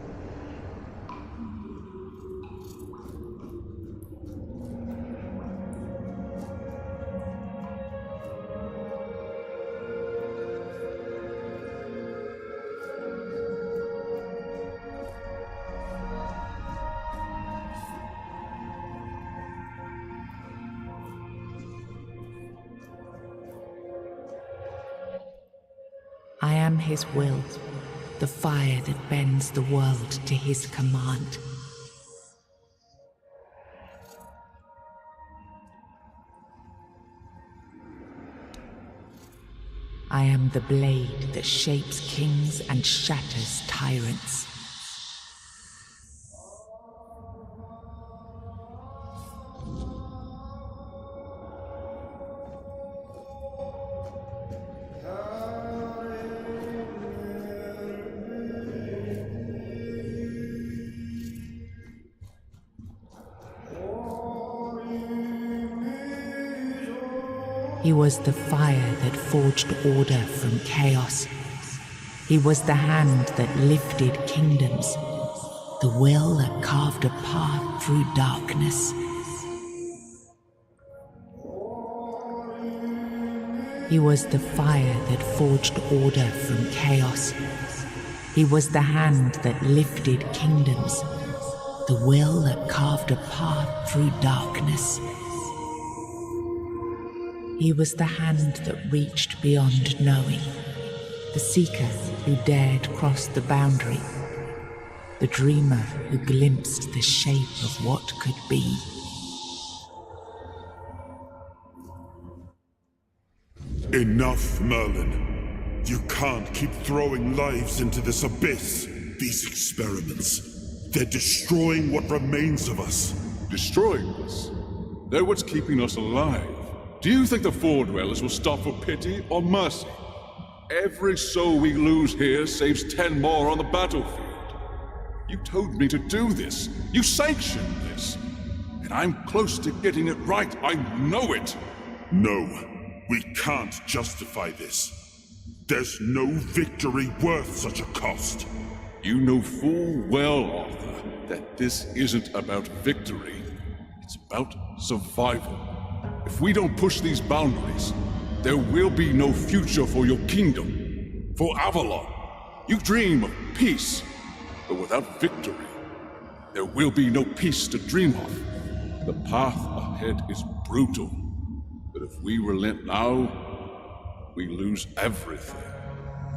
I am his will, the fire that bends the world to his command. I am the blade that shapes kings and shatters tyrants. He was the fire that forged order from chaos. He was the hand that lifted kingdoms, the will that carved a path through darkness. He was the fire that forged order from chaos. He was the hand that lifted kingdoms, the will that carved a path through darkness. He was the hand that reached beyond knowing, the seeker who dared cross the boundary, the dreamer who glimpsed the shape of what could be. Enough, Merlin. You can't keep throwing lives into this abyss. These experiments, they're destroying what remains of us. Destroying us? They're what's keeping us alive. Do you think the Four Dwellers will stop for pity or mercy? Every soul we lose here saves 10 more on the battlefield. You told me to do this. You sanctioned this. And I'm close to getting it right. I know it. No, we can't justify this. There's no victory worth such a cost. You know full well, Arthur, that this isn't about victory. It's about survival. If we don't push these boundaries, there will be no future for your kingdom, for Avalon. You dream of peace, but without victory, there will be no peace to dream of. The path ahead is brutal, but if we relent now, we lose everything.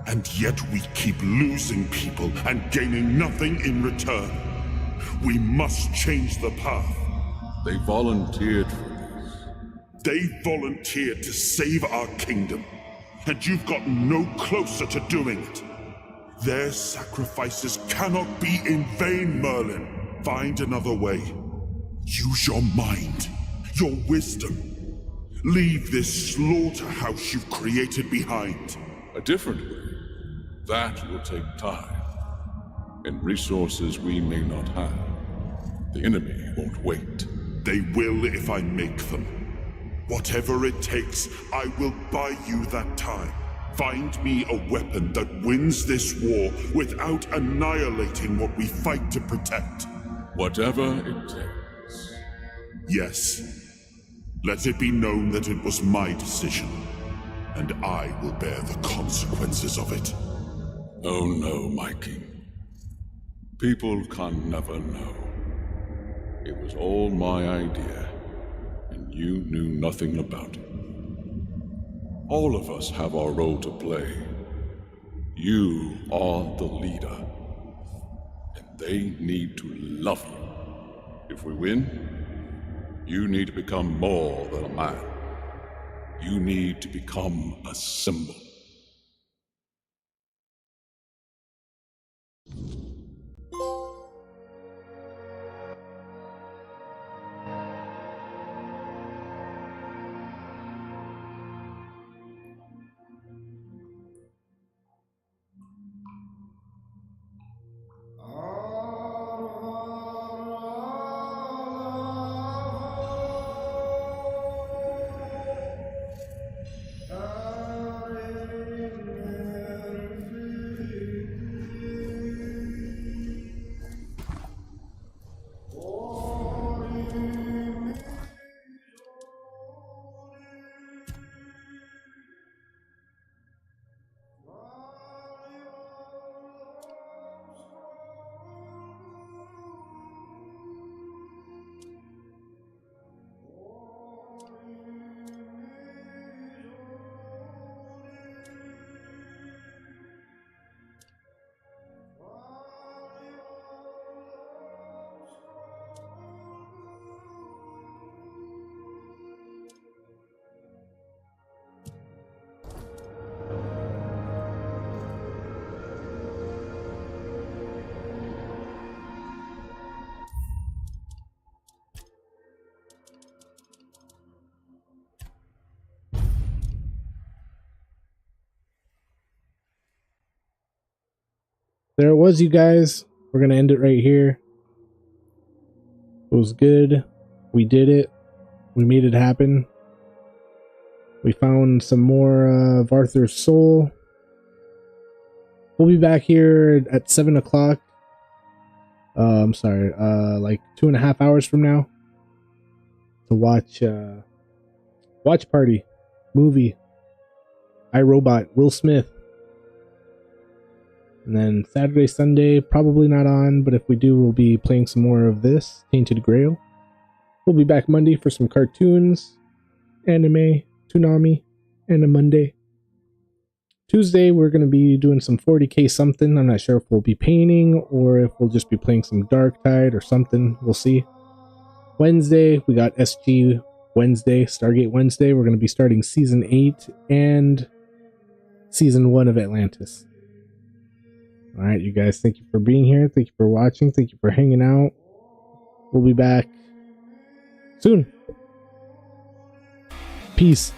And yet we keep losing people and gaining nothing in return. We must change the path. They volunteered for this. They volunteered to save our kingdom, and you've gotten no closer to doing it. Their sacrifices cannot be in vain, Merlin. Find another way. Use your mind, your wisdom. Leave this slaughterhouse you've created behind. A different way. That will take time, and resources we may not have. The enemy won't wait. They will if I make them. Whatever it takes, I will buy you that time. Find me a weapon that wins this war without annihilating what we fight to protect. Whatever it takes. Yes. Let it be known that it was my decision, and I will bear the consequences of it. Oh no, my king. People can never know. It was all my idea, and you knew nothing about it. All of us have our role to play. You are the leader, and they need to love you. If we win, you need to become more than a man. You need to become a symbol. there it was, you guys. We're going to end it right here. It was good. We did it. We made it happen. We found some more of Arthur's soul. We'll be back here at 7 o'clock. I'm sorry, like 2.5 hours from now to watch Watch Party movie. iRobot, Will Smith. And then Saturday, Sunday, probably not on, but if we do, we'll be playing some more of this, Tainted Grail. We'll be back Monday for some cartoons, anime, Toonami, and a Monday. Tuesday, we're going to be doing some 40k something. I'm not sure if we'll be painting or if we'll just be playing some Darktide or something. We'll see. Wednesday, we got SG Wednesday, Stargate Wednesday. We're going to be starting Season 8 and Season 1 of Atlantis. Alright, you guys, thank you for being here. Thank you for watching. Thank you for hanging out. We'll be back soon. Peace.